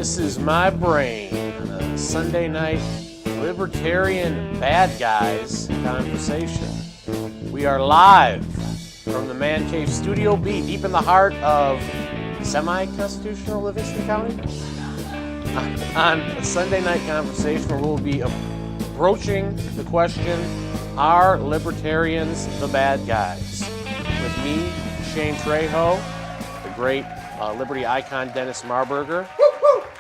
This is my brain on a Sunday night Libertarian Bad Guys conversation. We are live from the Man Cave Studio B, deep in the heart of semi-constitutional Livingston County, on a Sunday night conversation where we'll be broaching the question, are Libertarians the bad guys? With me, Shane Trejo, the great Liberty icon Dennis Marburger,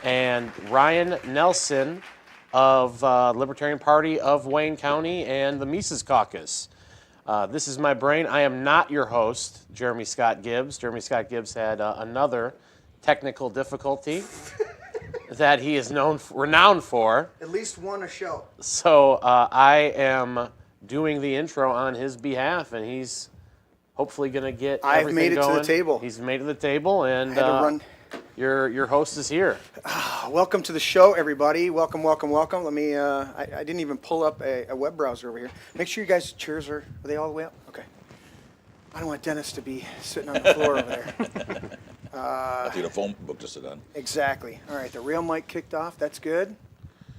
and Ryan Nelson of Libertarian Party of Wayne County and the Mises Caucus. This is my brain. I am not your host, Jeremy Scott Gibbs. Jeremy Scott Gibbs had another technical difficulty that he is renowned for. At least one a show. So I am doing the intro on his behalf, and he's hopefully going to get everything going. I've made it to the table. He's made it to the table, and your host is here. Welcome to the show, everybody. Welcome, welcome, welcome. Let me, I didn't even pull up a web browser over here. Make sure you guys' chairs are they all the way up? Okay. I don't want Dennis to be sitting on the floor over there. I need a phone book to sit on. Exactly. All right, the rail mic kicked off. That's good.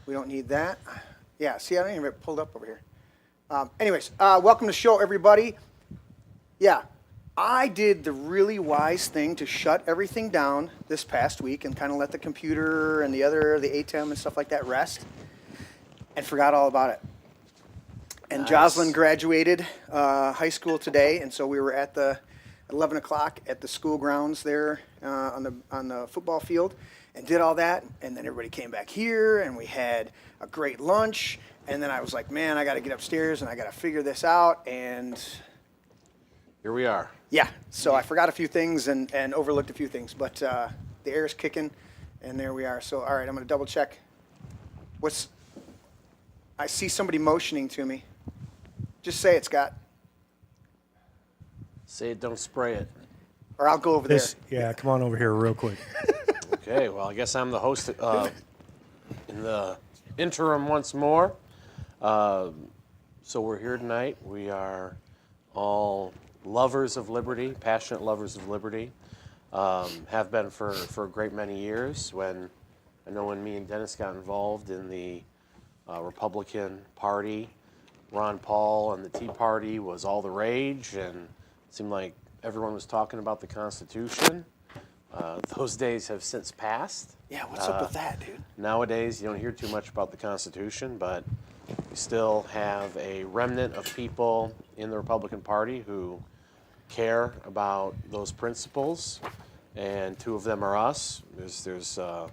We don't need that. Yeah, see, I don't even have it pulled up over here. Anyways, welcome to the show, everybody. Yeah, I did the really wise thing to shut everything down this past week and kind of let the computer and the ATEM and stuff like that rest, and forgot all about it. And nice. Jocelyn graduated high school today, and so we were at the 11 o'clock at the school grounds there on the football field and did all that, and then everybody came back here and we had a great lunch, and then I was like, man, I got to get upstairs and I got to figure this out, and here we are. Yeah, so I forgot a few things and overlooked a few things, but the air's kicking, and there we are. So, all right, I'm going to double check. I see somebody motioning to me. Just say it, Scott. Say it, don't spray it. Or I'll go over there. Yeah, come on over here real quick. Okay, well, I guess I'm the host in the interim once more. So we're here tonight. We are all lovers of liberty, passionate lovers of liberty, have been for a great many years. When me and Dennis got involved in the Republican Party, Ron Paul and the Tea Party was all the rage, and it seemed like everyone was talking about the Constitution. Those days have since passed. Yeah, what's up with that, dude? Nowadays, you don't hear too much about the Constitution, but we still have a remnant of people in the Republican Party who care about those principles, and two of them are us. There's a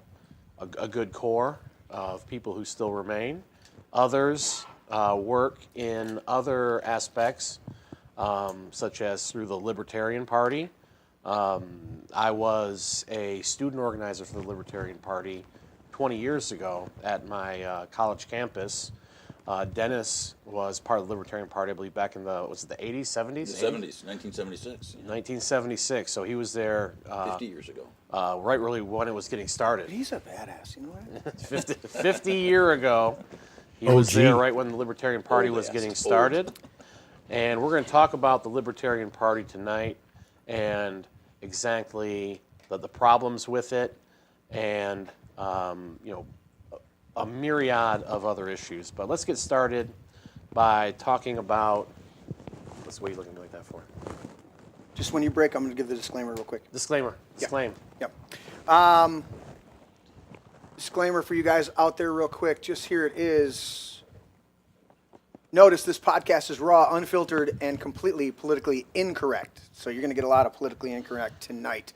good core of people who still remain. Others work in other aspects, such as through the Libertarian Party. I was a student organizer for the Libertarian Party 20 years ago at my college campus. Dennis was part of the Libertarian Party, I believe, back in the 80s, 70s? The 70s, 1976. 1976, so he was there 50 years ago. Right really when it was getting started. He's a badass, you know what? 50 year ago, he was there right when the Libertarian Party was getting started. And we're going to talk about the Libertarian Party tonight and exactly the problems with it and, a myriad of other issues. But let's get started by talking about, what are you looking at me like that for? Just when you break, I'm going to give the disclaimer real quick. Disclaimer. Yep. Yep. Disclaimer for you guys out there real quick. Just here it is. Notice this podcast is raw, unfiltered, and completely politically incorrect. So you're going to get a lot of politically incorrect tonight.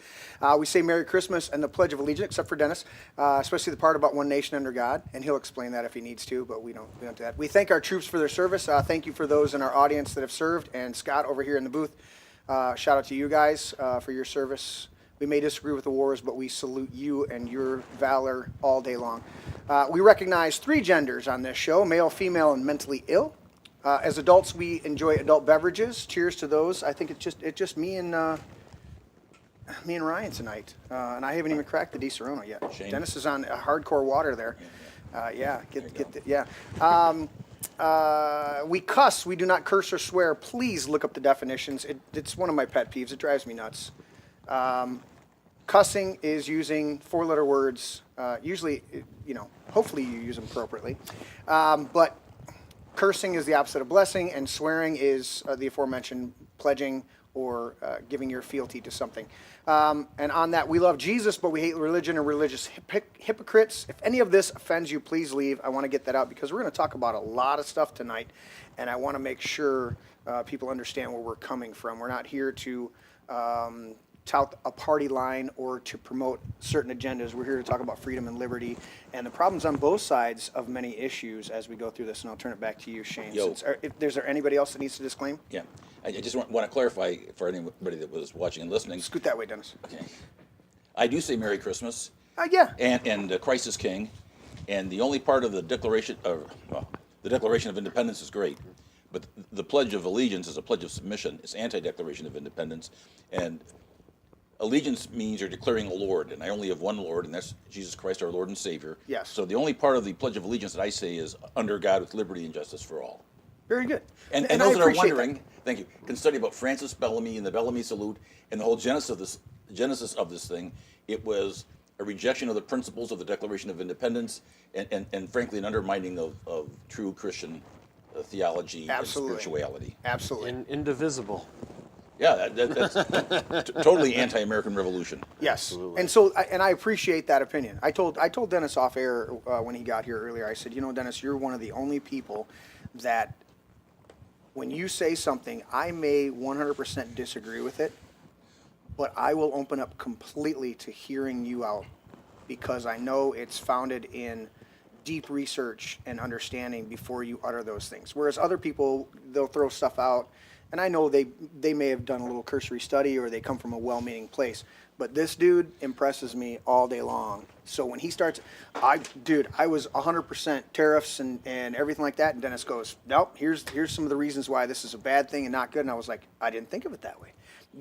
We say Merry Christmas and the Pledge of Allegiance, except for Dennis, especially the part about one nation under God, and he'll explain that if he needs to, but we don't do that. We thank our troops for their service. Thank you for those in our audience that have served, and Scott over here in the booth. Shout out to you guys for your service. We may disagree with the wars, but we salute you and your valor all day long. We recognize 3 genders on this show, male, female, and mentally ill. As adults, we enjoy adult beverages. Cheers to those. I think it's just me and Ryan tonight, and I haven't even cracked the Di Serono yet. Shane. Dennis is on hardcore water there. We cuss. We do not curse or swear. Please look up the definitions. It's one of my pet peeves. It drives me nuts. Cussing is using four-letter words. Usually, hopefully you use them appropriately. But cursing is the opposite of blessing, and swearing is the aforementioned pledging or giving your fealty to something. And on that, we love Jesus, but we hate religion and religious hypocrites. If any of this offends you, please leave. I want to get that out because we're going to talk about a lot of stuff tonight, and I want to make sure people understand where we're coming from. We're not here to tout a party line or to promote certain agendas. We're here to talk about freedom and liberty and the problems on both sides of many issues as we go through this. And I'll turn it back to you, Shane. Yo. Is there anybody else that needs to disclaim? Yeah. I just want to clarify for anybody that was watching and listening. Scoot that way, Dennis. Okay. I do say Merry Christmas. Yeah. And Christ is King. And the only part of the Declaration of Independence is great. But the Pledge of Allegiance is a pledge of submission. It's anti-Declaration of Independence. And allegiance means you're declaring a Lord, and I only have one Lord, and that's Jesus Christ, our Lord and Savior. Yes. So the only part of the Pledge of Allegiance that I say is under God with liberty and justice for all. Very good. And I those that are appreciate wondering, that. thank you, can study about Francis Bellamy and the Bellamy Salute and the whole genesis of this thing. It was a rejection of the principles of the Declaration of Independence and frankly, an undermining of true Christian theology Absolutely. and spirituality. Absolutely. Indivisible. Yeah, that's totally anti-American Revolution. Yes. Absolutely. And so, I appreciate that opinion. I told Dennis off air when he got here earlier, I said, Dennis, you're one of the only people that when you say something, I may 100% disagree with it, but I will open up completely to hearing you out because I know it's founded in deep research and understanding before you utter those things. Whereas other people, they'll throw stuff out, and I know they may have done a little cursory study or they come from a well-meaning place, but this dude impresses me all day long. So when he starts, I was 100% tariffs and everything like that, and Dennis goes, nope, here's some of the reasons why this is a bad thing and not good, and I was like, I didn't think of it that way.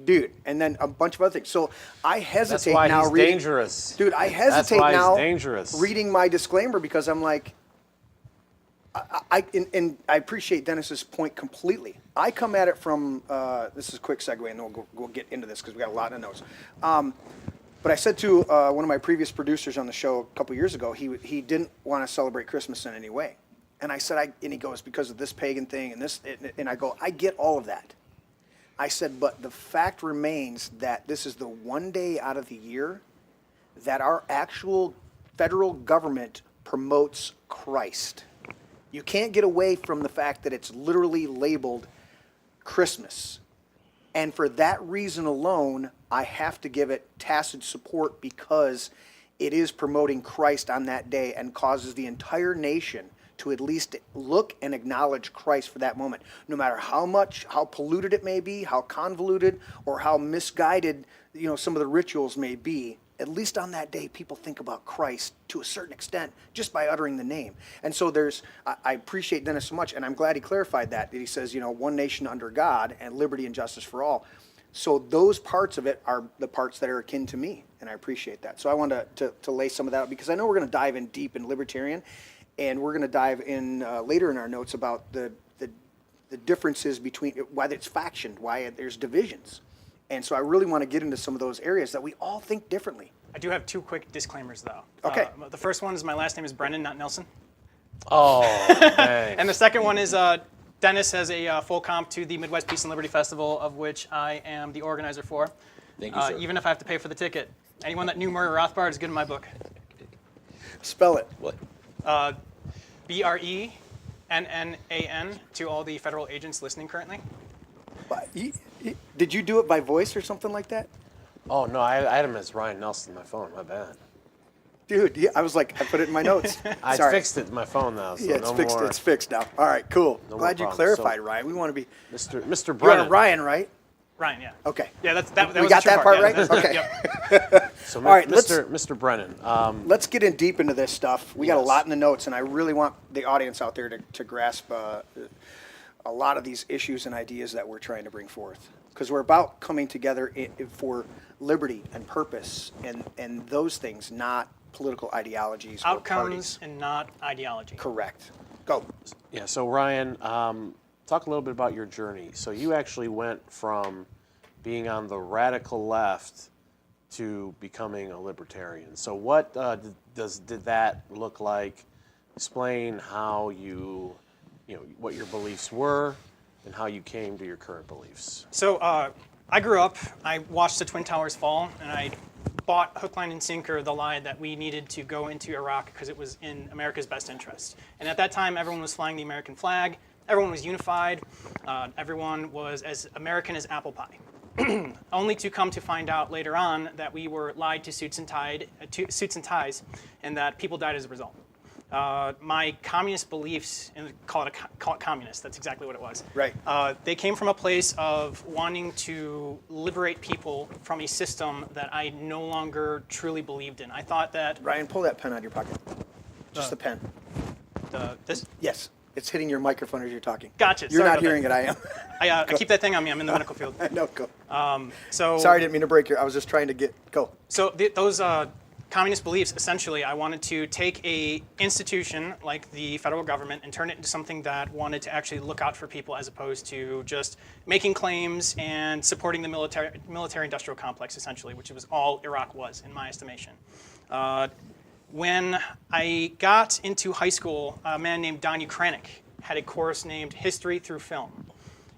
Dude, and then a bunch of other things. So I hesitate That's why now he's reading. dangerous. Dude, I hesitate That's why now he's dangerous. reading my disclaimer because I'm like, I appreciate Dennis's point completely. I come at it from this is a quick segue, and then we'll get into this because we got a lot of notes. But I said to one of my previous producers on the show a couple years ago, he didn't want to celebrate Christmas in any way, and I said, and he goes, because of this pagan thing and this, and I go, I get all of that. I said, but the fact remains that this is the one day out of the year that our actual federal government promotes Christ. You can't get away from the fact that it's literally labeled Christmas. And for that reason alone, I have to give it tacit support because it is promoting Christ on that day and causes the entire nation to at least look and acknowledge Christ for that moment. No matter how polluted it may be, how convoluted or how misguided, some of the rituals may be, at least on that day, people think about Christ to a certain extent just by uttering the name. And so I appreciate Dennis so much, and I'm glad he clarified that he says, one nation under God and liberty and justice for all. So those parts of it are the parts that are akin to me, and I appreciate that. So I wanted to lay some of that out because I know we're going to dive in deep in libertarian, and we're going to dive in later in our notes about the differences between why it's factioned, why there's divisions. And so I really want to get into some of those areas that we all think differently. I do have two quick disclaimers, though. Okay. The first one is my last name is Brennan, not Nelson. Oh, thanks. And the second one is Dennis has a full comp to the Midwest Peace and Liberty Festival, of which I am the organizer for. Thank you, sir. Even if I have to pay for the ticket. Anyone that knew Murray Rothbard is good in my book. Spell it. What? BRENNAN to all the federal agents listening currently. Did you do it by voice or something like that? Oh, no, I had him as Ryan Nelson on my phone. My bad. Dude, yeah, I was like, I put it in my notes. I Sorry. fixed it in my phone now, so Yeah, it's no fixed. more. It's fixed now. All right, cool. No more Glad you problems. clarified, So- Ryan. We want to be. Mr. You're Brennan. on Ryan, right? Ryan, yeah. Okay. Yeah, that We was got the true that part Yeah, right? that's- Okay. Yep. So, All right, Mr. Brennan. Let's get in deep into this stuff. We got a Yes. lot in the notes, and I really want the audience out there to grasp a lot of these issues and ideas that we're trying to bring forth. Because we're about coming together for liberty and purpose and those things, not political ideologies or Outcomes parties. and not ideology. Correct. Go. Yeah, so Ryan, talk a little bit about your journey. So you actually went from being on the radical left to becoming a libertarian. So what did that look like? Explain how what your beliefs were and how you came to your current beliefs. So I grew up, I watched the Twin Towers fall, and I bought hook, line, and sinker the lie that we needed to go into Iraq because it was in America's best interest. And at that time, everyone was flying the American flag, everyone was unified, everyone was as American as apple pie. Only to come to find out later on that we were lied to suits and ties, and that people died as a result. My communist beliefs, and call it communist, that's exactly what it was. Right. They came from a place of wanting to liberate people from a system that I no longer truly believed in. I thought that... Ryan, pull that pen out of your pocket. Just the pen. This? Yes. It's hitting your microphone as you're talking. Gotcha. You're Sorry not about hearing that. it, I am. I keep that thing on me. I'm in the medical field. No, go. So Sorry, I didn't mean to break your... I was just trying to go. So those communist beliefs, essentially, I wanted to take a institution like the federal government and turn it into something that wanted to actually look out for people as opposed to just making claims and supporting the military-industrial complex, essentially, which was all Iraq was, in my estimation. When I got into high school, a man named Don Ukrainic had a course named History Through Film.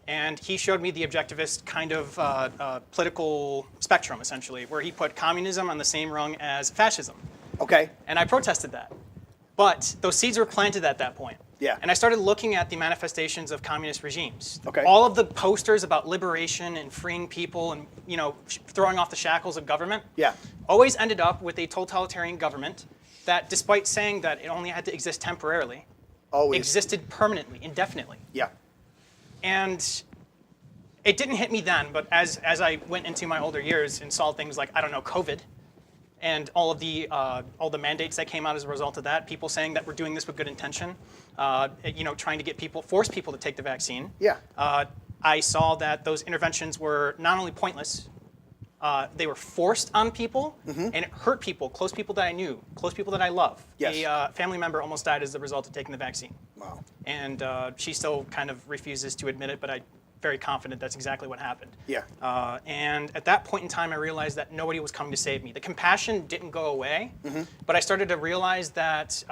And he showed me the objectivist kind of political spectrum, essentially, where he put communism on the same rung as fascism. Okay. And I protested that. But those seeds were planted at that point. Yeah. And I started looking at the manifestations of communist regimes. Okay. All of the posters about liberation and freeing people and, throwing off the shackles of government Yeah. always ended up with a totalitarian government that, despite saying that it only had to exist temporarily, Always. existed permanently, indefinitely. Yeah. And it didn't hit me then, but as I went into my older years and saw things like, COVID, and all the mandates that came out as a result of that, people saying that we're doing this with good intention, trying to force people to take the vaccine. Yeah. I saw that those interventions were not only pointless, they were forced on people, and it hurt people, close people that I knew, close people that I love. Yes. A family member almost died as a result of taking the vaccine. Wow. And she still kind of refuses to admit it, but I'm very confident that's exactly what happened. Yeah. And at that point in time, I realized that nobody was coming to save me. The compassion didn't go away, but I started to realize that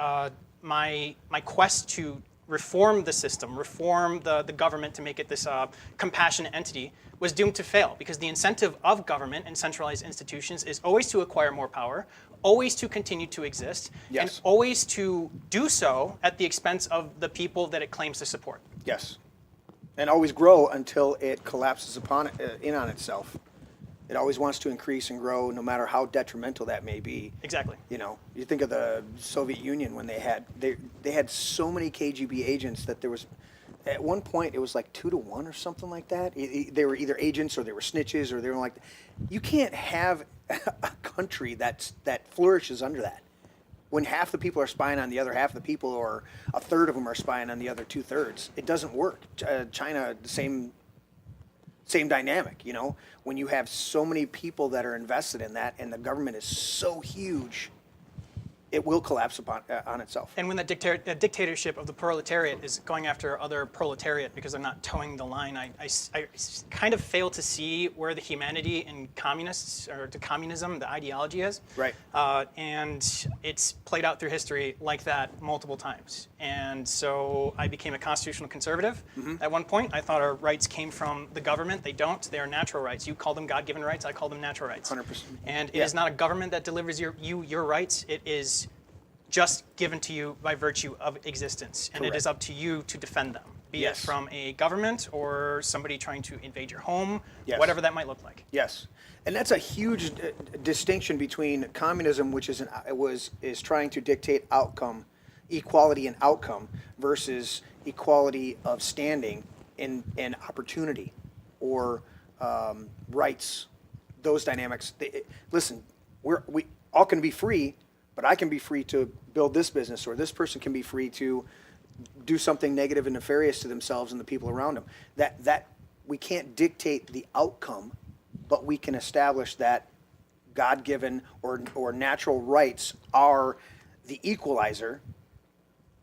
my quest to reform the system, reform the government to make it this compassionate entity was doomed to fail, because the incentive of government and centralized institutions is always to acquire more power, always to continue to exist, Yes. and always to do so at the expense of the people that it claims to support. Yes. And always grow until it collapses in on itself. It always wants to increase and grow, no matter how detrimental that may be. Exactly. You think of the Soviet Union when they had so many KGB agents that there was, at one point it was like 2 to 1 or something like that. They were either agents or they were snitches or they were like, you can't have a country that flourishes under that. When half the people are spying on the other half of the people, or a third of them are spying on the other 2/3, it doesn't work. China, the same dynamic, when you have so many people that are invested in that and the government is so huge, it will collapse on itself. And when the dictatorship of the proletariat is going after other proletariat because they're not towing the line, I kind of fail to see where the humanity in communists, or to communism, the ideology is. Right. And it's played out through history like that multiple times. And so I became a constitutional conservative. At one point, I thought our rights came from the government. They don't. They are natural rights. You call them God-given rights. I call them natural rights. 100%. And it is not a government that delivers your rights. It is just given to you by virtue of existence, and Correct. it is up to you to defend them, be Yes. it from a government or somebody trying to invade your home, Yes. whatever that might look like. Yes, and that's a huge distinction between communism, which is trying to dictate outcome, equality in outcome, versus equality of standing and opportunity, or rights. Those dynamics. Listen, we all can be free, but I can be free to build this business, or this person can be free to do something negative and nefarious to themselves and the people around them. That we can't dictate the outcome, but we can establish that God-given or natural rights are the equalizer,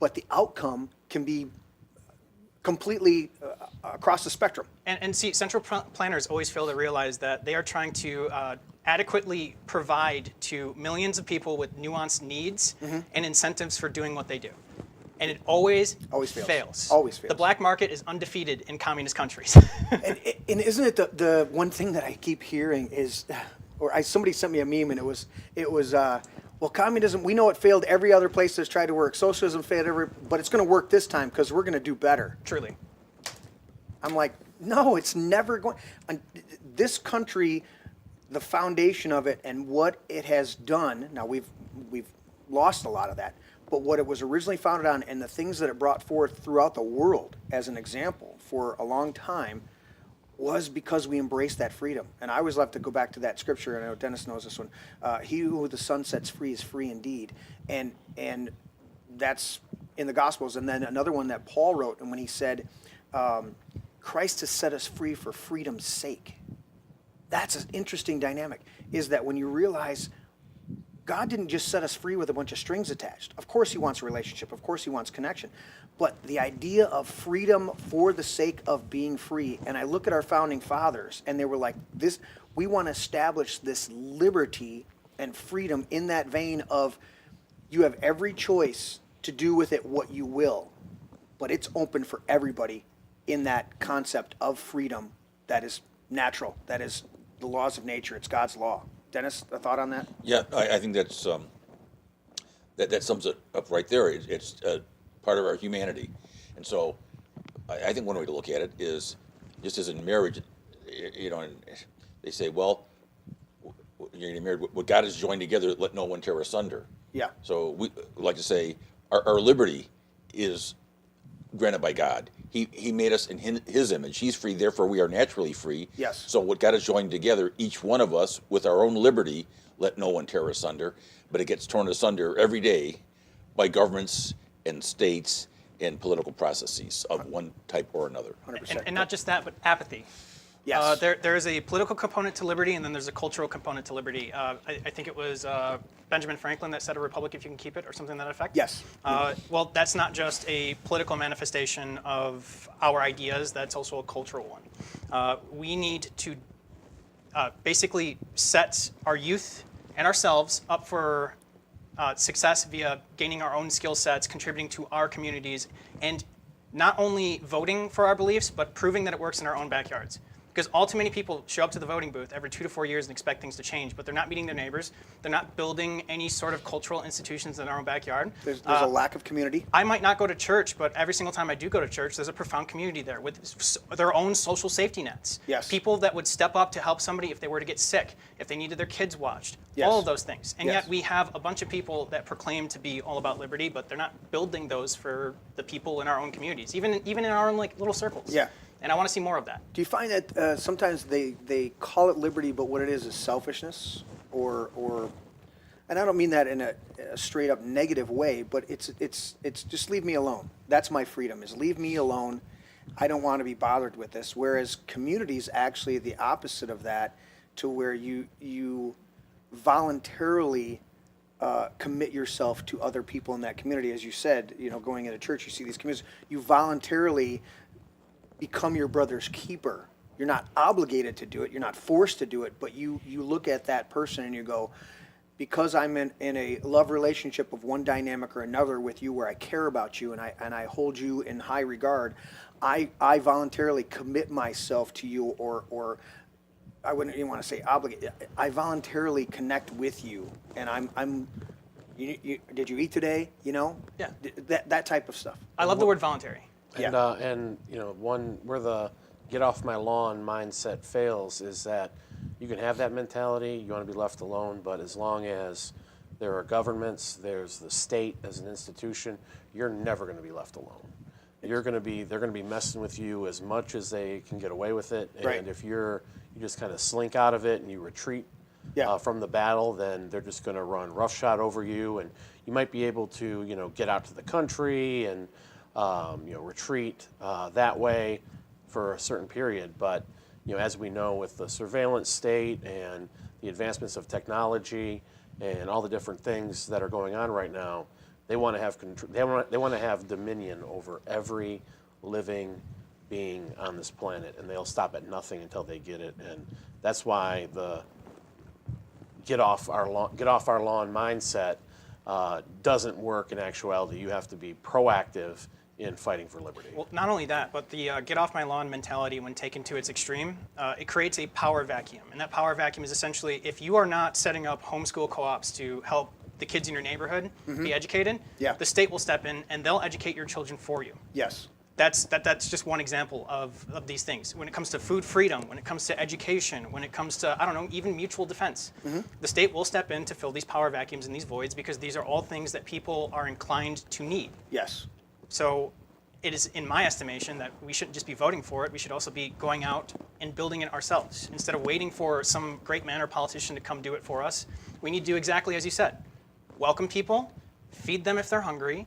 but the outcome can be completely across the spectrum. And see, central planners always fail to realize that they are trying to adequately provide to millions of people with nuanced needs and incentives for doing what they do. And it always fails. Always fails. The black market is undefeated in communist countries. And isn't it the one thing that I keep hearing is, somebody sent me a meme and it was well, communism, we know it failed every other place that's tried to work. Socialism failed but it's going to work this time because we're going to do better. Truly. I'm like, no, it's never going. This country, the foundation of it and what it has done. Now we've lost a lot of that, but what it was originally founded on and the things that it brought forth throughout the world as an example for a long time was because we embraced that freedom. And I always love to go back to that scripture, and I know Dennis knows this one. He who the Son sets free is free indeed. And that's in the Gospels. And then another one that Paul wrote, and when he said, Christ has set us free for freedom's sake. That's an interesting dynamic, is that when you realize God didn't just set us free with a bunch of strings attached. Of course he wants a relationship. Of course he wants connection. But the idea of freedom for the sake of being free, and I look at our founding fathers, and they were like, "This, we want to establish this liberty and freedom in that vein of you have every choice to do with it what you will, but it's open for everybody in that concept of freedom that is natural, that is the laws of nature, it's God's law." Dennis, a thought on that? Yeah, I think that's that sums it up right there. It's part of our humanity, and so I think one way to look at it is just as in marriage, you know, and they say, well, you're getting married. What God has joined together, let no one tear asunder. Yeah. So we like to say our liberty is granted by God. He made us in his image. He's free, therefore we are naturally free. Yes. So what God has joined together, each one of us, with our own liberty, let no one tear asunder. But it gets torn asunder every day by governments and states and political processes of one type or another. 100%. And not just that, but apathy. Yes. There is a political component to liberty, and then there's a cultural component to liberty. I think it was Benjamin Franklin that said, "A republic if you can keep it," or something to that effect. Yes. Well, that's not just a political manifestation of our ideas, that's also a cultural one. We need to basically set our youth and ourselves up for success via gaining our own skill sets, contributing to our communities, and not only voting for our beliefs, but proving that it works in our own backyards. Because all too many people show up to the voting booth every 2 to 4 years and expect things to change, but they're not meeting their neighbors. They're not building any sort of cultural institutions in their own backyard. There's a lack of community. I might not go to church, but every single time I do go to church, there's a profound community there with their own social safety nets. Yes. People that would step up to help somebody if they were to get sick, if they needed their kids watched, Yes. all of those things. And Yes. yet we have a bunch of people that proclaim to be all about liberty, but they're not building those for the people in our own communities, even in our own like little circles. Yeah. And I want to see more of that. Do you find that sometimes they call it liberty, but what it is selfishness, or and I don't mean that in a straight up negative way, but it's just leave me alone. That's my freedom, is leave me alone. I don't want to be bothered with this. Whereas communities actually the opposite of that, to where you voluntarily commit yourself to other people in that community. As you said, you know, going into church, you see these communities, you voluntarily become your brother's keeper. You're not obligated to do it. You're not forced to do it, but you look at that person and you go, because I'm in a love relationship of one dynamic or another with you, where I care about you and I hold you in high regard, I voluntarily commit myself to you, or I wouldn't even want to say obligate. I voluntarily connect with you, and I'm did you eat today? You know? Yeah. That type of stuff. I love the word voluntary. And, and you know, where the get off my lawn mindset fails is that you can have that mentality, you want to be left alone, but as long as there are governments, there's the state as an institution, you're never going to be left alone. They're going to be messing with you as much as they can get away with it. And Right. if you just kind of slink out of it and you retreat from the battle, then they're just going to run roughshod over you, and you might be able to, you know, get out to the country and retreat that way for a certain period. But, you know, as we know, with the surveillance state and the advancements of technology and all the different things that are going on right now, they want to have they want to have dominion over every living being on this planet, and they'll stop at nothing until they get it. And that's why get off our lawn mindset doesn't work in actuality. You have to be proactive in fighting for liberty. Well, not only that, but the get off my lawn mentality, when taken to its extreme, it creates a power vacuum. And that power vacuum is essentially, if you are not setting up homeschool co-ops to help the kids in your neighborhood be educated, the state will step in and they'll educate your children for you. Yes. That's just one example of these things. When it comes to food freedom, when it comes to education, when it comes to, I don't know, even mutual defense, the state will step in to fill these power vacuums and these voids, because these are all things that people are inclined to need. Yes. So it is, in my estimation, that we shouldn't just be voting for it. We should also be going out and building it ourselves. Instead of waiting for some great man or politician to come do it for us, we need to do exactly as you said. Welcome people, feed them if they're hungry,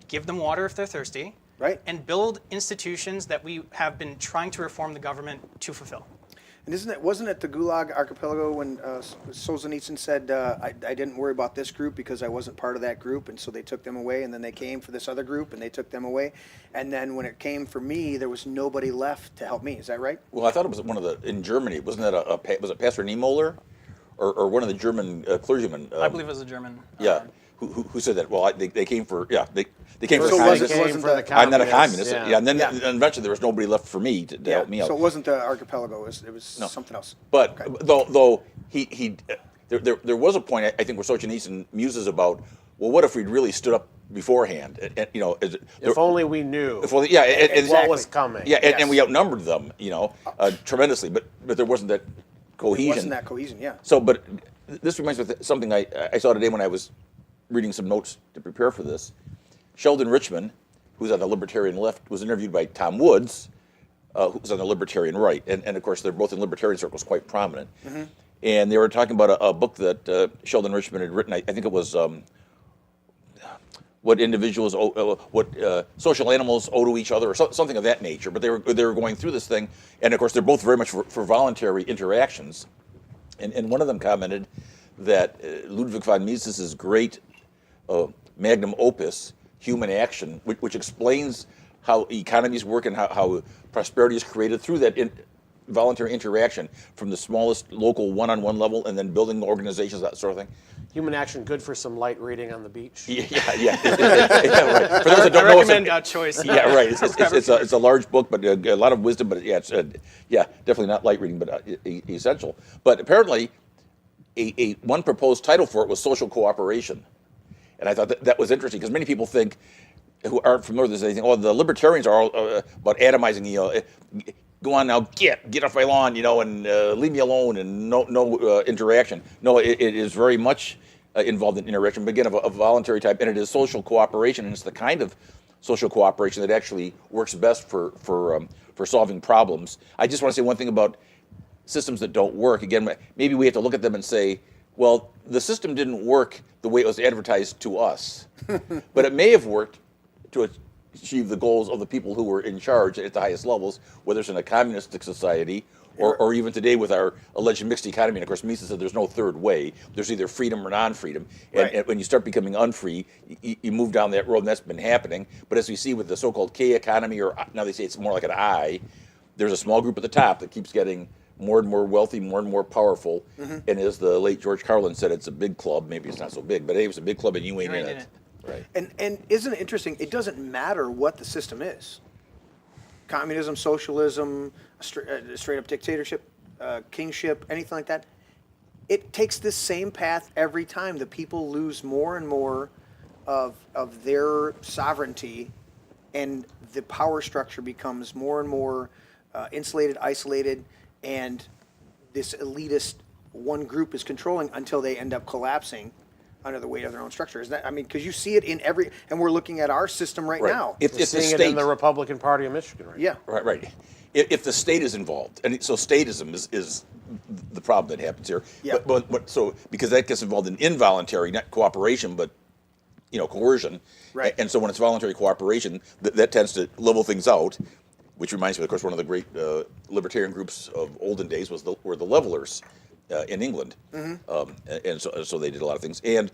give them water if they're thirsty, Right. and build institutions that we have been trying to reform the government to fulfill. And wasn't it the Gulag Archipelago when Solzhenitsyn said, I didn't worry about this group because I wasn't part of that group, and so they took them away, and then they came for this other group, and they took them away. And then when it came for me, there was nobody left to help me. Is that right? Well, I thought it was one of the, in Germany, wasn't that was it Pastor Niemöller? Or one of the German clergymen? I believe it was a German. Yeah, who said that? Well, they came for, they came for So the it wasn't- communists. it wasn't the I'm not a communists, communist. Yeah, and then Yeah. and eventually there was nobody left for me to help me out. So it wasn't the archipelago. It was something else. But Okay. though there was a point I think where Solzhenitsyn muses about, well, what if we'd really stood up beforehand? And, If only we knew what was coming. Yeah, and we outnumbered them, tremendously. But there wasn't that cohesion. It wasn't that cohesion, yeah. So, but this reminds me of something I saw today when I was reading some notes to prepare for this. Sheldon Richman, who's on the Libertarian left, was interviewed by Tom Woods, who's on the Libertarian right. And of course, they're both in Libertarian circles quite prominent. And they were talking about a book that Sheldon Richman had written. I think it was what individuals, what social animals owe to each other, or something of that nature. But they were going through this thing. And of course, they're both very much for voluntary interactions. And one of them commented that Ludwig von Mises's great magnum opus, Human Action, which explains how economies work and how prosperity is created through that voluntary interaction from the smallest local one-on-one level and then building organizations, that sort of thing. Human Action, good for some light reading on the beach. Yeah, right. For those that don't know, recommend that choice. Yeah, right. It's a large book, but a lot of wisdom. But yeah, it's definitely not light reading, but essential. But apparently, one proposed title for it was social cooperation, and I thought that was interesting because many people think, who aren't familiar with this, they think, oh, the libertarians are all about atomizing. Go on now, get off my lawn, and leave me alone, and no interaction. No, it is very much involved in interaction, but again, of a voluntary type, and it is social cooperation, and it's the kind of social cooperation that actually works best for solving problems. I just want to say one thing about systems that don't work. Again, maybe we have to look at them and say, well, the system didn't work the way it was advertised to us, but it may have worked to achieve the goals of the people who were in charge at the highest levels, whether it's in a communistic society or even today with our alleged mixed economy. And of course, Mises said there's no third way. There's either freedom or non-freedom. And when you start becoming unfree, you move down that road, and that's been happening. But as we see with the so-called K economy, or now they say it's more like an I, there's a small group at the top that keeps getting more and more wealthy, more and more powerful. And as the late George Carlin said, it's a big club. Maybe it's not so big, but hey, it's a big club and you ain't in it. Right. And isn't it interesting? It doesn't matter what the system is. Communism, socialism, straight up dictatorship, kingship, anything like that. It takes this same path every time. The people lose more and more of their sovereignty, and the power structure becomes more and more insulated, isolated, and this elitist one group is controlling until they end up collapsing under the weight of their own structure. Isn't that, because you see it in every, and we're looking at our system right now. If the Seeing state, it in the Republican Party of Michigan, right? Yeah. Right. If the state is involved, and so statism is the problem that happens here. Yeah. But so because that gets involved in involuntary, not cooperation, but coercion. Right. And so when it's voluntary cooperation, that tends to level things out. Which reminds me, of course, one of the great libertarian groups of olden days were the Levelers in England, and so they did a lot of things. And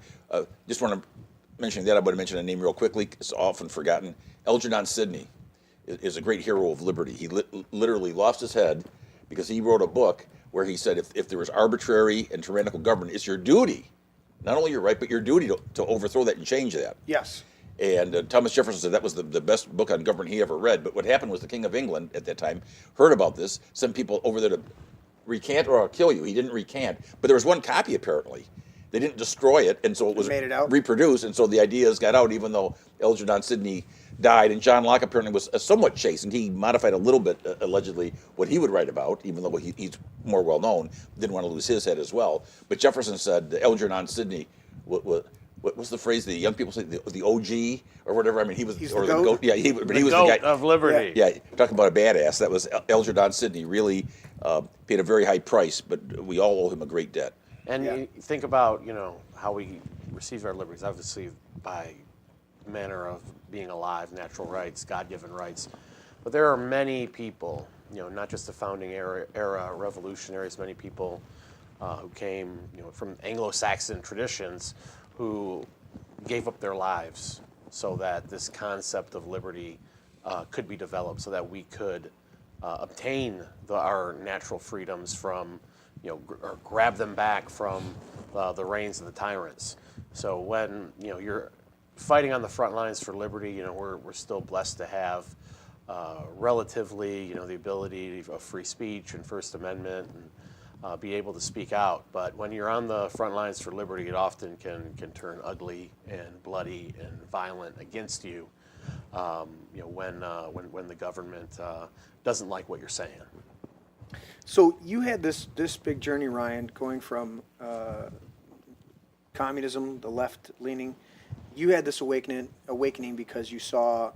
just want to mention that, I want to mention a name real quickly. It's often forgotten. Algernon Sidney is a great hero of liberty. He literally lost his head because he wrote a book where he said if there was arbitrary and tyrannical government, it's your duty, not only your right, but your duty to overthrow that and change that. Yes. And Thomas Jefferson said that was the best book on government he ever read. But what happened was the King of England at that time heard about this, sent people over there to recant or I'll kill you. He didn't recant, but there was one copy apparently. They didn't destroy it, and so it was made it out? reproduced, and so the ideas got out, even though Algernon Sidney died, and John Locke apparently was somewhat chastened. He modified a little bit, allegedly, what he would write about, even though he's more well-known, didn't want to lose his head as well. But Jefferson said Algernon Sidney, what was the phrase the young people say, the OG, or whatever? I mean, he was, He's or the the goat? goat. Yeah, he was The the goat guy. of liberty. Yeah, talking about a badass. That was Algernon Sidney, really paid a very high price, but we all owe him a great debt. And Yeah. you think about, how we receive our liberties, obviously by manner of being alive, natural rights, God-given rights. But there are many people, not just the founding era revolutionaries, many people who came, from Anglo-Saxon traditions who gave up their lives so that this concept of liberty could be developed, so that we could obtain our natural freedoms from, or grab them back from the reins of the tyrants. So when you're fighting on the front lines for liberty, we're still blessed to have relatively, the ability of free speech and First Amendment and be able to speak out. But when you're on the front lines for liberty, it often can turn ugly and bloody and violent against you. When the government doesn't like what you're saying. So you had this big journey, Ryan, going from communism, the left leaning. You had this awakening because you saw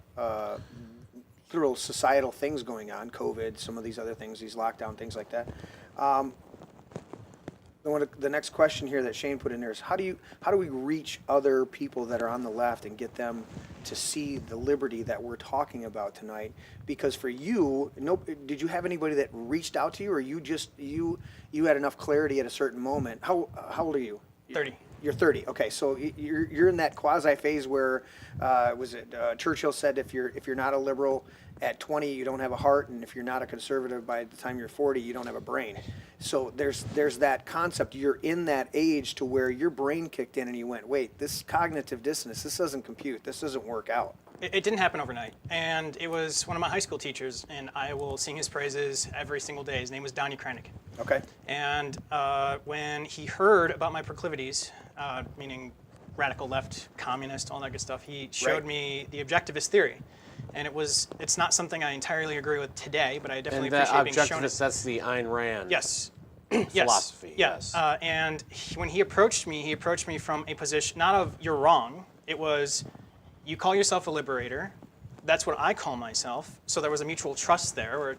literal societal things going on, COVID, some of these other things, these lockdown things like that. The next question here that Shane put in there is how do we reach other people that are on the left and get them to see the liberty that we're talking about tonight? Because for you, did you have anybody that reached out to you, or you had enough clarity at a certain moment? How old are you? 30. You're 30. Okay, so you're in that quasi phase where Churchill said if you're not a liberal at 20, you don't have a heart, and if you're not a conservative by the time you're 40, you don't have a brain. So there's that concept. You're in that age to where your brain kicked in and you went, wait, this cognitive dissonance, this doesn't compute, this doesn't work out. It didn't happen overnight, and it was one of my high school teachers, and I will sing his praises every single day. His name was Donnie Kranick. Okay. And when he heard about my proclivities, meaning radical left, communist, all that good stuff, he showed me the objectivist theory. And it's not something I entirely agree with today, but I definitely appreciate being shown it. That's the Ayn Rand philosophy. Yes. And when he approached me from a position, not of you're wrong, it was you call yourself a liberator. That's what I call myself. So there was a mutual trust there, where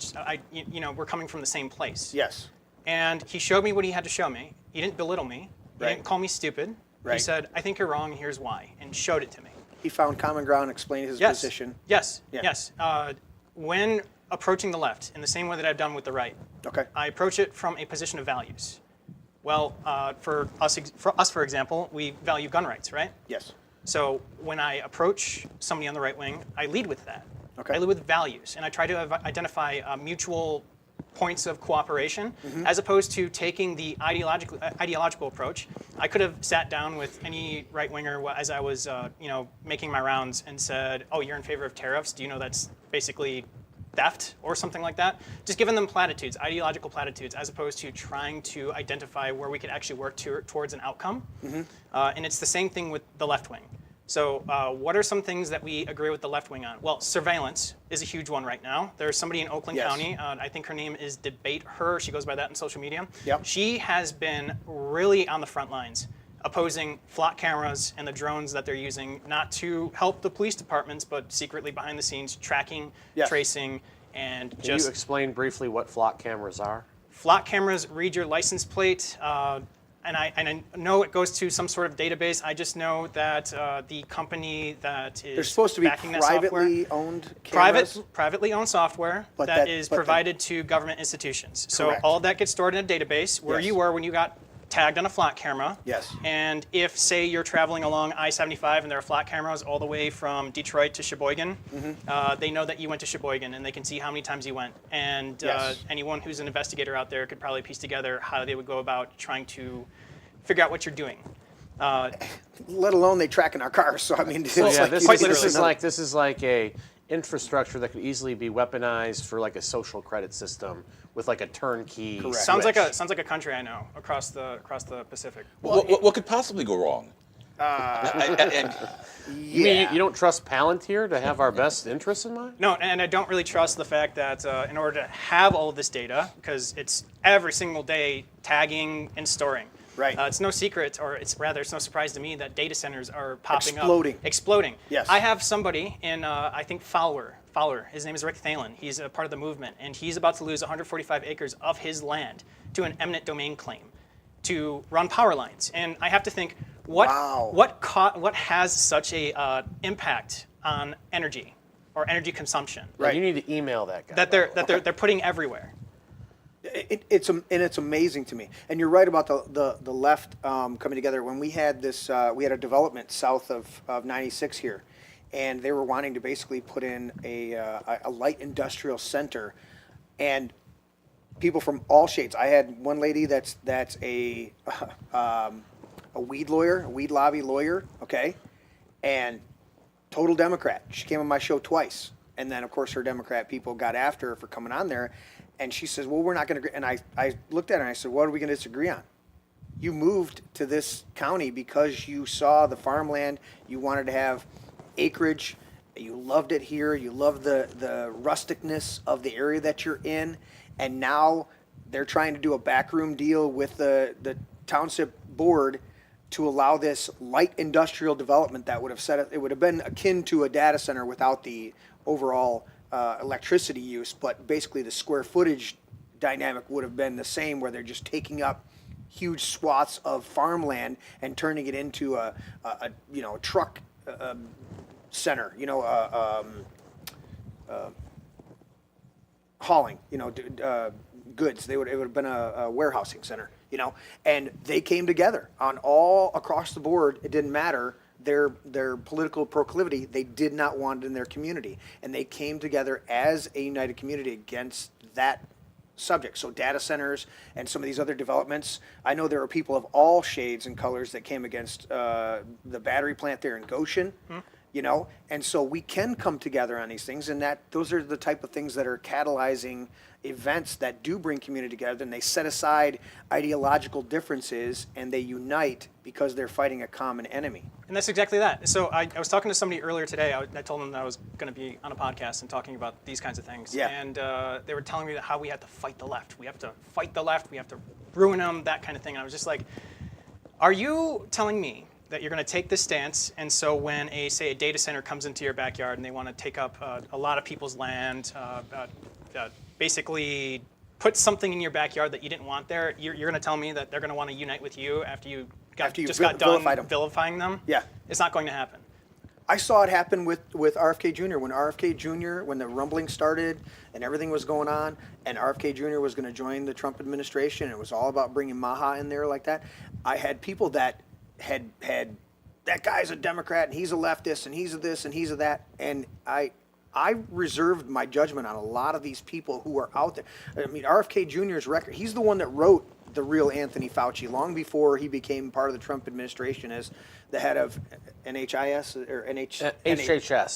we're coming from the same place. Yes. And he showed me what he had to show me. He didn't belittle me. He didn't call me stupid. Right. He said, I think you're wrong, and here's why, and showed it to me. He found common ground, explained his position. Yes. Yeah. Yes. When approaching the left, in the same way that I've done with the right, Okay. I approach it from a position of values. Well, for us, for example, we value gun rights, right? Yes. So when I approach somebody on the right wing, I lead with that. Okay. I lead with values, and I try to identify mutual points of cooperation, as opposed to taking the ideological approach. I could have sat down with any right winger as I was, making my rounds and said, "Oh, you're in favor of tariffs? Do you know that's basically theft or something like that?" Just giving them platitudes, ideological platitudes, as opposed to trying to identify where we could actually work towards an outcome. And it's the same thing with the left wing. So what are some things that we agree with the left wing on? Well, surveillance is a huge one right now. There's somebody in Oakland County, I think her name is Debate Her, she goes by that in social media. Yep. She has been really on the front lines, opposing flock cameras and the drones that they're using, not to help the police departments, but secretly behind the scenes, tracking, tracing, and Can you explain briefly what flock cameras are? Flock cameras read your license plate, and I know it goes to some sort of database. I just know that the company that is They're supposed to be backing that privately software, owned cameras. privately owned software But that is provided to government institutions. So Correct. all of that gets stored in a database where Yes. you were when you got tagged on a flat camera. Yes. And if, say, you're traveling along I-75 and there are flat cameras all the way from Detroit to Sheboygan, they know that you went to Sheboygan and they can see how many times you went. And Yes. anyone who's an investigator out there could probably piece together how they would go about trying to figure out what you're doing. Let alone they tracking our cars. So I mean, it's Well, yeah, like this, you is, just- this is like a infrastructure that could easily be weaponized for like a social credit system with like a turnkey. Correct. Sounds like switch. a country I know across the Pacific. What could possibly go wrong? And You mean you don't trust Palantir to have our best interests in mind? No, and I don't really trust the fact that in order to have all of this data, because it's every single day tagging and storing. Right. It's no secret, or it's no surprise to me that data centers are popping Exploding. up. Exploding. Yes. I have somebody in, I think, Fowler. His name is Rick Thalen. He's a part of the movement, and he's about to lose 145 acres of his land to an eminent domain claim to run power lines. And I have to think, Wow. what has such a impact on energy or energy consumption Right. You need to email that guy. that they're putting everywhere? It's amazing to me, and you're right about the left coming together. When we had this, we had a development south of 96 here, and they were wanting to basically put in a light industrial center, and people from all shades. I had one lady that's a weed lawyer, a weed lobby lawyer, okay, and total Democrat. She came on my show twice, and then of course her Democrat people got after her for coming on there. And she says, well, we're not going to agree. And I looked at her and I said, what are we going to disagree on? You moved to this county because you saw the farmland, you wanted to have acreage, you loved it here, you loved the rusticness of the area that you're in, and now they're trying to do a backroom deal with the township board to allow this light industrial development that would have it would have been akin to a data center without the overall electricity use, but basically the square footage dynamic would have been the same, where they're just taking up huge swaths of farmland and turning it into a truck center, hauling, goods. It would have been a warehousing center, and they came together on all across the board. It didn't matter their political proclivity. They did not want it in their community, and they came together as a united community against that subject. So data centers and some of these other developments, I know there are people of all shades and colors that came against the battery plant there in Goshen, and so we can come together on these things, and those are the type of things that are catalyzing events that do bring community together, and they set aside ideological differences and they unite because they're fighting a common enemy. And that's exactly that. So I was talking to somebody earlier today. I told them that I was going to be on a podcast and talking about these kinds of things. Yeah. And they were telling me that how we had to fight the left. We have to fight the left. We have to ruin them, that kind of thing. And I was just like, are you telling me that you're going to take this stance, and so when say a data center comes into your backyard and they want to take up a lot of people's land, basically put something in your backyard that you didn't want there, you're going to tell me that they're going to want to unite with you after you got done vilifying them? Yeah. It's not going to happen. I saw it happen with RFK Jr. When RFK Jr., when the rumbling started and everything was going on, and RFK Jr. was going to join the Trump administration, and it was all about bringing Maha in there like that, I had people that had that guy's a Democrat and he's a leftist and he's a this and he's a that, and I reserved my judgment on a lot of these people who are out there. I mean, RFK Jr.'s record, he's the one that wrote the real Anthony Fauci long before he became part of the Trump administration as the head of HHS.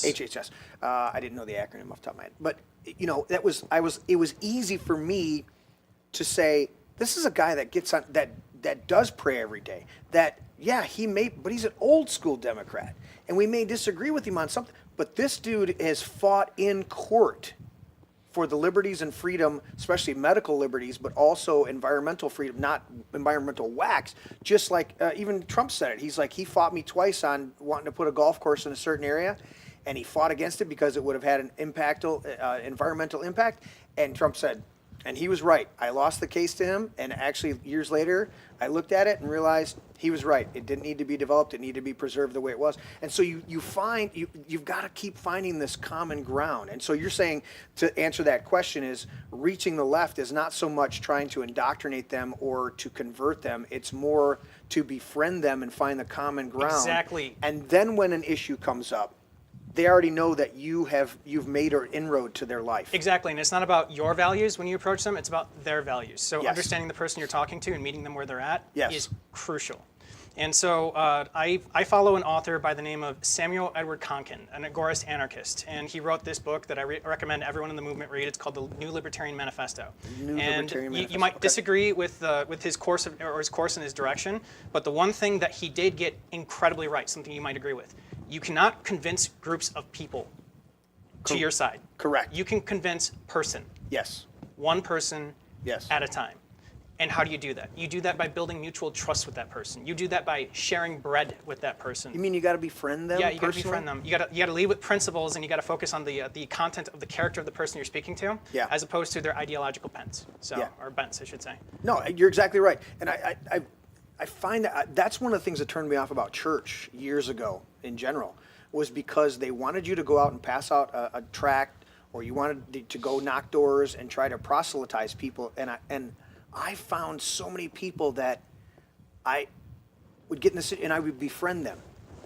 HHS. I didn't know the acronym off the top of my head, but it was easy for me to say, this is a guy that gets on that does pray every day. That but he's an old school Democrat, and we may disagree with him on something, but this dude has fought in court for the liberties and freedom, especially medical liberties, but also environmental freedom, not environmental whacks. Just like even Trump said it. He's like, he fought me twice on wanting to put a golf course in a certain area, and he fought against it because it would have had an environmental impact. And Trump said, And he was right. I lost the case to him, and actually years later, I looked at it and realized he was right. It didn't need to be developed. It needed to be preserved the way it was. And so you've got to keep finding this common ground. And so you're saying, to answer that question, is reaching the left is not so much trying to indoctrinate them or to convert them. It's more to befriend them and find the common ground. Exactly. And then when an issue comes up, they already know that you've made an inroad to their life. Exactly, and it's not about your values when you approach them, it's about their values. So Yes. understanding the person you're talking to and meeting them where they're at Yes. is crucial. And so I follow an author by the name of Samuel Edward Konkin, an agorist anarchist, and he wrote this book that I recommend everyone in the movement read. It's called the New Libertarian Manifesto. Libertarian You Manifesto, might okay. disagree with his course and his direction, but the one thing that he did get incredibly right, something you might agree with, you cannot convince groups of people to your side. Correct. You can convince Yes. one person Yes. at a time. And how do you do that? You do that by building mutual trust with that person. You do that by sharing bread with that person. You mean you got to befriend them? Yeah, you got to personally? befriend them. You got to lead with principles, and you got to focus on the content of the character of the person you're speaking to, Yeah. as opposed to their ideological bents. So, Yeah. or bents, I should say. No, you're exactly right. And I find that that's one of the things that turned me off about church years ago in general, was because they wanted you to go out and pass out a tract, or you wanted to go knock doors and try to proselytize people. And I found so many people that I would get in the city and I would befriend them.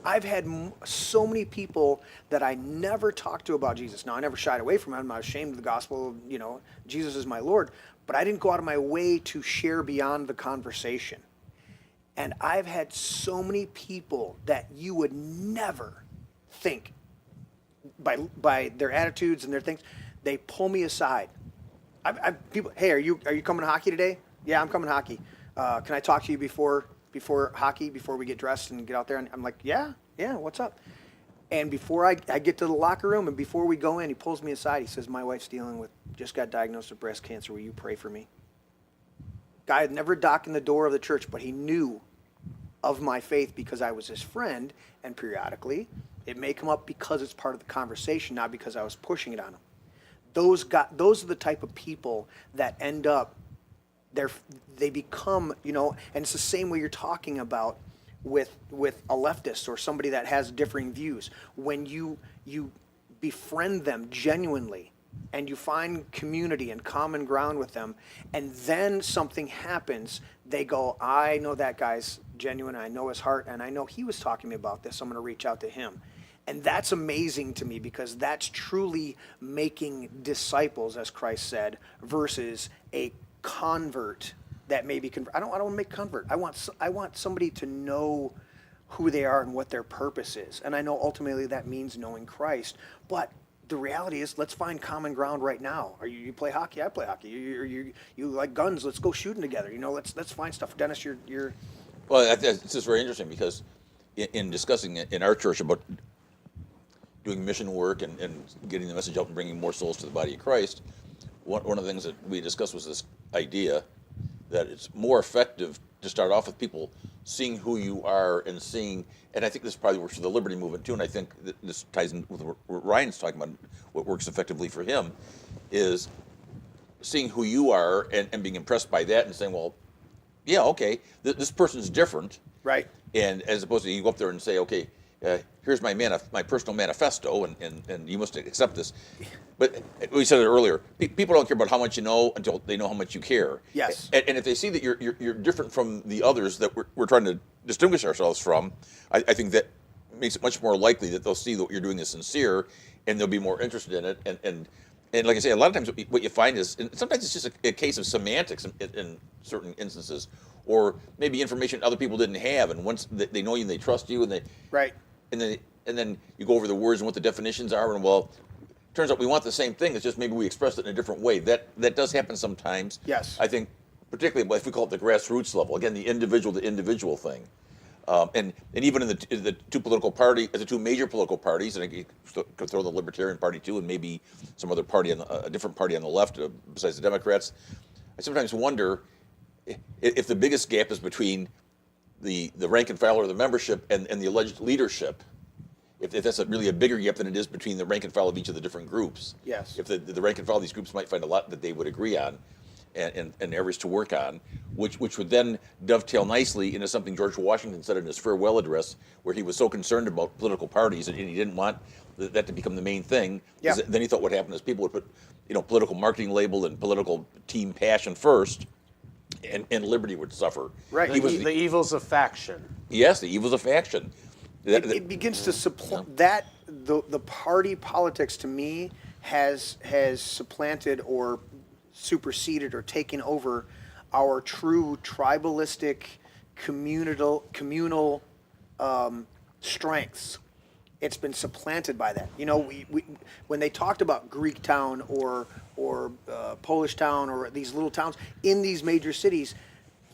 I've had so many people that I never talked to about Jesus. Now, I never shied away from him. I'm not ashamed of the gospel. You know, Jesus is my Lord. But I didn't go out of my way to share beyond the conversation. And I've had so many people that you would never think, by their attitudes and their things, they pull me aside. People, hey, are you coming to hockey today? Yeah, I'm coming to hockey. Can I talk to you before hockey, before we get dressed and get out there? And I'm like, yeah, what's up? And before I get to the locker room and before we go in, he pulls me aside. He says, my wife's just got diagnosed with breast cancer. Will you pray for me? Guy had never darkened the door of the church, but he knew of my faith because I was his friend, and periodically it may come up because it's part of the conversation, not because I was pushing it on him. Those are the type of people that end up, they become, and it's the same way you're talking about with a leftist or somebody that has differing views. When you befriend them genuinely and you find community and common ground with them, and then something happens, they go, I know that guy's genuine, I know his heart, and I know he was talking to me about this, so I'm going to reach out to him. And that's amazing to me, because that's truly making disciples, as Christ said, versus a convert that may be I don't want to make convert. I want somebody to know who they are and what their purpose is. And I know ultimately that means knowing Christ. But the reality is, let's find common ground right now. You play hockey? I play hockey. You like guns? Let's go shooting together. Let's find stuff. Dennis, you're Well, it's just very interesting, because in discussing in our church about doing mission work and getting the message out and bringing more souls to the body of Christ, one of the things that we discussed was this idea that it's more effective to start off with people seeing who you are and seeing, and I think this probably works for the Liberty movement too, and I think that this ties in with what Ryan's talking about, what works effectively for him, is seeing who you are and being impressed by that and saying, well, yeah, okay, this person's different. right. And as opposed to you go up there and say, okay, here's my personal manifesto, and you must accept this. But we said it earlier, people don't care about how much you know until they know how much you care. Yes. And if they see that you're different from the others that we're trying to distinguish ourselves from, I think that makes it much more likely that they'll see that what you're doing is sincere, and they'll be more interested in it. And like I say, a lot of times what you find is, and sometimes it's just a case of semantics in certain instances, or maybe information other people didn't have, and once they know you and they trust you, and Right. and then you go over the words and what the definitions are, and well, turns out we want the same thing. It's just maybe we express it in a different way. That does happen sometimes. Yes. I think particularly if we call it the grassroots level, again, the individual to individual thing. And even in the two major political parties, and I could throw the Libertarian Party too, and maybe some other party a different party on the left besides the Democrats. I sometimes wonder if the biggest gap is between the rank and file or the membership and the alleged leadership. If that's really a bigger gap than it is between the rank and file of each of the different groups. Yes. If the rank and file of these groups might find a lot that they would agree on. and areas to work on, which would then dovetail nicely into something George Washington said in his farewell address, where he was so concerned about political parties and he didn't want that to become the main thing. Yeah. Then he thought what happened is people would put, political marketing label and political team passion first, and liberty would suffer. Right. He was The evils of faction. yes, the evils of faction. It begins to supplant that the party politics to me has supplanted or superseded or taken over our true tribalistic communal strengths. It's been supplanted by that. We when they talked about Greek town or Polish town or these little towns in these major cities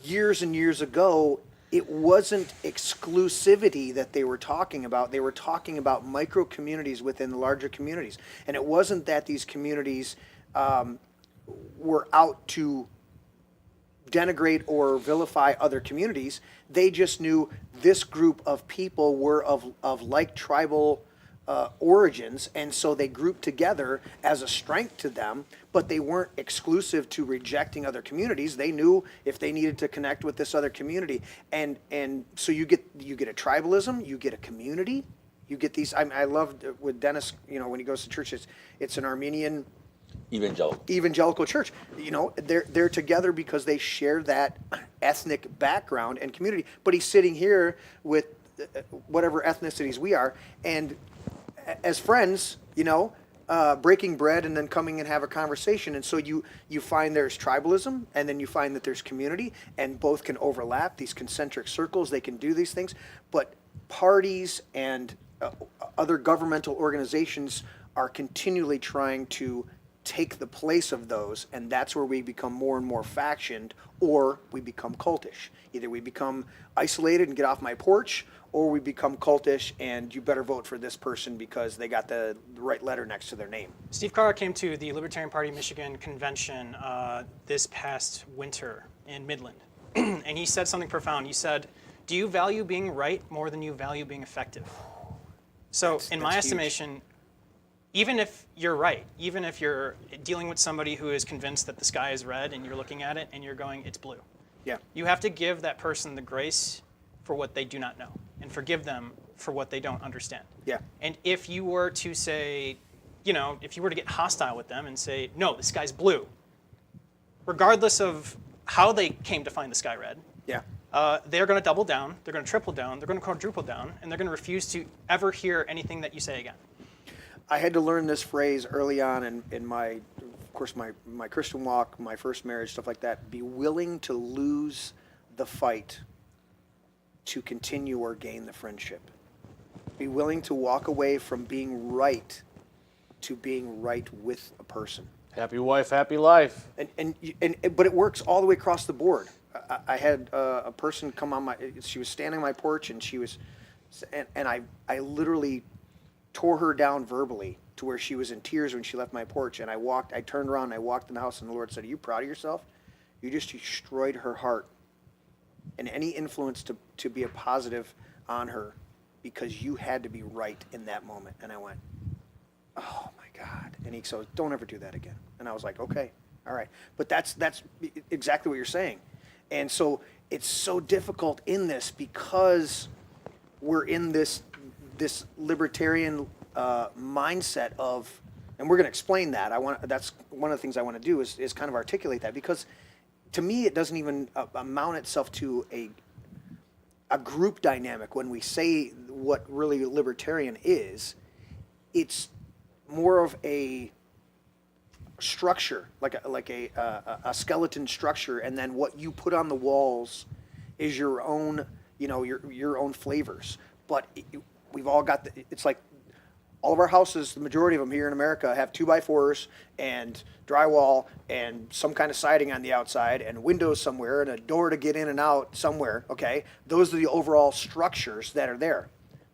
years and years ago, it wasn't exclusivity that they were talking about. They were talking about micro communities within the larger communities. And it wasn't that these communities were out to denigrate or vilify other communities. They just knew this group of people were of like tribal origins, and so they grouped together as a strength to them, but they weren't exclusive to rejecting other communities. They knew if they needed to connect with this other community, and so you get a tribalism, you get a community, you get these. I loved with Dennis, when he goes to church, it's an Armenian evangelical church. They're together because they share that ethnic background and community. But he's sitting here with whatever ethnicities we are, and as friends, breaking bread and then coming and have a conversation. And so you find there's tribalism, and then you find that there's community, and both can overlap, these concentric circles. They can do these things, but parties and other governmental organizations are continually trying to take the place of those, and that's where we become more and more factioned, or we become cultish. Either we become isolated and get off my porch, or we become cultish and you better vote for this person because they got the right letter next to their name. Steve Carr came to the Libertarian Party Michigan convention this past winter in Midland, and he said something profound. He said, "Do you value being right more than you value being effective?" So in my estimation, even if you're right, even if you're dealing with somebody who is convinced that the sky is red and you're looking at it and you're going, it's blue. Yeah. You have to give that person the grace for what they do not know and forgive them for what they don't understand. Yeah. And if you were to say, if you were to get hostile with them and say, no, the sky's blue, regardless of how they came to find the sky red, Yeah. they're going to double down, they're going to triple down, they're going to quadruple down, and they're going to refuse to ever hear anything that you say again. I had to learn this phrase early on in my, of course, my Christian walk, my first marriage, stuff like that. Be willing to lose the fight to continue or gain the friendship. Be willing to walk away from being right to being right with a person. Happy wife, happy life. But it works all the way across the board. I had a person come on she was standing on my porch, and I literally tore her down verbally to where she was in tears when she left my porch. And I turned around and I walked in the house, and the Lord said, "Are you proud of yourself? You just destroyed her heart and any influence to be a positive on her because you had to be right in that moment." And I went, "Oh my God." And he goes, "Don't ever do that again." And I was like, "Okay, all right." But that's exactly what you're saying. And so it's so difficult in this because we're in this libertarian mindset of, and we're going to explain that. That's one of the things I want to do is kind of articulate that, because to me it doesn't even amount itself to a group dynamic when we say what really libertarian is. It's more of a structure, like a skeleton structure, and then what you put on the walls is your own, your own flavors. But we've all got it's like all of our houses, the majority of them here in America, have 2x4s and drywall and some kind of siding on the outside and windows somewhere and a door to get in and out somewhere. Okay, those are the overall structures that are there.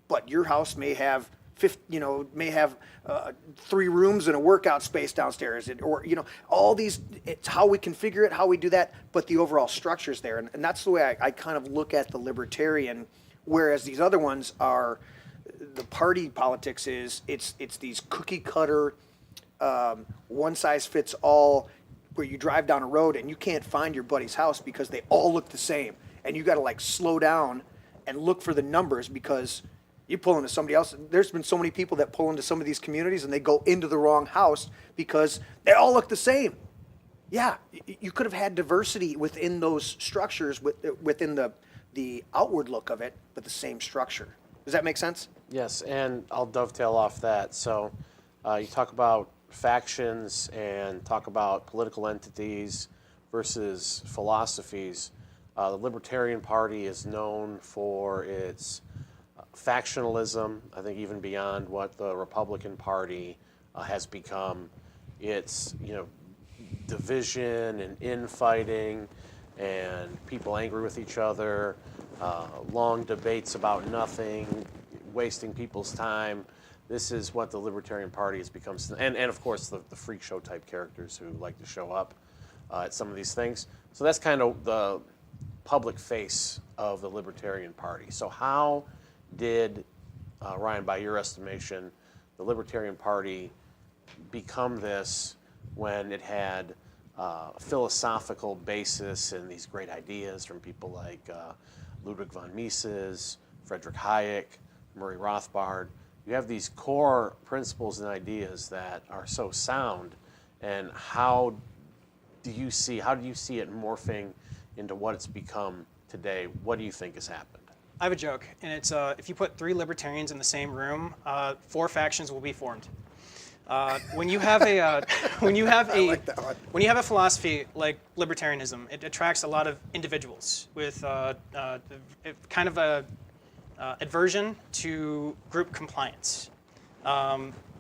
But your house may have 3 rooms and a workout space downstairs, or all these. It's how we configure it, how we do that, but the overall structure's there, and that's the way I kind of look at the libertarian. Whereas these other ones are, the party politics is it's these cookie cutter, one size fits all, where you drive down a road and you can't find your buddy's house because they all look the same, and you got to like slow down and look for the numbers because you pull into somebody else. There's been so many people that pull into some of these communities and they go into the wrong house because they all look the same. Yeah, you could have had diversity within those structures, within the outward look of it, but the same structure. Does that make sense? Yes, and I'll dovetail off that. So you talk about factions and talk about political entities versus philosophies. The Libertarian Party is known for its factionalism, I think even beyond what the Republican Party has become. It's, division and infighting and people angry with each other, long debates about nothing, wasting people's time. This is what the Libertarian Party has become, and of course the freak show type characters who like to show up at some of these things. So that's kind of the public face of the Libertarian Party. So how did, Ryan, by your estimation, the Libertarian Party become this when it had a philosophical basis and these great ideas from people like Ludwig von Mises, Friedrich Hayek, Murray Rothbard? You have these core principles and ideas that are so sound, and how do you see it morphing into what it's become today? What do you think has happened? I have a joke, and it's if you put 3 libertarians in the same room, 4 factions will be formed. When you have a when you have a philosophy like libertarianism, it attracts a lot of individuals with kind of a aversion to group compliance.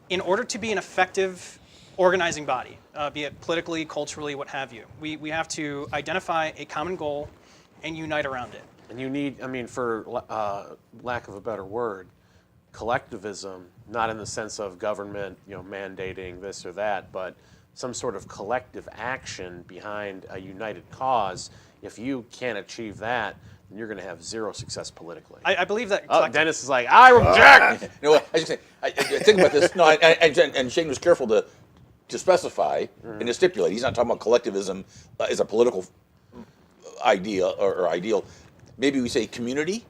In order to be an effective organizing body, be it politically, culturally, what have you, we have to identify a common goal and unite around it. And you need, for lack of a better word, collectivism, not in the sense of government, mandating this or that, but some sort of collective action behind a united cause. If you can't achieve that, then you're going to have zero success politically. I believe that. Dennis is like, I object. I just say, I think about this. No, and Shane was careful to specify and to stipulate. He's not talking about collectivism as a political idea or ideal. Maybe we say community.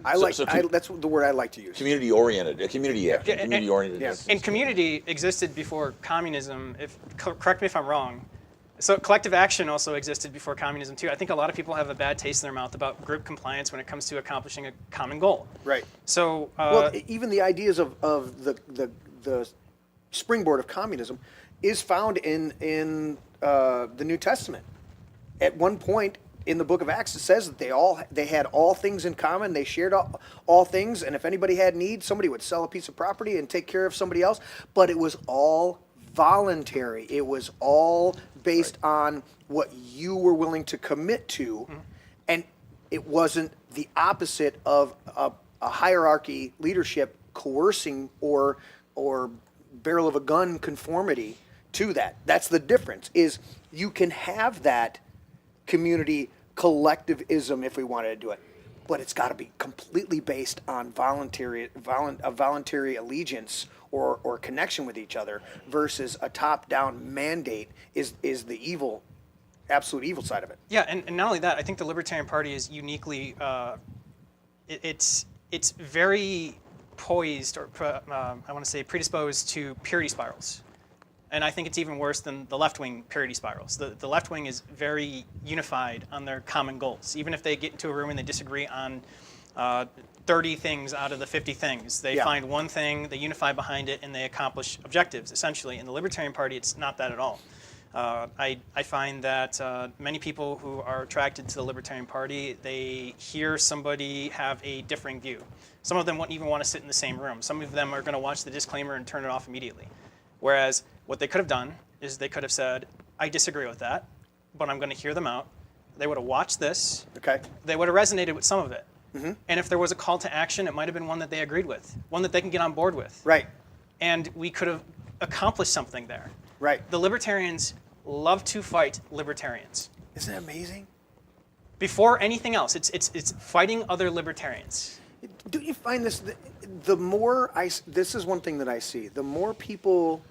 That's the word I like to use. Community-oriented, community action, And- community-oriented. Yes. And community existed before communism. Correct me if I'm wrong. So collective action also existed before communism too. I think a lot of people have a bad taste in their mouth about group compliance when it comes to accomplishing a common goal. Right. So Even the ideas of the springboard of communism is found in the New Testament. At one point in the book of Acts, it says that they had all things in common. They shared all things, and if anybody had need, somebody would sell a piece of property and take care of somebody else. But it was all voluntary. It was all based on what you were willing to commit to, and it wasn't the opposite of a hierarchy leadership coercing or barrel of a gun conformity to that. That's the difference. Is you can have that community collectivism if we wanted to do it, but it's got to be completely based on voluntary allegiance or connection with each other versus a top-down mandate is the absolute evil side of it. yeah, and not only that, I think the Libertarian Party is uniquely it's very poised or I want to say predisposed to purity spirals. And I think it's even worse than the left-wing purity spirals. The left-wing is very unified on their common goals. Even if they get into a room and they disagree on 30 things out of the 50 things, they find one thing, they unify behind it, and they accomplish objectives, essentially. In the Libertarian Party, it's not that at all. I find that many people who are attracted to the Libertarian Party, they hear somebody have a differing view. Some of them wouldn't even want to sit in the same room. Some of them are going to watch the disclaimer and turn it off immediately. Whereas what they could have done is they could have said, I disagree with that, but I'm going to hear them out. They would have watched this. Okay. They would have resonated with some of it. And if there was a call to action, it might have been one that they agreed with, one that they can get on board with. Right. And we could have accomplished something there. Right. The libertarians love to fight libertarians. Isn't that amazing? Before anything else, it's fighting other libertarians. Do you find this? The more this is one thing that I see. The more people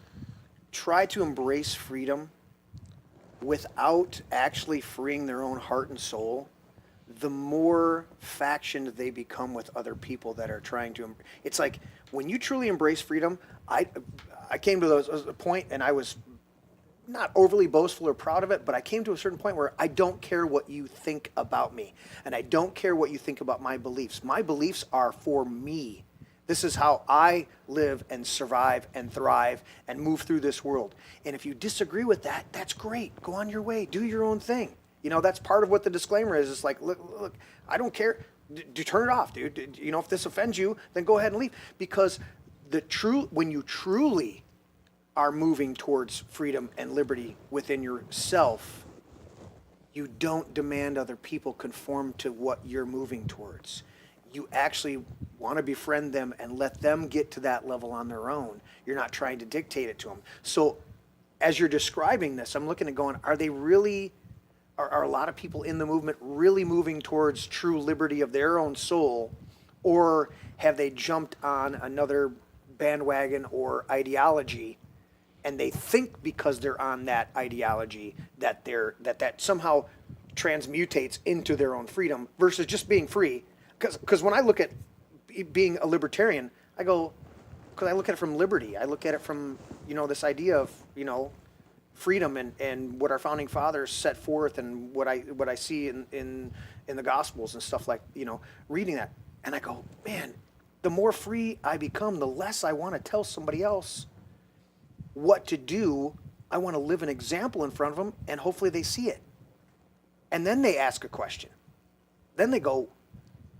try to embrace freedom, without actually freeing their own heart and soul, the more factioned they become with other people that are trying to. It's like when you truly embrace freedom. I came to a point, and I was not overly boastful or proud of it, but I came to a certain point where I don't care what you think about me, and I don't care what you think about my beliefs. My beliefs are for me. This is how I live and survive and thrive and move through this world. And if you disagree with that, that's great. Go on your way. Do your own thing. You know, that's part of what the disclaimer is. It's like, look, I don't care. Turn it off, dude. You know, if this offends you, then go ahead and leave. Because when you truly are moving towards freedom and liberty within yourself, you don't demand other people conform to what you're moving towards. You actually want to befriend them and let them get to that level on their own. You're not trying to dictate it to them. So as you're describing this, I'm looking at going, are they really, are a lot of people in the movement really moving towards true liberty of their own soul, or have they jumped on another bandwagon or ideology, and they think because they're on that ideology that that somehow transmutates into their own freedom versus just being free? Because when I look at being a libertarian, I go, because I look at it from liberty. I look at it from, you know, this idea of, you know, freedom and what our founding fathers set forth, and what I see in the Gospels and stuff, like, you know, reading that. And I go, man, the more free I become, the less I want to tell somebody else what to do. I want to live an example in front of them, and hopefully they see it. And then they ask a question. Then they go,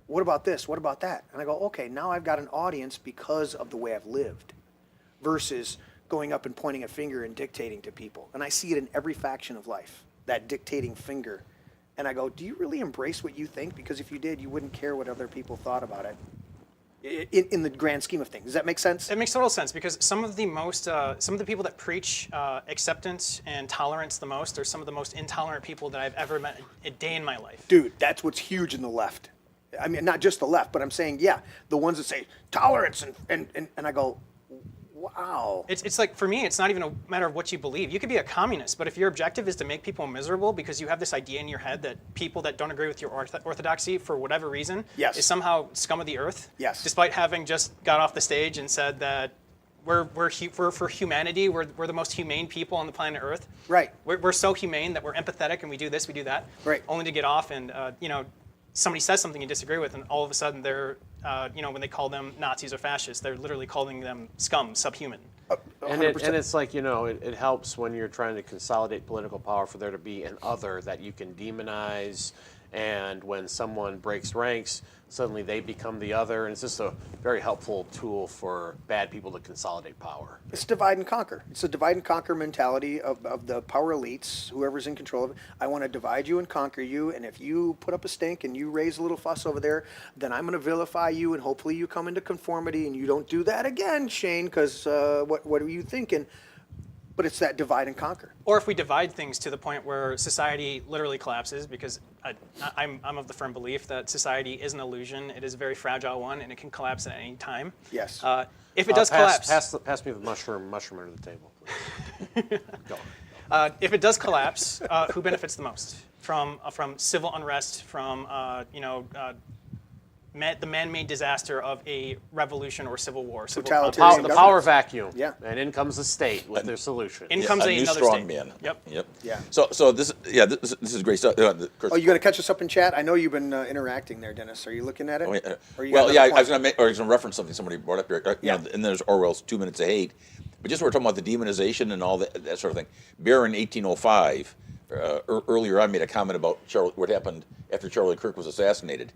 what about this? What about that? And I go, okay, now I've got an audience because of the way I've lived, versus going up and pointing a finger and dictating to people. And I see it in every faction of life, that dictating finger. And I go, do you really embrace what you think? Because if you did, you wouldn't care what other people thought about it. In the grand scheme of things. Does that make sense? It makes total sense, because some of the people that preach acceptance and tolerance the most are some of the most intolerant people that I've ever met a day in my life. Dude, that's what's huge in the left. I mean, not just the left, but I'm saying, yeah, the ones that say tolerance and I go, wow. It's like, for me, it's not even a matter of what you believe. You could be a communist, but if your objective is to make people miserable because you have this idea in your head that people that don't agree with your orthodoxy for whatever reason is somehow scum of the earth, despite having just got off the stage and said that we're for humanity, we're the most humane people on the planet Earth. Right. We're so humane that we're empathetic and we do this, we do that. Right. Only to get off and, you know, somebody says something you disagree with, and all of a sudden they're, you know, when they call them Nazis or fascists, they're literally calling them scum, subhuman. And it's like, you know, it helps when you're trying to consolidate political power for there to be an other that you can demonize, and when someone breaks ranks, suddenly they become the other, and it's just a very helpful tool for bad people to consolidate power. It's divide and conquer. It's a divide and conquer mentality of the power elites, whoever's in control of it. I want to divide you and conquer you, and if you put up a stink and you raise a little fuss over there, then I'm going to vilify you, and hopefully you come into conformity and you don't do that again, Shane, because what are you thinking? But it's that divide and conquer. Or if we divide things to the point where society literally collapses, because I'm of the firm belief that society is an illusion. It is a very fragile one, and it can collapse at any time. Yes. If it does collapse, pass me the mushroom under the table, please. Go. If it does collapse, who benefits the most from civil unrest, from the man-made disaster of a revolution or civil war? Totalitarian The power vacuum. Yeah. And in comes the state with their solution. In comes a new another strong state. man. Yep. Yeah. So this is great stuff. Oh, you going to catch us up in chat? I know you've been interacting there, Dennis. Are you looking at it? Or you got Well, yeah, another I was point? going to reference something somebody brought up here. You know, and there's Orwell's 2 Minutes of Hate. But just we're talking about the demonization and all that sort of thing. Bear in 1805, earlier I made a comment about what happened after Charlie Kirk was assassinated.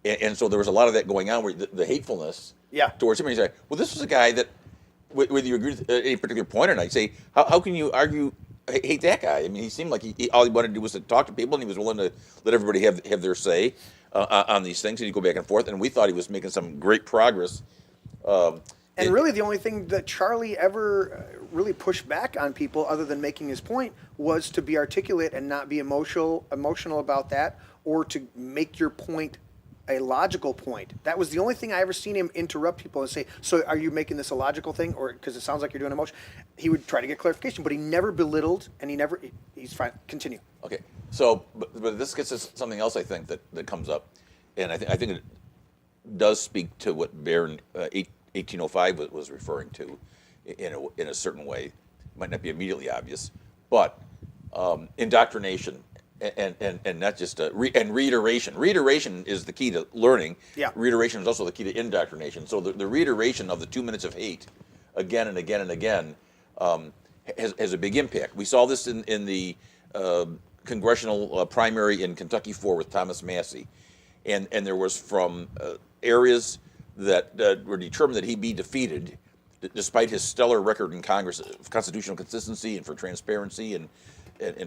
And so there was a lot of that going on, where the hatefulness towards him. And you say, well, this was a guy that, whether you agree with any particular point or not, you say, how can you hate that guy? I mean, he seemed like all he wanted to do was to talk to people, and he was willing to let everybody have their say on these things, and you go back and forth. And we thought he was making some great progress. And really, the only thing that Charlie ever really pushed back on people, other than making his point, was to be articulate and not be emotional about that, or to make your point a logical point. That was the only thing I ever seen him interrupt people and say, so are you making this a logical thing? Or because it sounds like you're doing emotion. He would try to get clarification, but he never belittled, and he's fine. Continue. Okay, so, but this gets us something else I think that comes up, and I think it does speak to what Barron 1805 was referring to in a certain way. Might not be immediately obvious, but indoctrination and not just and reiteration. Reiteration is the key to learning. Yeah. Reiteration is also the key to indoctrination. So the reiteration of the 2 minutes of hate again and again and again has a big impact. We saw this in the congressional primary in Kentucky 4 with Thomas Massie, and there was from areas that were determined that he'd be defeated, despite his stellar record in Congress of constitutional consistency and for transparency and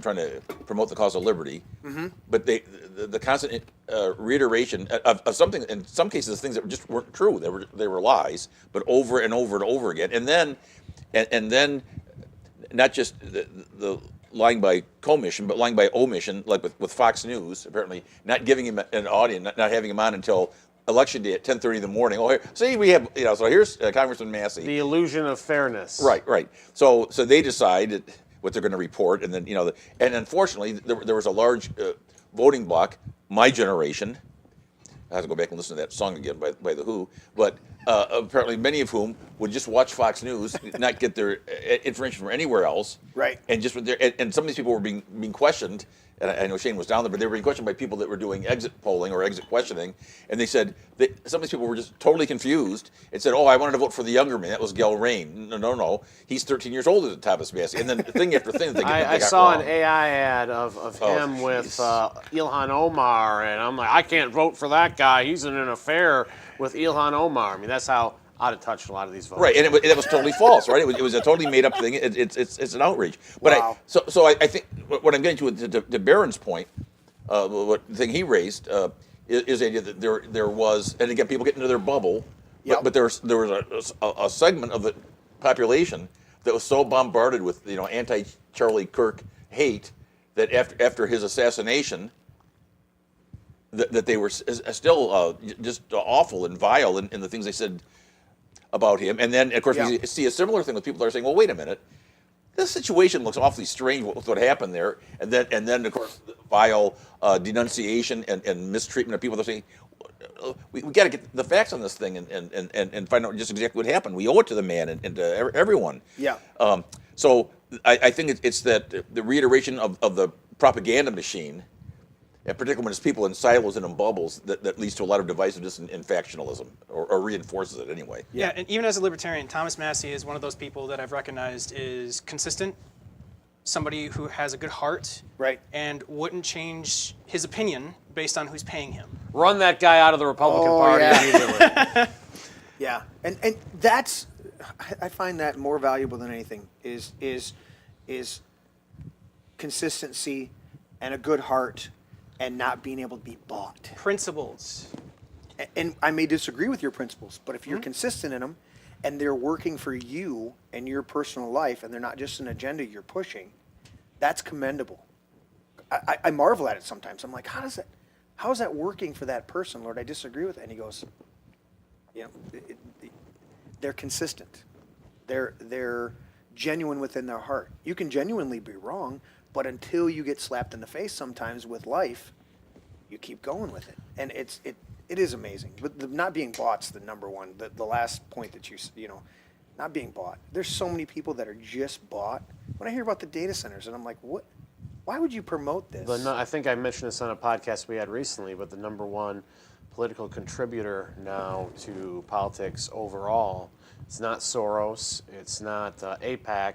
trying to promote the cause of liberty. Mm-hmm. But the constant reiteration of something, in some cases, things that just weren't true. They were lies, but over and over and over again. And then not just the lying by commission, but lying by omission, like with Fox News, apparently not giving him an audience, not having him on until election day at 10:30 in the morning. Oh, see, we have, so here's Congressman Massey. The illusion of fairness. Right. So they decide what they're going to report, and then and unfortunately there was a large voting bloc. My generation, I have to go back and listen to that song again by The Who, but apparently many of whom would just watch Fox News, not get their information from anywhere else, right? And just and some of these people were being questioned. And I know Shane was down there, but they were being questioned by people that were doing exit polling or exit questioning, and they said some of these people were just totally confused and said, "Oh, I wanted to vote for the younger man. That was Gil Rain. No, he's 13 years older than Thomas Massie." And then thing after thing, I saw an AI ad of him with Ilhan Omar, and I'm like, I can't vote for that guy. He's in an affair with Ilhan Omar. I mean, that's how out of touch a lot of these voters. Right, and it was totally false, right? It was a totally made up thing. It's an outrage. But wow. I think what I'm getting to Barron's point, what the thing he raised is the idea that there was, and again, people get into their bubble, but there was a segment of the population that was so bombarded with anti-Charlie Kirk hate that after his assassination, that they were still just awful and vile in the things they said about him. And then, of course, we see a similar thing with people that are saying, well, wait a minute, this situation looks awfully strange with what happened there. And then of course, vile denunciation and mistreatment of people that are saying, we got to get the facts on this thing and find out just exactly what happened. We owe it to the man and to everyone. Yeah. So I think it's that the reiteration of the propaganda machine, and particularly when it's people in silos and in bubbles, that leads to a lot of divisiveness and factionalism, or reinforces it anyway. Yeah, and even as a libertarian, Thomas Massie is one of those people that I've recognized is consistent, somebody who has a good heart, right, and wouldn't change his opinion based on who's paying him. Run that guy out of the Republican Party immediately. Yeah, and that's, I find that more valuable than anything is consistency and a good heart, and not being able to be bought. Principles. And I may disagree with your principles, but if you're consistent in them and they're working for you and your personal life and they're not just an agenda you're pushing, that's commendable. I marvel at it sometimes. I'm like, how is that working for that person, Lord? I disagree with it. And he goes, they're consistent. They're genuine within their heart. You can genuinely be wrong, but until you get slapped in the face sometimes with life, you keep going with it. And it is amazing. But the not being bought's the number one. The last point that not being bought. There's so many people that are just bought. When I hear about the data centers, and I'm like, what? Why would you promote this? I think I mentioned this on a podcast we had recently, but the number one political contributor now to politics overall, it's not Soros, it's not AIPAC,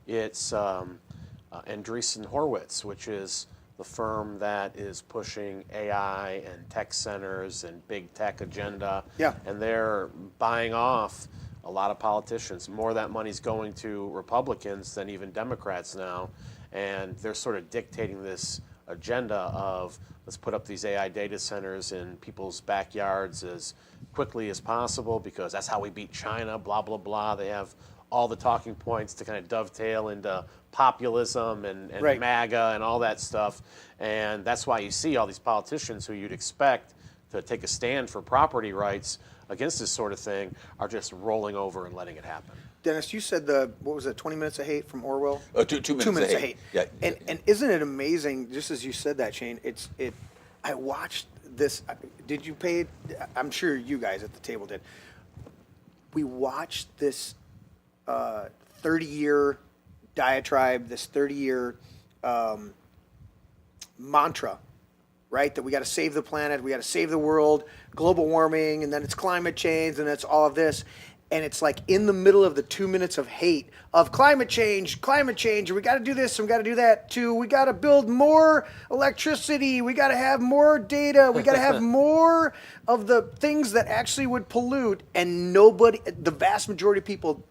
it's Andreessen Horowitz, which is the firm that is pushing AI and tech centers and big tech agenda. Yeah. And they're buying off a lot of politicians. More of that money's going to Republicans than even Democrats now. And they're sort of dictating this agenda of let's put up these AI data centers in people's backyards as quickly as possible because that's how we beat China, blah, blah, blah. They have all the talking points to kind of dovetail into populism and right. MAGA and all that stuff. And that's why you see all these politicians who you'd expect to take a stand for property rights against this sort of thing are just rolling over and letting it happen. Dennis, you said what was it, 20 Minutes of Hate from Orwell? 2 minutes of hate. Yeah. And isn't it amazing, just as you said that, Shane, I watched this, did you pay, I'm sure you guys at the table did. We watched this 30-year diatribe, this 30-year mantra, right? That we got to save the planet, we got to save the world, global warming, and then it's climate change, and it's all of this. And it's like in the middle of the 2 minutes of hate of climate change, we got to do this, and we got to do that too. We got to build more electricity. We got to have more data. We got to have more of the things that actually would pollute. And nobody, the vast majority of people,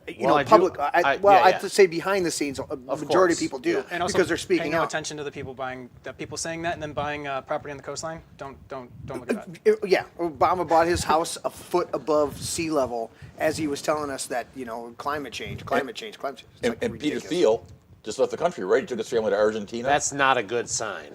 I'd say behind the scenes, a majority of people do and also because they're speaking paying no out. attention to the people saying that and then buying property on the coastline. Don't look at that. Obama bought his house a foot above sea level as he was telling us that climate change. It's And like Peter ridiculous. Thiel just left the country, right? He took his family to Argentina. That's not a good sign.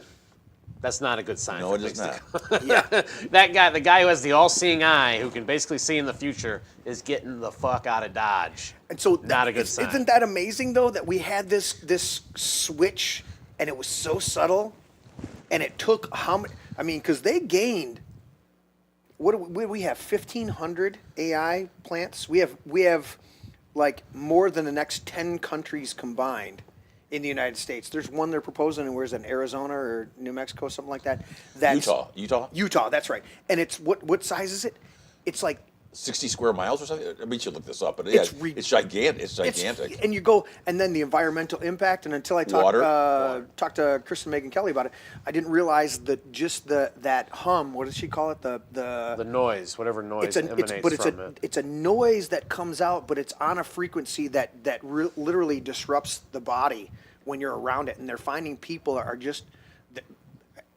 That's not a good sign. No, for it is things not. to go. That guy, the guy who has the all-seeing eye, who can basically see in the future, is getting the fuck out of Dodge. And so not a good sign. Isn't that amazing though that we had this switch and it was so subtle, and it took how many? I mean, because they gained. What do we have? 1,500 AI plants. We have like more than the next 10 countries combined in the United States. There's one they're proposing, and where's it, Arizona or New Mexico, something like that. That's Utah, that's right. And it's what size is it? It's like 60 square miles or something. I mean, you should look this up, but it's gigantic. It's gigantic. And you go, and then the environmental impact. And until I talked to Kristen Megan Kelly about it, I didn't realize that just that hum. What does she call it? The noise, whatever noise emanates from it. It's a noise that comes out, but it's on a frequency that literally disrupts the body when you're around it. And they're finding people are just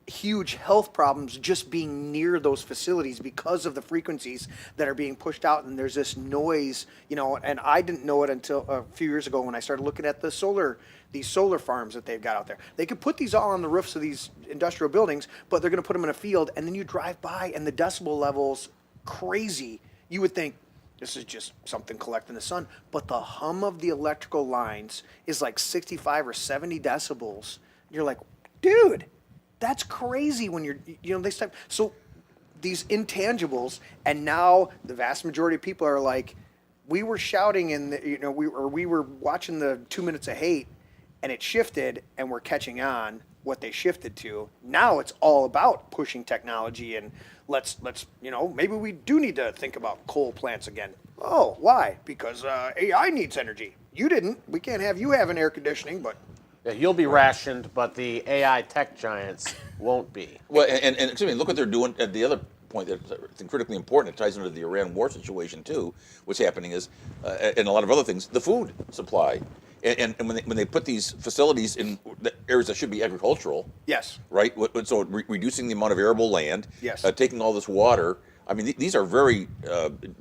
huge health problems just being near those facilities because of the frequencies that are being pushed out. And there's this noise, and I didn't know it until a few years ago when I started looking at these solar farms that they've got out there. They could put these all on the roofs of these industrial buildings, but they're going to put them in a field, and then you drive by and the decibel level's crazy. You would think this is just something collecting the sun, but the hum of the electrical lines is like 65 or 70 decibels. You're like, dude, that's crazy when so these intangibles, and now the vast majority of people are like, we were shouting we were watching the 2 minutes of hate, and it shifted, and we're catching on what they shifted to. Now it's all about pushing technology, and let's maybe we do need to think about coal plants again. Oh, why? Because AI needs energy. You didn't. We can't have you having air conditioning, but. Yeah, you'll be rationed, but the AI tech giants won't be. Well, and excuse me, look what they're doing at the other point that's critically important. It ties into the Iran war situation too. What's happening is, and a lot of other things, the food supply. And when they put these facilities in the areas that should be agricultural, yes, right? So reducing the amount of arable land, yes, taking all this water. I mean, these are very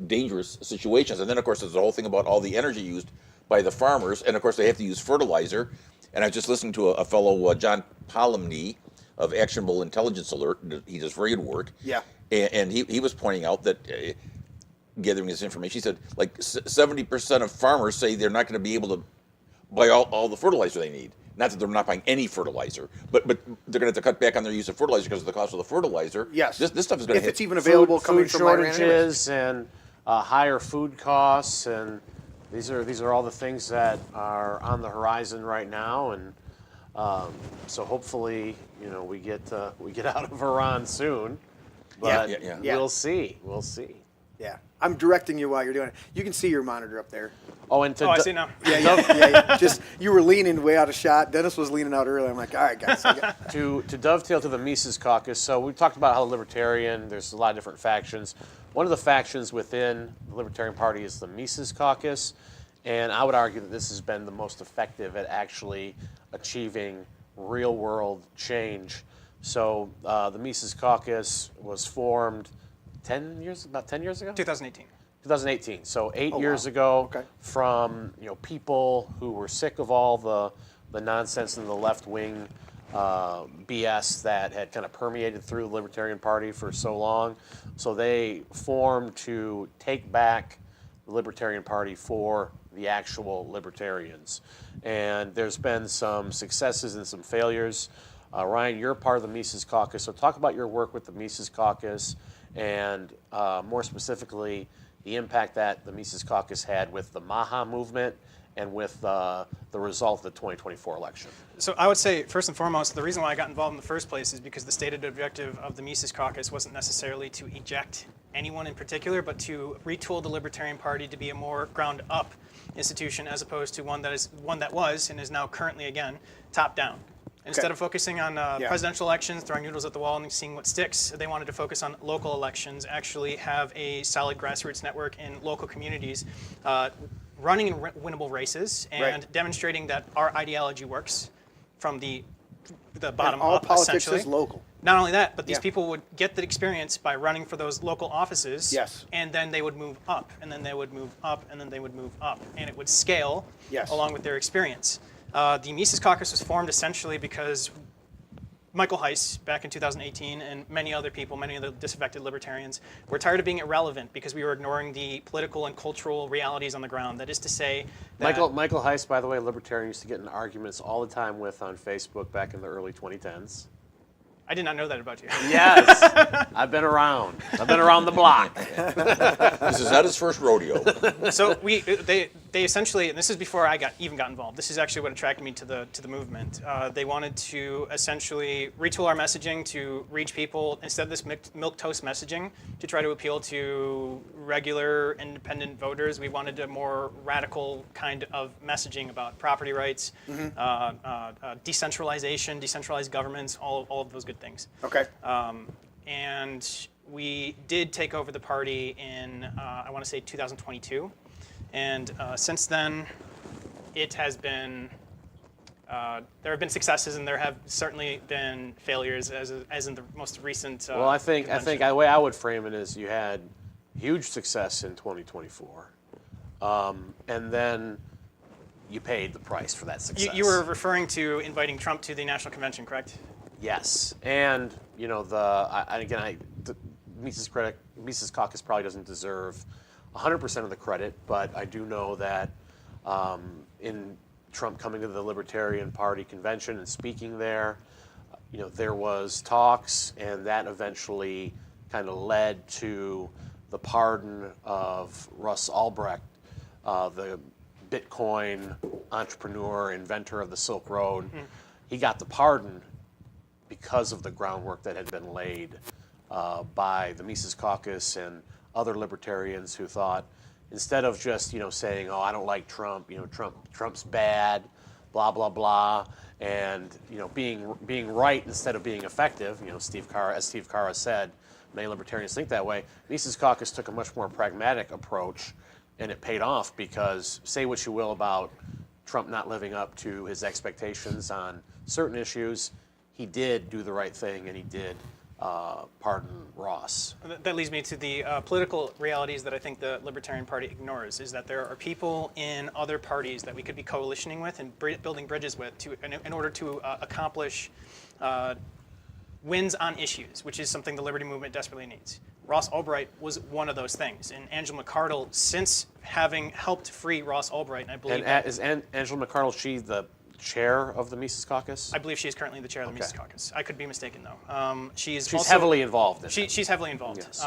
dangerous situations. And then, of course, there's the whole thing about all the energy used by the farmers, and of course, they have to use fertilizer. And I was just listening to a fellow, John Polomny of Actionable Intelligence Alert. He does very good work. Yeah. And he was pointing out that, gathering this information, he said like 70% of farmers say they're not going to be able to buy all the fertilizer they need. Not that they're not buying any fertilizer, but they're going to have to cut back on their use of fertilizer because of the cost of the fertilizer. Yes. This stuff is going to hit. If it's even available coming food from Iran shortages and higher food costs, and these are all the things that are on the horizon right now, and so hopefully we get out of Iran soon. But we'll see. We'll see. Yeah, I'm directing you while you're doing it. You can see your monitor up there. Oh, and I see now. Yeah. Just you were leaning way out of shot. Dennis was leaning out early. I'm like, all right, guys. To dovetail to the Mises Caucus, so we talked about how the Libertarian, there's a lot of different factions. One of the factions within the Libertarian Party is the Mises Caucus, and I would argue that this has been the most effective at actually achieving real-world change. So the Mises Caucus was formed about 10 years ago? 2018. 2018. So 8 years ago, from people who were sick of all the nonsense in the left wing BS that had kind of permeated through the Libertarian Party for so long. So they formed to take back the Libertarian Party for the actual libertarians. And there's been some successes and some failures. Ryan, you're part of the Mises Caucus, so talk about your work with the Mises Caucus and more specifically the impact that the Mises Caucus had with the MAHA movement and with the result of the 2024 election. So I would say, first and foremost, the reason why I got involved in the first place is because the stated objective of the Mises Caucus wasn't necessarily to eject anyone in particular, but to retool the Libertarian Party to be a more ground-up institution as opposed to one that was and is now currently, again, top-down. Instead of focusing on presidential elections, throwing noodles at the wall and seeing what sticks, they wanted to focus on local elections, actually have a solid grassroots network in local communities, running in winnable races and demonstrating that our ideology works from the bottom all up, politics essentially. is local. Not only that, but these people would get the experience by running for those local offices, and then they would move up, and then they would move up, and then they would move up, and it would scale along with their experience. The Mises Caucus was formed essentially because Michael Heiss, back in 2018, and many other people, many of the disaffected libertarians, were tired of being irrelevant because we were ignoring the political and cultural realities on the ground. That is to say that Michael Heiss, by the way, a libertarian, used to get in arguments all the time with on Facebook back in the early 2010s. I did not know that about you. Yes, I've been around. I've been around the block. This is not his first rodeo. So they essentially, and this is before I got involved. This is actually what attracted me to the movement. They wanted to essentially retool our messaging to reach people instead of this milquetoast messaging to try to appeal to regular independent voters. We wanted a more radical kind of messaging about property rights, decentralization, decentralized governments, all of those good things. Okay. And we did take over the party in, I want to say 2022. And since then, it has been, there have been successes and there have certainly been failures as in the most recent Well, I think the way I would frame it is you had huge success in 2024, and then you paid the price for that success. You were referring to inviting Trump to the National Convention, correct? Yes, and you know the Mises Caucus probably doesn't deserve 100% of the credit, but I do know that in Trump coming to the Libertarian Party convention and speaking there, you know, there was talks, and that eventually kind of led to the pardon of Russ Albrecht, the Bitcoin entrepreneur, inventor of the Silk Road. Mm-hmm. He got the pardon because of the groundwork that had been laid by the Mises Caucus and other libertarians who thought, instead of just saying, "Oh, I don't like Trump," Trump's bad, blah blah blah, and being right instead of being effective. Steve Carra said, many libertarians think that way. Mises Caucus took a much more pragmatic approach, and it paid off because, say what you will about Trump not living up to his expectations on certain issues, he did do the right thing, and he did pardon Ross. That leads me to the political realities that I think the Libertarian Party ignores, is that there are people in other parties that we could be coalitioning with and building bridges with in order to accomplish wins on issues, which is something the Liberty Movement desperately needs. Ross Ulbright was one of those things, and Angela McArdle, since having helped free Ross Ulbright, and I believe is Angela McArdle, she the chair of the Mises Caucus? I believe she is currently the chair of the Mises Caucus. I could be mistaken, though. She's also heavily involved in it. She's heavily involved. Yes.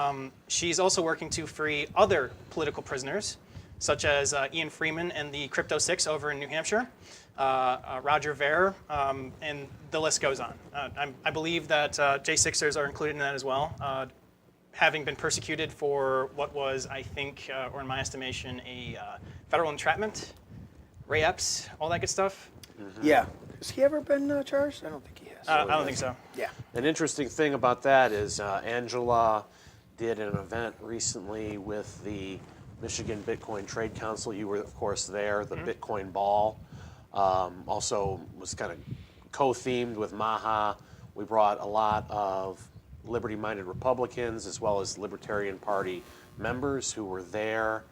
She's also working to free other political prisoners, such as Ian Freeman and the Crypto Six over in New Hampshire, Roger Ver, and the list goes on. I believe that J6ers are included in that as well, having been persecuted for what was, I think, or in my estimation, a federal entrapment, Ray Epps, all that good stuff. Mm-hmm. Yeah. Has he ever been charged? I don't think he has. I don't think so. Yeah. An interesting thing about that is Angela did an event recently with the Michigan Bitcoin Trade Council. You were, of course, there, the Bitcoin Ball. Also was kind of co-themed with MAHA. We brought a lot of liberty-minded Republicans as well as Libertarian Party members who were there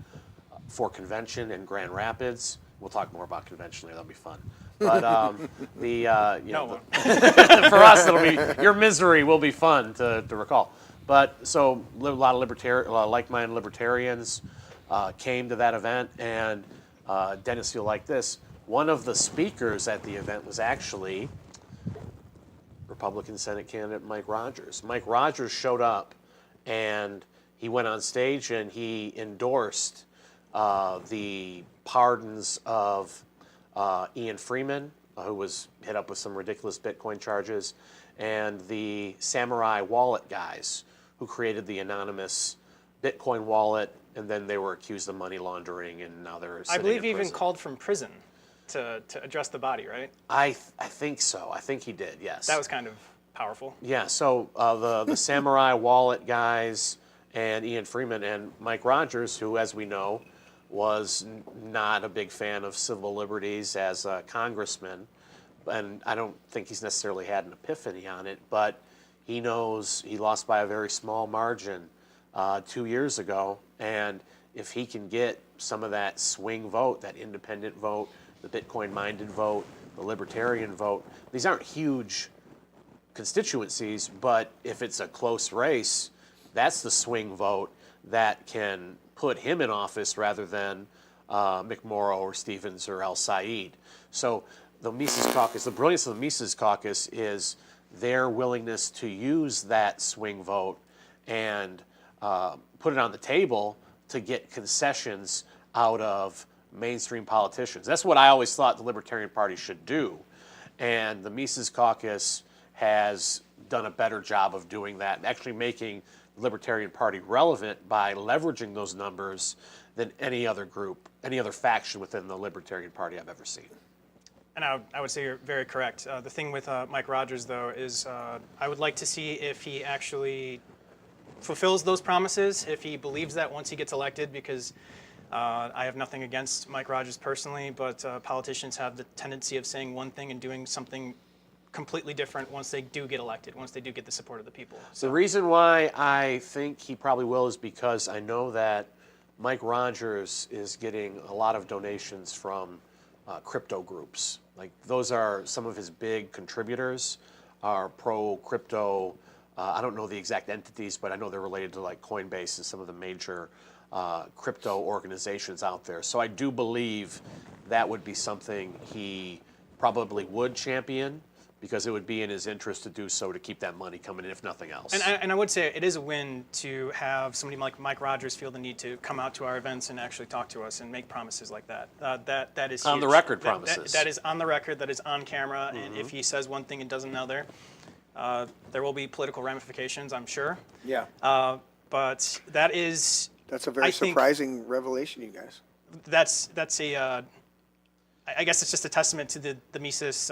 for convention in Grand Rapids. We'll talk more about conventionally. That'll be fun. But No. for us, it'll be your misery will be fun to recall. But so a lot of like-minded libertarians came to that event, and Dennis, you'll like this. One of the speakers at the event was actually Republican Senate candidate Mike Rogers. Mike Rogers showed up, and he went on stage and he endorsed the pardons of Ian Freeman, who was hit up with some ridiculous Bitcoin charges, and the Samurai Wallet guys who created the anonymous Bitcoin wallet, and then they were accused of money laundering, and now they're sitting I believe in he even prison. called from prison to address the body, right? I think so. I think he did, yes. That was kind of powerful. Yeah, so the Samurai Wallet guys and Ian Freeman and Mike Rogers, who, as we know, was not a big fan of civil liberties as a congressman, and I don't think he's necessarily had an epiphany on it, but he knows he lost by a very small margin 2 years ago, and if he can get some of that swing vote, that independent vote, the Bitcoin-minded vote, the libertarian vote, these aren't huge constituencies, but if it's a close race, that's the swing vote that can put him in office rather than McMorrow or Stevens or El Said. So the Mises Caucus, the brilliance of the Mises Caucus is their willingness to use that swing vote and put it on the table to get concessions out of mainstream politicians. That's what I always thought the Libertarian Party should do. And the Mises Caucus has done a better job of doing that and actually making the Libertarian Party relevant by leveraging those numbers than any other group, any other faction within the Libertarian Party I've ever seen. And I would say you're very correct. The thing with Mike Rogers, though, is I would like to see if he actually fulfills those promises, if he believes that once he gets elected, because I have nothing against Mike Rogers personally, but politicians have the tendency of saying one thing and doing something completely different once they do get elected, once they do get the support of the people. The reason why I think he probably will is because I know that Mike Rogers is getting a lot of donations from crypto groups. Like those are some of his big contributors are pro-crypto. I don't know the exact entities, but I know they're related to like Coinbase and some of the major crypto organizations out there. So I do believe that would be something he probably would champion, because it would be in his interest to do so to keep that money coming in, if nothing else. And I would say it is a win to have somebody like Mike Rogers feel the need to come out to our events and actually talk to us and make promises like that. That is On huge. the record promises. That is on the record, that is on camera, and if he says one thing and does another, there will be political ramifications, I'm sure. Yeah. But that is... That's a very I think surprising revelation, you guys. That's a... I guess it's just a testament to the Mises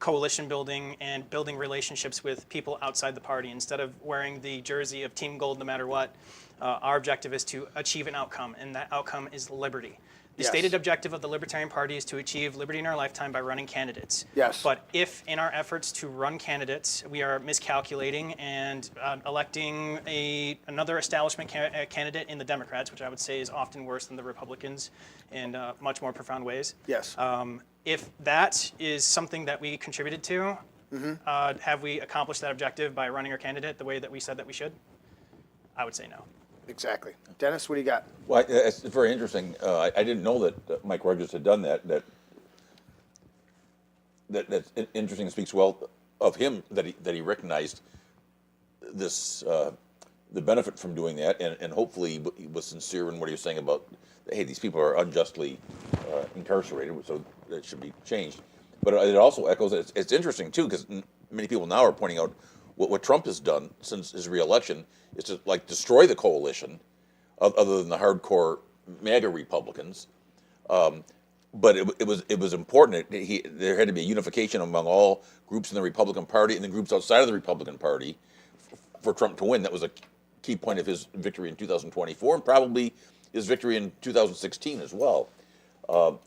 coalition building and building relationships with people outside the party. Instead of wearing the jersey of Team Gold no matter what, our objective is to achieve an outcome, and that outcome is liberty. The Yes. stated objective of the Libertarian Party is to achieve liberty in our lifetime by running candidates. Yes. But if in our efforts to run candidates, we are miscalculating and electing another establishment candidate in the Democrats, which I would say is often worse than the Republicans in much more profound ways. Yes. If that is something that we contributed to, have we accomplished that objective by running our candidate the way that we said that we should? I would say no. Exactly. Dennis, what do you got? Well, it's very interesting. I didn't know that Mike Rogers had done that. That's interesting. And speaks well of him that he recognized this the benefit from doing that, and hopefully he was sincere in what he was saying about, hey, these people are unjustly incarcerated, so that should be changed. But it also echoes. It's interesting too, because many people now are pointing out what Trump has done since his reelection is to like destroy the coalition, other than the hardcore MAGA Republicans. But it was important. There had to be a unification among all groups in the Republican Party and the groups outside of the Republican Party for Trump to win. That was a key point of his victory in 2024, and probably his victory in 2016 as well. So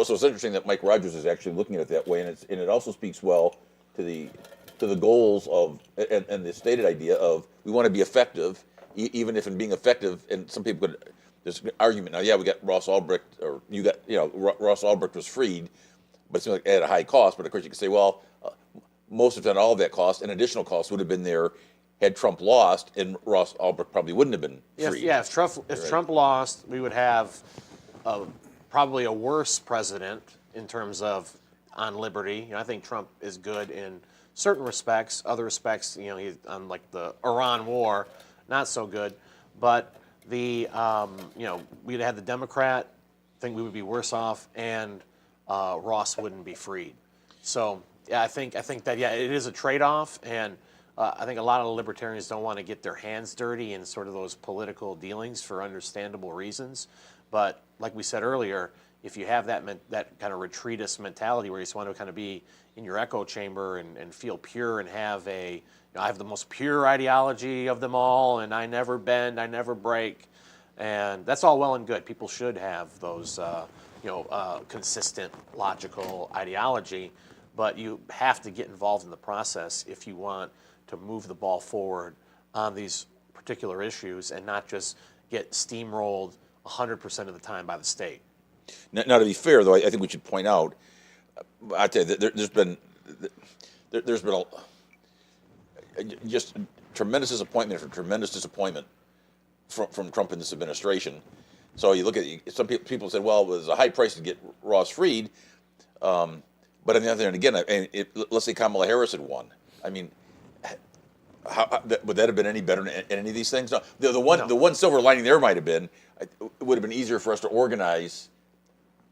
it's interesting that Mike Rogers is actually looking at it that way, and it also speaks well to the goals of and the stated idea of we want to be effective, even if in being effective, and some people could there's an argument now. Yeah, we got Ross Ulbricht, or Ross Ulbricht was freed, but it seems like at a high cost. But of course, you could say, well, most if not all of that cost and additional costs would have been there had Trump lost, and Ross Ulbricht probably wouldn't have been freed. If Trump lost, we would have probably a worse president in terms of on liberty. I think Trump is good in certain respects. Other respects, he's on like the Iran war, not so good. But we'd have the Democrat. I think we would be worse off, and Ross wouldn't be freed. So yeah, I think that it is a trade-off, and I think a lot of libertarians don't want to get their hands dirty in sort of those political dealings for understandable reasons. But like we said earlier, if you have that kind of retreatist mentality where you just want to kind of be in your echo chamber and feel pure and have I have the most pure ideology of them all, and I never bend, I never break, and that's all well and good. People should have those, consistent, logical ideology, but you have to get involved in the process if you want to move the ball forward on these particular issues and not just get steamrolled 100% of the time by the state. Now, to be fair, though, I think we should point out, I tell you, there's been just tremendous disappointment after tremendous disappointment from Trump in this administration. So you look at some people said, well, it was a high price to get Ross freed, but on the other hand, again, let's say Kamala Harris had won. I mean, would that have been any better in any of these things? No. The one silver lining there might have been, it would have been easier for us to organize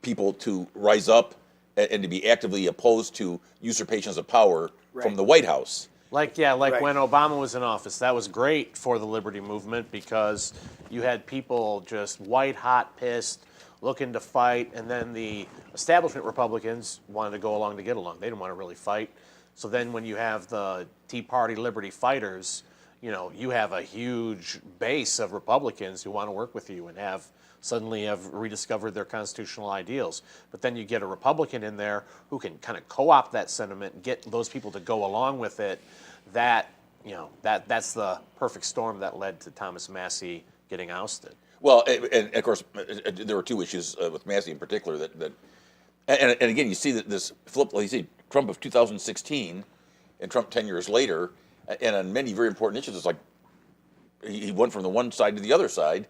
people to rise up and to be actively opposed to usurpations of power from the White House. Like when Obama was in office, that was great for the liberty movement because you had people just white hot pissed, looking to fight, and then the establishment Republicans wanted to go along to get along. They didn't want to really fight. So then when you have the Tea Party liberty fighters, you have a huge base of Republicans who want to work with you and suddenly have rediscovered their constitutional ideals. But then you get a Republican in there who can kind of co-opt that sentiment and get those people to go along with it. That's the perfect storm that led to Thomas Massie getting ousted. Well, and of course, there were two issues with Massie in particular and again, you see that this flip, like you see, Trump of 2016 and Trump 10 years later, and on many very important issues, it's like he went from the one side to the other side.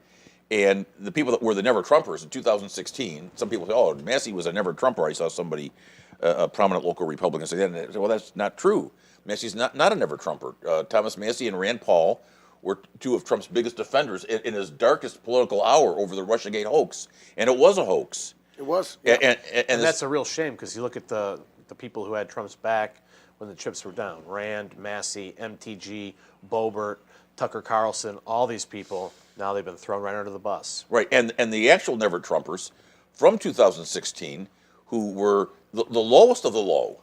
And the people that were the never-Trumpers in 2016, some people say, oh, Massie was a never-Trumper. I saw somebody, a prominent local Republican, say that. And I said, well, that's not true. Massie's not a never-Trumper. Thomas Massie and Rand Paul were two of Trump's biggest defenders in his darkest political hour over the Russiagate hoax. And it was a hoax. It was. Yeah. And that's a real shame because you look at the people who had Trump's back when the chips were down. Rand, Massie, MTG, Boebert, Tucker Carlson, all these people. Now they've been thrown right under the bus. Right, and the actual never-Trumpers from 2016, who were the lowest of the low,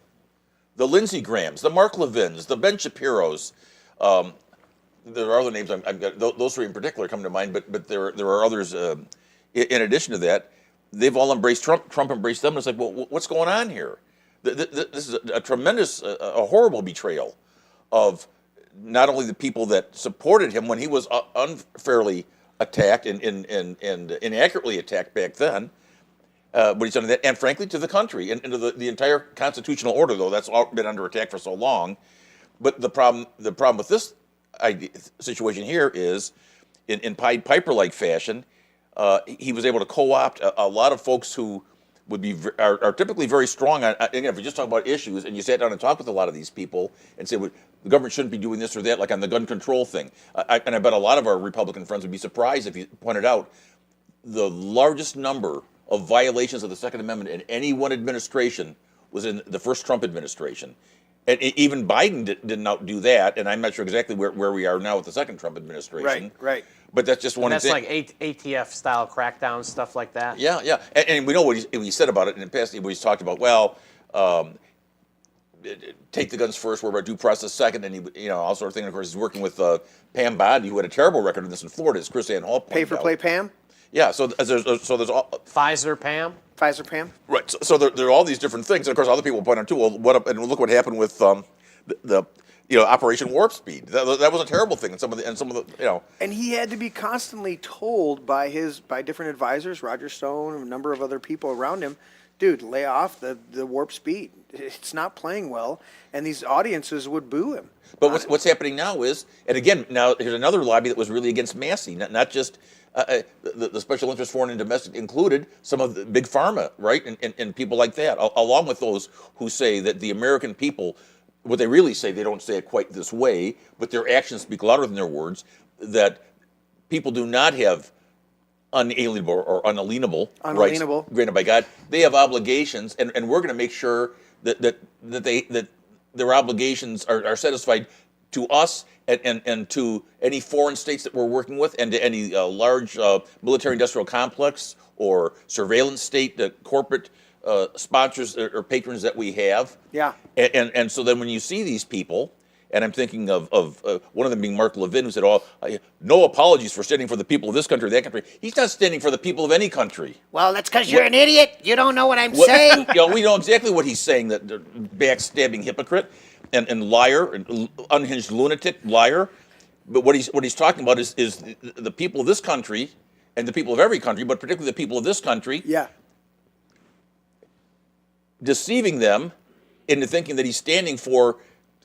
the Lindsey Grahams, the Mark Levins, the Ben Shapiros, there are other names, those three in particular come to mind, but there are others in addition to that. They've all embraced Trump. Trump embraced them. And it's like, well, what's going on here? This is a tremendous, a horrible betrayal of not only the people that supported him when he was unfairly attacked and inaccurately attacked back then, but he's done that, and frankly to the country and to the entire constitutional order, though that's all been under attack for so long. But the problem with this situation here is, in Pied Piper-like fashion, he was able to co-opt a lot of folks who are typically very strong on. Again, if you just talk about issues and you sat down and talked with a lot of these people and say, well, the government shouldn't be doing this or that, like on the gun control thing. And I bet a lot of our Republican friends would be surprised if you pointed out the largest number of violations of the Second Amendment in any one administration was in the first Trump administration. And even Biden didn't outdo that, and I'm not sure exactly where we are now with the second Trump administration. Right. But that's just one example. That's like ATF-style crackdowns, stuff like that? Yeah. And we know what he said about it in the past. He's talked about, take the guns first, we're about due process second, and all sort of thing. And of course, he's working with Pam Bondi, who had a terrible record in this in Florida, as Chris Ann Hall pointed out. Pay for play Pam? Yeah, so there's all... Pfizer Pam? Pfizer Pam? Right, so there are all these different things. And of course, other people point out, too, well, and look what happened with the Operation Warp Speed. That was a terrible thing. And some of the And he had to be constantly told by different advisors, Roger Stone, and a number of other people around him, dude, lay off the warp speed. It's not playing well, and these audiences would boo him. But what's happening now is, and again, now here's another lobby that was really against Massey, not just the special interest, foreign and domestic included, some of the big pharma, right, and people like that, along with those who say that the American people, what they really say, they don't say it quite this way, but their actions speak louder than their words, that people do not have unalienable or unalienable rights granted by God. They have obligations, and we're going to make sure that their obligations are satisfied to us and to any foreign states that we're working with, and to any large military-industrial complex or surveillance state corporate sponsors or patrons that we have. Yeah. And so then when you see these people, and I'm thinking of one of them being Mark Levin, who said, no apologies for standing for the people of this country or that country. He's not standing for the people of any country. Well, that's because you're an idiot. You don't know what I'm saying. We know exactly what he's saying, that backstabbing hypocrite and liar, and unhinged lunatic, liar. But what he's talking about is the people of this country and the people of every country, but particularly the people of this country, deceiving them into thinking that he's standing for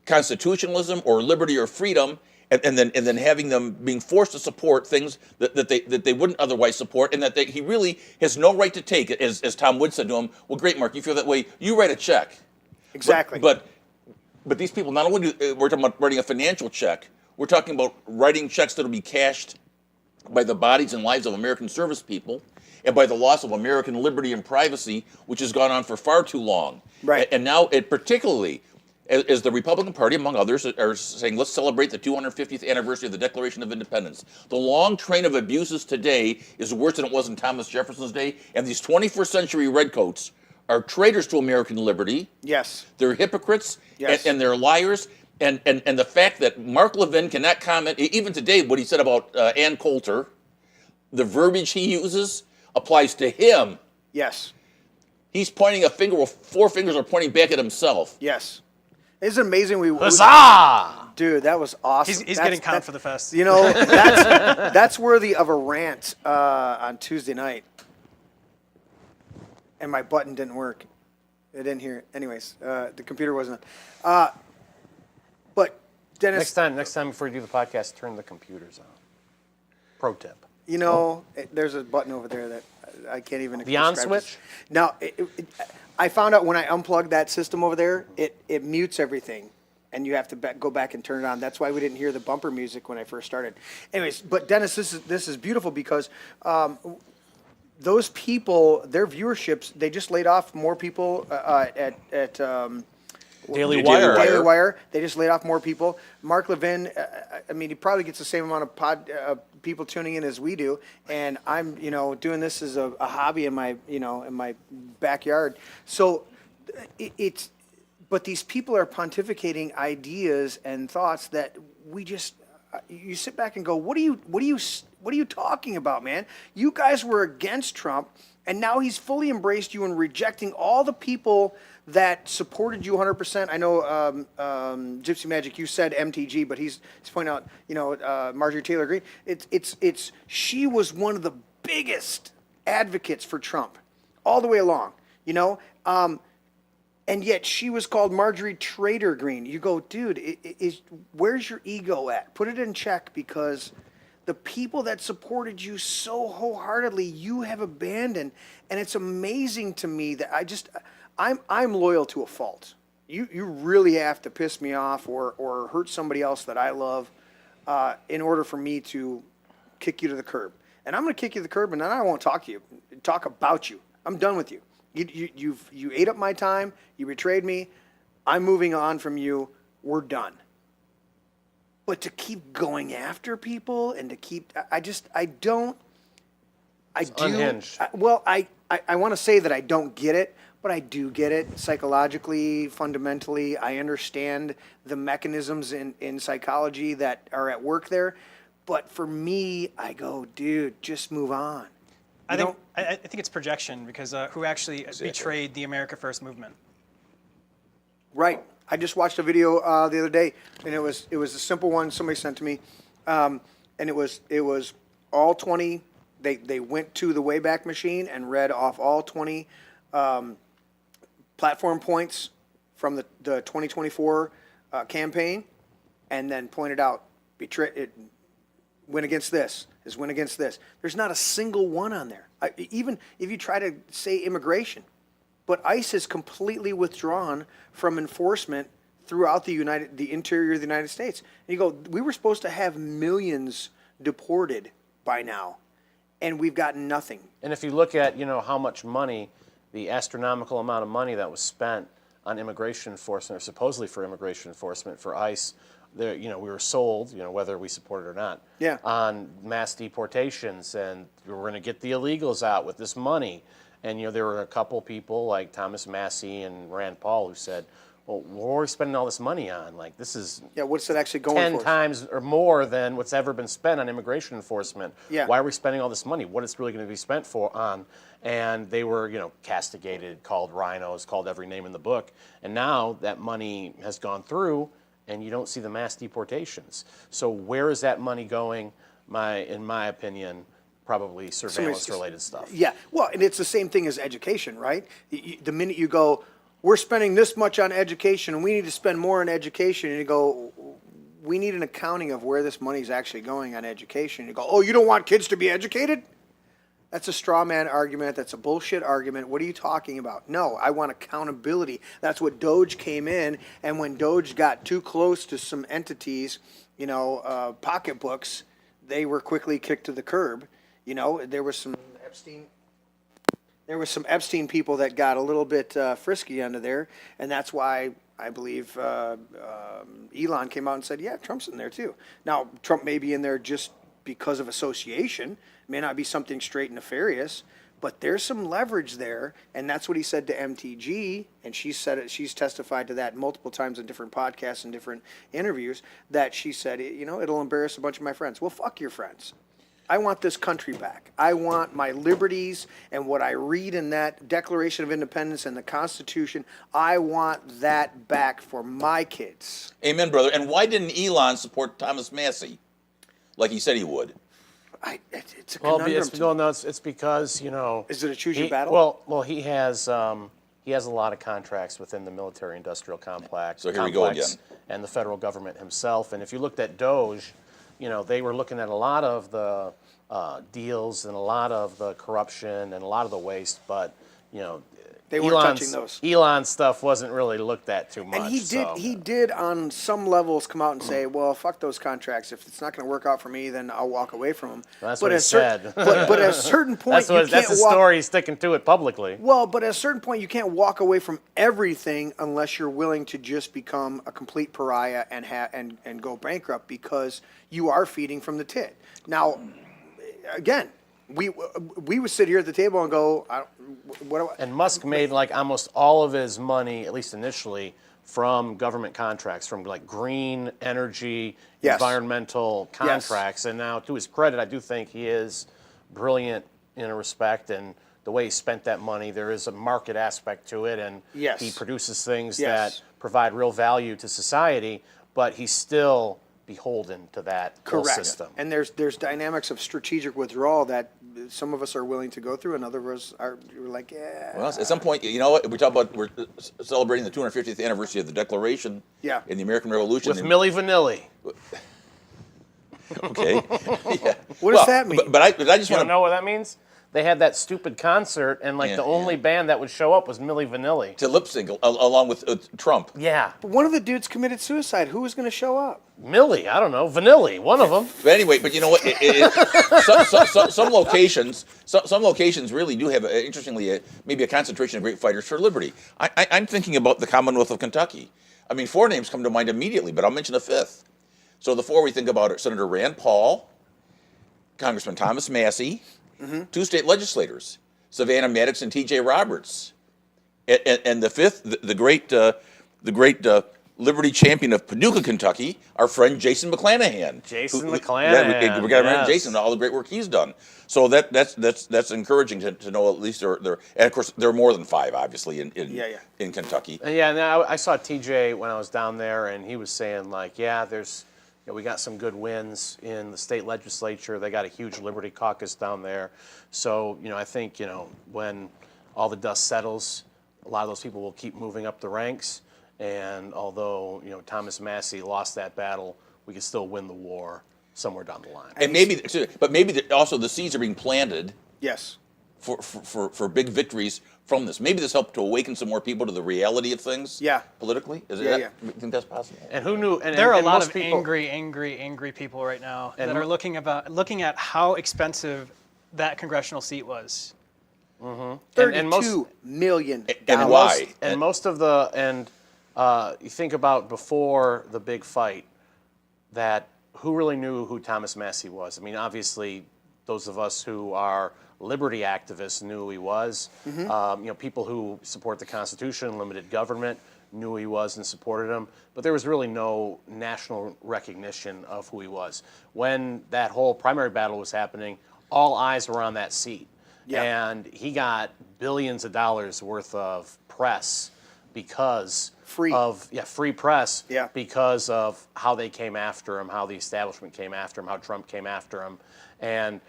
constitutionalism or liberty or freedom, and then having them being forced to support things that they wouldn't otherwise support, and that he really has no right to take it. As Tom Wood said to him, well, great, Mark, you feel that way, you write a check. Exactly. But these people, not only we're talking about writing a financial check, we're talking about writing checks that will be cashed by the bodies and lives of American service people, and by the loss of American liberty and privacy, which has gone on for far too long. Right. And now it particularly, as the Republican Party, among others, are saying, let's celebrate the 250th anniversary of the Declaration of Independence. The long train of abuses today is worse than it was in Thomas Jefferson's day, and these 21st century redcoats are traitors to American liberty. Yes. They're hypocrites, Yes. and they're liars. And the fact that Mark Levin cannot comment, even today, what he said about Ann Coulter, the verbiage he uses applies to him. Yes. He's pointing a finger, well, four fingers are pointing back at himself. Yes. Isn't it amazing? Huzzah! Dude, that was awesome. He's getting count for the fest. You know, that's worthy of a rant on Tuesday night. And my button didn't work. I didn't hear it. Anyways, the computer wasn't on. But Dennis, Next time before you do the podcast, turn the computers on. Pro tip. you know, there's a button over there that I can't even The on describe it. switch? Now, I found out when I unplugged that system over there, it mutes everything, and you have to go back and turn it on. That's why we didn't hear the bumper music when I first started. Anyways, but Dennis, this is beautiful because those people, their viewerships, they just laid off more people at Daily Wire. Daily Wire. They just laid off more people. Mark Levin, I mean, he probably gets the same amount of people tuning in as we do, and I'm, doing this as a hobby in my backyard. So but these people are pontificating ideas and thoughts that you sit back and go, what are you talking about, man? You guys were against Trump, and now he's fully embraced you and rejecting all the people that supported you 100%. I know Gypsy Magic, you said MTG, but he's pointing out, Marjorie Taylor Greene. She was one of the biggest advocates for Trump all the way along, and yet she was called Marjorie Trader Greene. You go, dude, where's your ego at? Put it in check, because the people that supported you so wholeheartedly, you have abandoned. And it's amazing to me that I'm loyal to a fault. You really have to piss me off or hurt somebody else that I love in order for me to kick you to the curb. And I'm going to kick you to the curb, and then I won't talk about you. I'm done with you. You ate up my time. You betrayed me. I'm moving on from you. We're done. But to keep going after people and to keep, unhinged. I want to say that I don't get it, but I do get it psychologically, fundamentally. I understand the mechanisms in psychology that are at work there. But for me, I go, dude, just move on. I think it's projection, because who actually betrayed the America First movement? Right. I just watched a video the other day, and it was a simple one somebody sent to me, and it was all 20. They went to the Wayback Machine and read off all 20 platform points from the 2024 campaign, and then pointed out win against this is win against this. There's not a single one on there. Even if you try to say immigration, but ICE is completely withdrawn from enforcement throughout the interior of the United States. And you go, we were supposed to have millions deported by now, and we've gotten nothing. And if you look at, how much money, the astronomical amount of money that was spent on immigration enforcement, or supposedly for immigration enforcement for ICE, there, we were sold, whether we support it or not, Yeah. on mass deportations, and we're going to get the illegals out with this money. And, there were a couple people like Thomas Massey and Rand Paul who said, well, what are we spending all this money on? Like, this is What's it actually going 10 for? times or more than what's ever been spent on immigration enforcement. Yeah. Why are we spending all this money? What it's really going to be spent on? And they were, castigated, called rhinos, called every name in the book. And now that money has gone through, and you don't see the mass deportations. So where is that money going? In my opinion, probably surveillance-related stuff. Yeah, well, and it's the same thing as education, right? The minute you go, we're spending this much on education, and we need to spend more on education, and you go, we need an accounting of where this money is actually going on education. You go, oh, you don't want kids to be educated? That's a straw man argument. That's a bullshit argument. What are you talking about? No, I want accountability. That's what Doge came in, and when Doge got too close to some entities, pocketbooks, they were quickly kicked to the curb. There was some Epstein people that got a little bit frisky under there, and that's why I believe Elon came out and said, yeah, Trump's in there too. Now, Trump may be in there just because of association. It may not be something straight and nefarious, but there's some leverage there, and that's what he said to MTG, and she said it. She's testified to that multiple times in different podcasts and different interviews, that she said, it'll embarrass a bunch of my friends. Well, fuck your friends. I want this country back. I want my liberties and what I read in that Declaration of Independence and the Constitution. I want that back for my kids. Amen, brother. And why didn't Elon support Thomas Massey like he said he would? It's a conundrum. It's because, Is it a choose your battle? Well, he has a lot of contracts within the military-industrial complex. So here we go again. And the federal government himself. And if you looked at Doge, they were looking at a lot of the deals and a lot of the corruption and a lot of the waste, but they weren't touching those. Elon's stuff wasn't really looked at too much. And he did on some levels come out and say, well, fuck those contracts. If it's not going to work out for me, then I'll walk away from them. That's what he said. But at a certain point, that's the story. He's sticking to it publicly. Well, but at a certain point, you can't walk away from everything unless you're willing to just become a complete pariah and go bankrupt, because you are feeding from the tit. Now, again, we would sit here at the table and go, And Musk made like almost all of his money, at least initially, from government contracts, from like green energy, environmental contracts. And now, to his credit, I do think he is brilliant in a respect, and the way he spent that money, there is a market aspect to it, and he produces things that provide real value to society, but he's still beholden to that whole system. And there's dynamics of strategic withdrawal that some of us are willing to go through, and others are like, yeah. Well, at some point, what we talk about, we're celebrating the 250th anniversary of the Declaration in the American Revolution. With Milli Vanilli. Okay. What does that mean? But I just want to know what that means? They had that stupid concert, and the only band that would show up was Milli Vanilli. To lip sync along with Trump. Yeah. But one of the dudes committed suicide. Who was going to show up? Milli, I don't know. Vanilli, one of them. But anyway, you know what? Some locations really do have, interestingly, maybe a concentration of great fighters for liberty. I'm thinking about the Commonwealth of Kentucky. I mean, 4 names come to mind immediately, but I'll mention a 5th. So the 4 we think about are Senator Rand Paul, Congressman Thomas Massey, 2 state legislators, Savannah Maddox and T.J. Roberts, and the 5th, the great Liberty champion of Paducah, Kentucky, our friend Jason McClanahan. Jason Yeah, McClanahan, we got to yes. Jason and all the great work he's done. So that's encouraging to know at least there. And of course, there are more than 5, obviously, in Kentucky. Yeah, and I saw TJ when I was down there, and he was saying like, yeah, there's, we got some good wins in the state legislature. They got a huge Liberty Caucus down there. So I think when all the dust settles, a lot of those people will keep moving up the ranks. And although Thomas Massey lost that battle, we could still win the war somewhere down the line. And maybe also the seeds are being planted. Yes. For big victories from this. Maybe this helped to awaken some more people to the reality of things. Yeah. Politically. You think that's possible? And who knew? And There are a and lot most of people, angry people right now that are looking at how expensive that congressional seat was. $32 million. And why? And most of the you think about before the big fight, that who really knew who Thomas Massey was? I mean, obviously, those of us who are liberty activists knew who he was. People who support the Constitution, limited government, knew who he was and supported him. But there was really no national recognition of who he was. When that whole primary battle was happening, all eyes were on that seat. Yeah. And he got billions of dollars worth of press because free press because of how they came after him, how the establishment came after him, how Trump came after him. And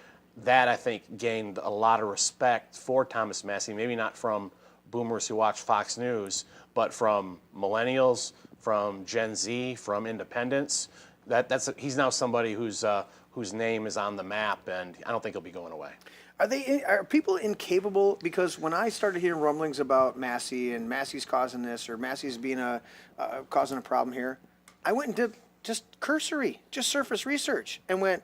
that, I think, gained a lot of respect for Thomas Massey, maybe not from boomers who watch Fox News, but from millennials, from Gen Z, from independents. He's now somebody whose name is on the map, and I don't think he'll be going away. Are people incapable? Because when I started hearing rumblings about Massey and Massey's causing this or Massey's being causing a problem here, I went and did just surface research and went,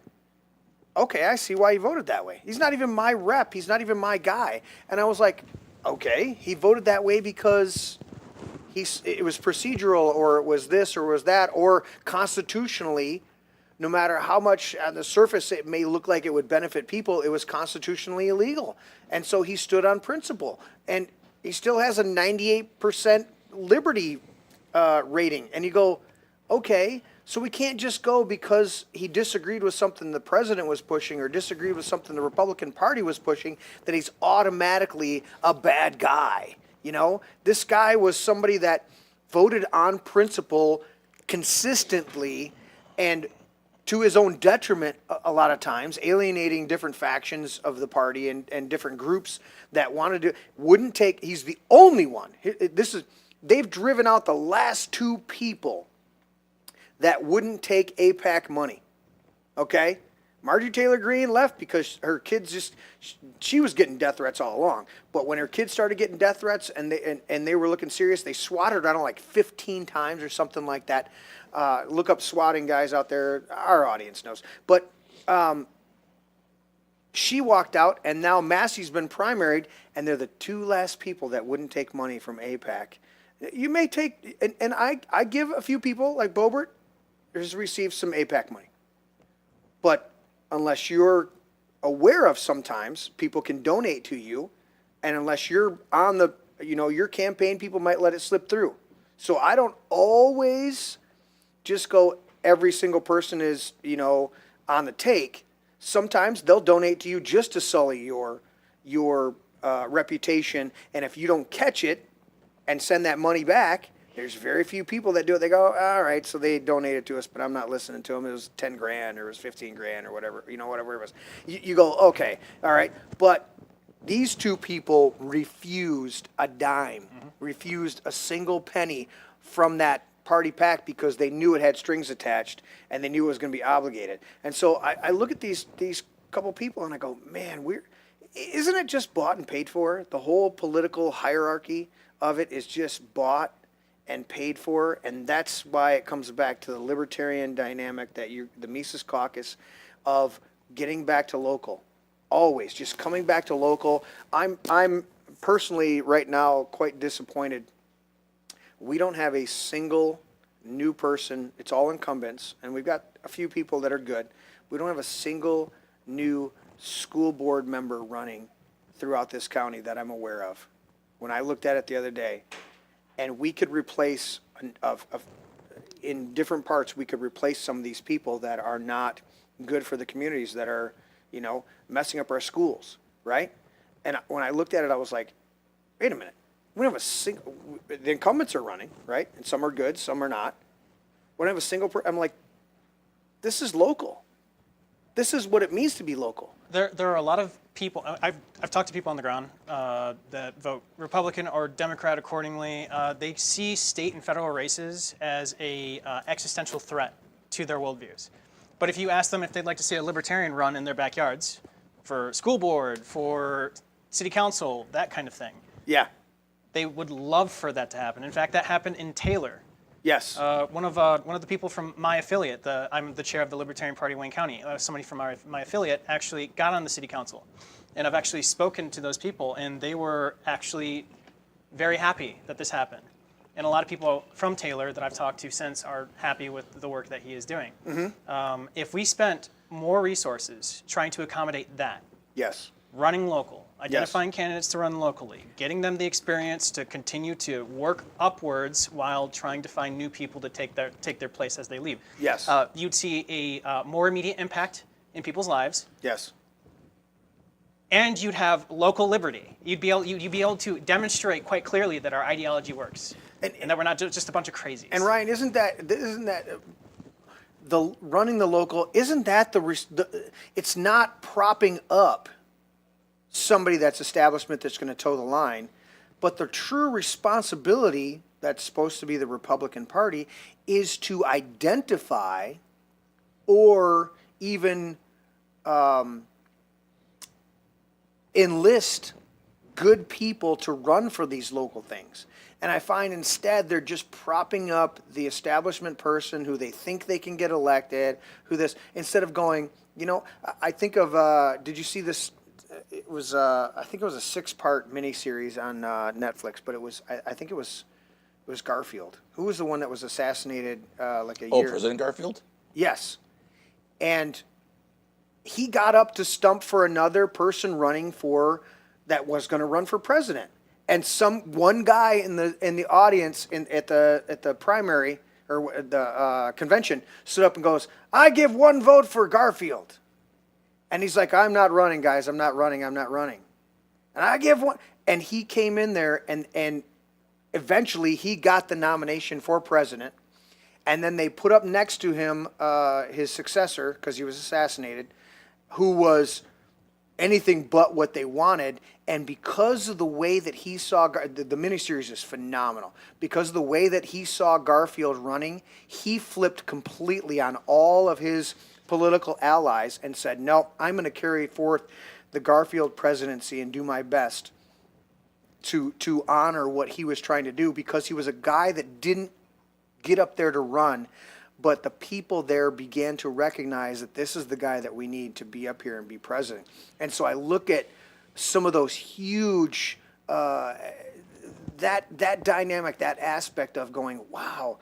okay, I see why he voted that way. He's not even my rep. He's not even my guy. And I was like, okay, he voted that way because it was procedural, or it was this, or was that, or constitutionally. No matter how much on the surface it may look like it would benefit people, it was constitutionally illegal. And so he stood on principle. And he still has a 98% liberty rating. And you go, okay, so we can't just go because he disagreed with something the president was pushing or disagreed with something the Republican Party was pushing, that he's automatically a bad guy. This guy was somebody that voted on principle consistently and to his own detriment a lot of times, alienating different factions of the party and different groups that wanted to, wouldn't take, he's the only one. They've driven out the last 2 people that wouldn't take AIPAC money, okay? Marjorie Taylor Greene left because her kids she was getting death threats all along. But when her kids started getting death threats and they were looking serious, they swatted her, I don't know, like 15 times or something like that. Look up swatting, guys out there. Our audience knows. But she walked out, and now Massey's been primaried, and they're the 2 last people that wouldn't take money from AIPAC. You may take, and I give a few people, like Boebert, has received some AIPAC money. But unless you're aware of, sometimes people can donate to you, and unless you're on the, your campaign, people might let it slip through. So I don't always just go, every single person is, on the take. Sometimes they'll donate to you just to sully your reputation, and if you don't catch it and send that money back, there's very few people that do it. They go, all right, so they donated to us, but I'm not listening to them. It was 10 grand or it was 15 grand or whatever, whatever it was. You go, okay, all right. But these 2 people refused a dime, refused a single penny from that party pack because they knew it had strings attached and they knew it was going to be obligated. And so I look at these couple people and I go, man, isn't it just bought and paid for? The whole political hierarchy of it is just bought and paid for, and that's why it comes back to the libertarian dynamic that the Mises Caucus of getting back to local, always just coming back to local. I'm personally right now quite disappointed. We don't have a single new person. It's all incumbents, and we've got a few people that are good. We don't have a single new school board member running throughout this county that I'm aware of. When I looked at it the other day, and we could replace in different parts, we could replace some of these people that are not good for the communities, that are, messing up our schools, right? And when I looked at it, I was like, wait a minute. We don't have a single, the incumbents are running, right? And some are good, some are not. We don't have a single, I'm like, this is local. This is what it means to be local. There are a lot of people. I've talked to people on the ground that vote Republican or Democrat accordingly. They see state and federal races as a existential threat to their worldviews. But if you ask them if they'd like to see a libertarian run in their backyards for school board, for city council, that kind of thing, Yeah. they would love for that to happen. In fact, that happened in Taylor. Yes. One of the people from my affiliate, I'm the chair of the Libertarian Party, Wayne County. Somebody from my affiliate actually got on the city council, and I've actually spoken to those people, and they were actually very happy that this happened. And a lot of people from Taylor that I've talked to since are happy with the work that he is doing. Mm-hmm. If we spent more resources trying to accommodate that, Yes. running local, identifying candidates to run locally, getting them the experience to continue to work upwards while trying to find new people to take their place as they leave. Yes. You'd see a more immediate impact in people's lives, Yes. and you'd have local liberty. You'd be able to demonstrate quite clearly that our ideology works, and that we're not just a bunch of crazies. And Ryan, isn't that the running the local? Isn't that it's not propping up somebody that's establishment that's going to toe the line, but the true responsibility that's supposed to be the Republican Party is to identify or even enlist good people to run for these local things. And I find instead they're just propping up the establishment person who they think they can get elected, instead of going, I think of, did you see this? It was, I think it was a 6-part miniseries on Netflix, but I think it was Garfield. Who was the one that was assassinated like a year? Oh, President Garfield? Yes. And he got up to stump for another person that was going to run for president. And one guy in the audience at the primary or the convention stood up and goes, "I give one vote for Garfield." And he's like, "I'm not running, guys. I'm not running. And I give one. And he came in there and eventually he got the nomination for president. And then they put up next to him his successor, because he was assassinated, who was anything but what they wanted. And because of the way that he saw, the miniseries is phenomenal. Because of the way that he saw Garfield running, he flipped completely on all of his political allies and said, "No, I'm going to carry forth the Garfield presidency and do my best to honor what he was trying to do," because he was a guy that didn't get up there to run, but the people there began to recognize that this is the guy that we need to be up here and be president. And so I look at some of those huge, that dynamic, that aspect of going, wow,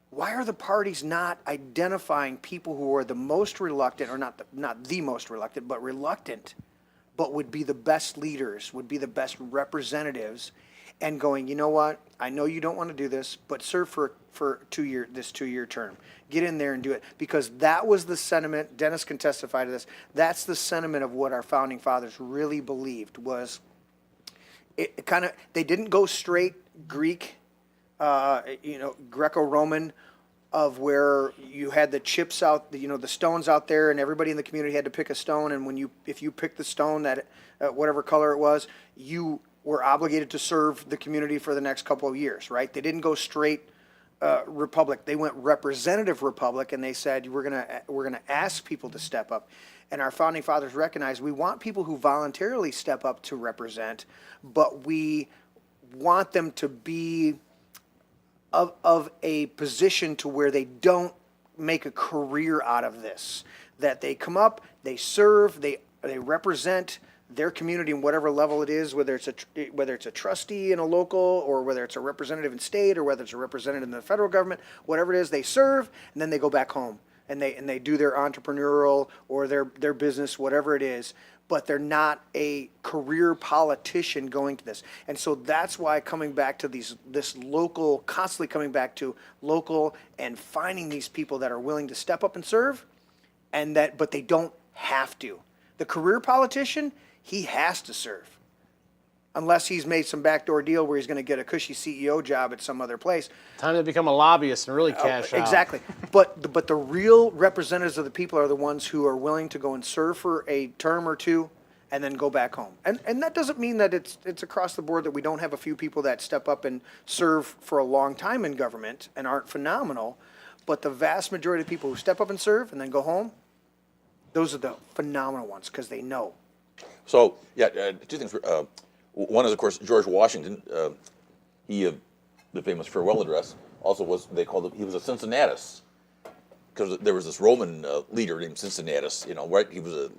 why are the parties not identifying people who are the most reluctant, or not the most reluctant, but reluctant, but would be the best leaders, would be the best representatives, and going, you know what, I know you don't want to do this, but serve for this 2-year term. Get in there and do it. Because that was the sentiment, Dennis can testify to this, that's the sentiment of what our founding fathers really believed was, they didn't go straight Greek, Greco-Roman, of where you had the chips out, the stones out there, and everybody in the community had to pick a stone, and if you picked the stone that whatever color it was, you were obligated to serve the community for the next couple of years, right? They didn't go straight republic. They went representative republic, and they said we're gonna ask people to step up. And our founding fathers recognized we want people who voluntarily step up to represent, but we want them to be of a position to where they don't make a career out of this. That they come up, they serve, they represent their community in whatever level it is, whether it's a trustee in a local, or whether it's a representative in state, or whether it's a representative in the federal government, whatever it is, they serve, and then they go back home and they do their entrepreneurial or their business, whatever it is. but they're not a career politician going to this. And so that's why coming back to this local, constantly coming back to local and finding these people that are willing to step up and serve, but they don't have to. The career politician, he has to serve. Unless he's made some backdoor deal where he's going to get a cushy CEO job at some other place. Time to become a lobbyist and really cash out. Exactly. But the real representatives of the people are the ones who are willing to go and serve for a term or two and then go back home. And that doesn't mean that it's across the board that we don't have a few people that step up and serve for a long time in government and aren't phenomenal. But the vast majority of people who step up and serve and then go home, those are the phenomenal ones because they know. So, two things. One is, of course, George Washington. He, the famous farewell address, also he was a Cincinnatus, because there was this Roman leader named Cincinnatus, right? He was a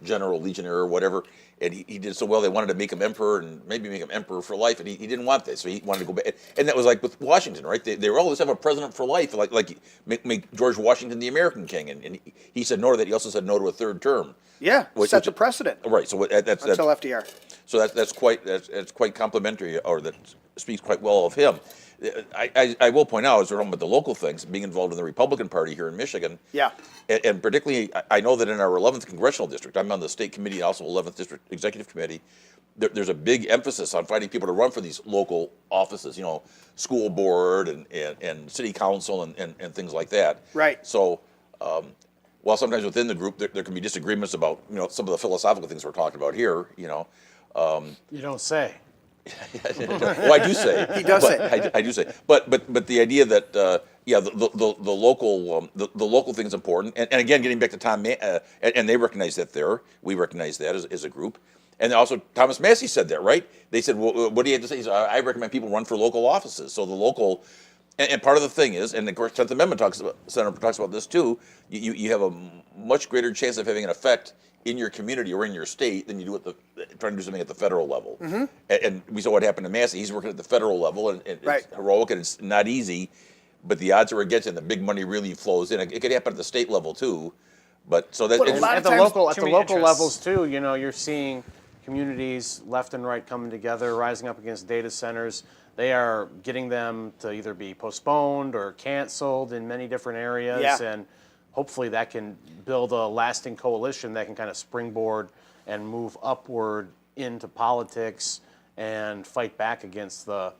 general, legionnaire, or whatever, and he did so well they wanted to make him emperor and maybe make him emperor for life, and he didn't want this, so he wanted to go back. And that was like with Washington, right? They were always have a president for life, like make George Washington the American king, and he said no to that. He also said no to a third term. Yeah, set the precedent. Right. So that's until FDR. So that's quite complimentary, or that speaks quite well of him. I will point out, as we're talking about the local things, being involved in the Republican Party here in Michigan. Yeah. And particularly, I know that in our 11th congressional district, I'm on the state committee, also 11th district executive committee. There's a big emphasis on finding people to run for these local offices, school board and city council and things like that. Right. So. While sometimes within the group there can be disagreements about some of the philosophical things we're talking about here, You don't say. Well, I do say. He does say. I do say. But the idea that the local thing is important, and again, getting back to Tom, and they recognize that there, we recognize that as a group, and also Thomas Massey said that, right? They said, well, what do you have to say? He said, I recommend people run for local offices. So the local. And part of the thing is, and of course, 10th Amendment talks about this too. You have a much greater chance of having an effect in your community or in your state than you do trying to do something at the federal level. Mm-hmm. And we saw what happened to Massey. He's working at the federal level, and right. It's heroic and it's not easy, but the odds are against it, and the big money really flows in. It could happen at the state level too, but so that At the local levels too. You're seeing communities left and right coming together, rising up against data centers. They are getting them to either be postponed or canceled in many different areas, and hopefully that can build a lasting coalition that can kind of springboard and move upward into politics and fight back against the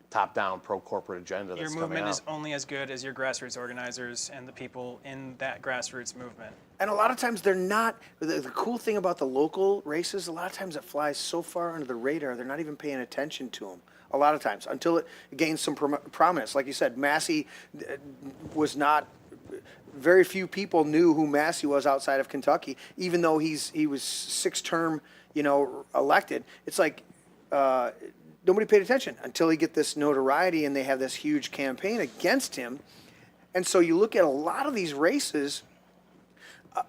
top-down pro-corporate agenda that's coming out. Your movement is only as good as your grassroots organizers and the people in that grassroots movement. And a lot of times they're not, the cool thing about the local races, a lot of times it flies so far under the radar, they're not even paying attention to them. A lot of times, until it gains some prominence. Like you said, Massey was not, very few people knew who Massey was outside of Kentucky, even though he was 6-term, elected. It's like nobody paid attention until he get this notoriety and they have this huge campaign against him. And so you look at a lot of these races,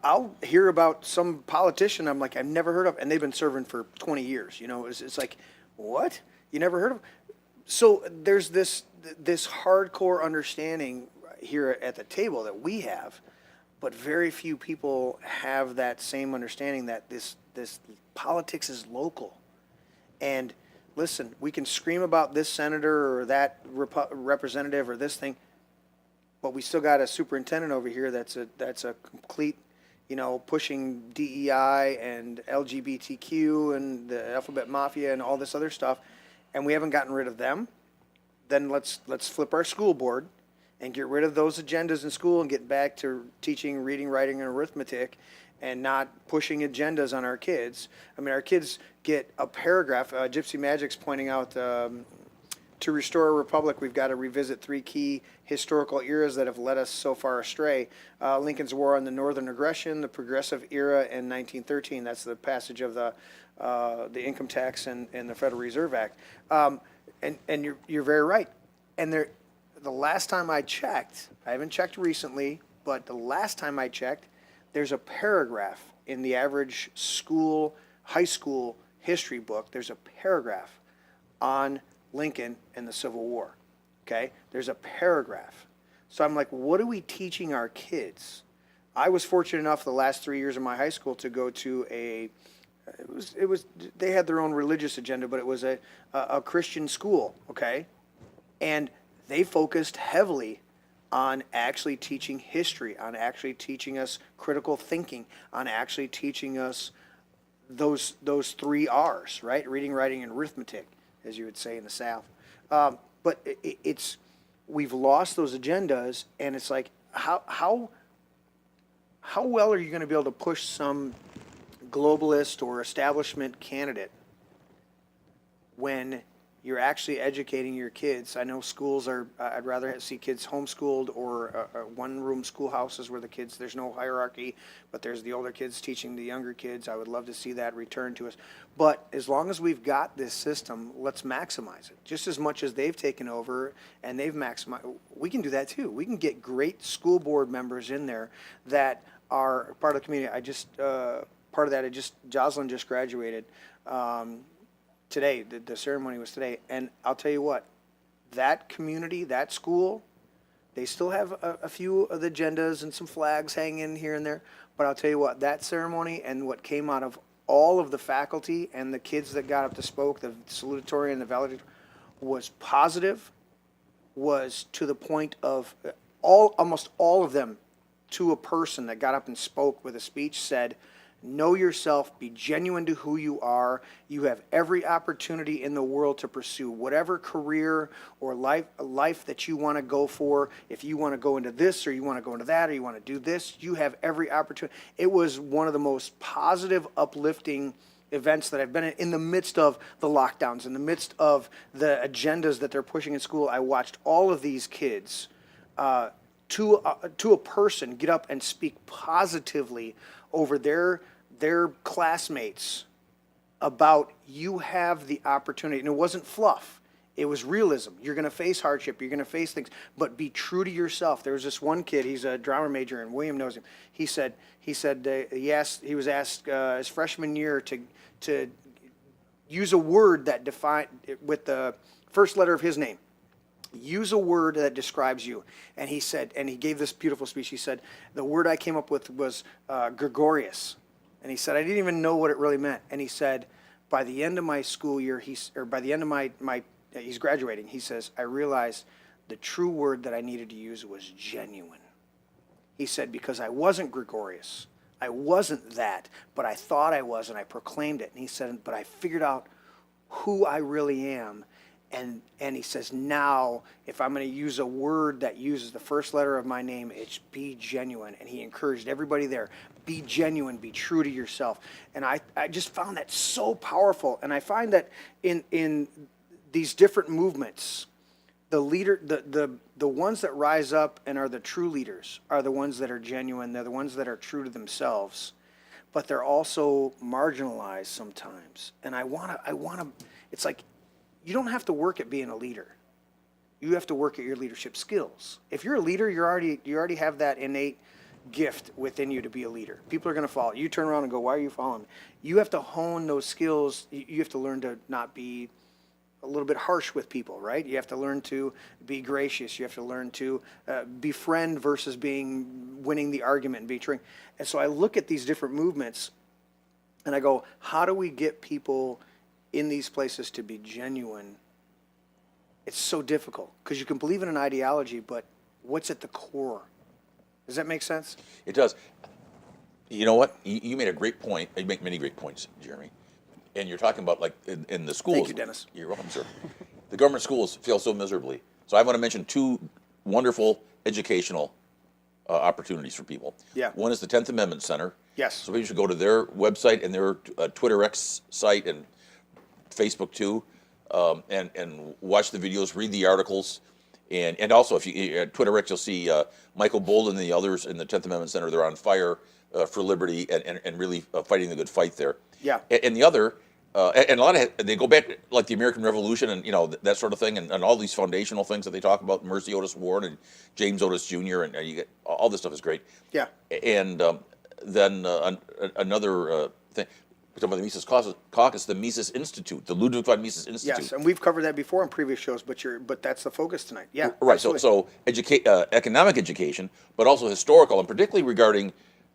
I'll hear about some politician I'm like, I've never heard of, and they've been serving for 20 years. It's like, what? You never heard of? So there's this hardcore understanding here at the table that we have, but very few people have that same understanding that this politics is local. And listen, we can scream about this senator or that representative or this thing, but we still got a superintendent over here that's a complete, pushing DEI and LGBTQ and the alphabet mafia and all this other stuff. And we haven't gotten rid of them. Then let's flip our school board and get rid of those agendas in school and get back to teaching reading, writing, and arithmetic and not pushing agendas on our kids. I mean, our kids get a paragraph. Gypsy Magic's pointing out to restore a republic, we've got to revisit 3 key historical eras that have led us so far astray. Lincoln's War on the Northern Aggression, the Progressive Era, and 1913. That's the passage of the income tax and the Federal Reserve Act. And you're very right. And the last time I checked, I haven't checked recently, but the last time I checked, there's a paragraph in the average high school history book. There's a paragraph on Lincoln and the Civil War. Okay? There's a paragraph. So I'm like, what are we teaching our kids? I was fortunate enough the last 3 years of my high school to go to it was they had their own religious agenda, but it was a Christian school, okay, and they focused heavily on actually teaching history, on actually teaching us critical thinking, on actually teaching us those 3 R's, right? Reading, writing, and arithmetic, as you would say in the South. But it's we've lost those agendas, and it's like how well are you going to be able to push some globalist or establishment candidate when you're actually educating your kids? I know schools are, I'd rather see kids homeschooled or one-room schoolhouses where there's no hierarchy, but there's the older kids teaching the younger kids. I would love to see that return to us. But as long as we've got this system, let's maximize it. Just as much as they've taken over and they've maximized, we can do that too. We can get great school board members in there that are part of the community. Part of that, Jocelyn just graduated today. The ceremony was today. And I'll tell you what, that community, that school, they still have a few of the agendas and some flags hanging here and there. But I'll tell you what, that ceremony and what came out of all of the faculty and the kids that got up to spoke, the salutatory and the valedictorian, was positive, was to the point of almost all of them, to a person that got up and spoke with a speech, said, know yourself, be genuine to who you are. You have every opportunity in the world to pursue whatever career or life that you want to go for. If you want to go into this or you want to go into that or you want to do this, you have every opportunity. It was one of the most positive, uplifting events that I've been in the midst of the lockdowns, in the midst of the agendas that they're pushing in school. I watched all of these kids to a person get up and speak positively over their classmates about you have the opportunity. And it wasn't fluff. It was realism. You're going to face hardship. You're going to face things, but be true to yourself. There was this one kid, he's a drama major, and William knows him. He was asked his freshman year to use a word that defined with the first letter of his name. Use a word that describes you. And he said, and he gave this beautiful speech. He said, the word I came up with was gregarious. And he said, I didn't even know what it really meant. And he said, by the end of my school year, he's graduating, he says, I realized the true word that I needed to use was genuine. He said, because I wasn't gregarious. I wasn't that, but I thought I was, and I proclaimed it. And he said, but I figured out who I really am. And he says, now, if I'm going to use a word that uses the first letter of my name, it's be genuine. And he encouraged everybody there, be genuine, be true to yourself. And I just found that so powerful. And I find that in these different movements, the ones that rise up and are the true leaders are the ones that are genuine. They're the ones that are true to themselves. But they're also marginalized sometimes. And I want to, it's like, you don't have to work at being a leader. You have to work at your leadership skills. If you're a leader, you already have that innate gift within you to be a leader. People are going to follow. You turn around and go, why are you following me? You have to hone those skills. You have to learn to not be a little bit harsh with people, right? You have to learn to be gracious. You have to learn to befriend versus winning the argument and betraying. And so I look at these different movements and I go, how do we get people in these places to be genuine? It's so difficult because you can believe in an ideology, but what's at the core? Does that make sense? It does. You know what? You made a great point. You make many great points, Jeremy. And you're talking about like in the schools. Thank you, Dennis. You're welcome, sir. The government schools fail so miserably. So I want to mention 2 wonderful educational opportunities for people. Yeah. One is the 10th Amendment Center. Yes. So people should go to their website and their Twitter X site and Facebook too, and watch the videos, read the articles, and also if you at Twitter X, you'll see Michael Bolden and the others in the 10th Amendment Center. They're on fire for liberty and really fighting the good fight there. Yeah. And the other, and a lot of they go back like the American Revolution and that sort of thing, and all these foundational things that they talk about. Mercy Otis Ward and James Otis Jr. and you get all this stuff is great. Yeah. And then another thing. We're talking about the Mises Caucus, the Mises Institute, the Ludwig von Mises Institute. Yes, and we've covered that before in previous shows, but that's the focus tonight. Yeah, right. absolutely. So economic education, but also historical, and particularly regarding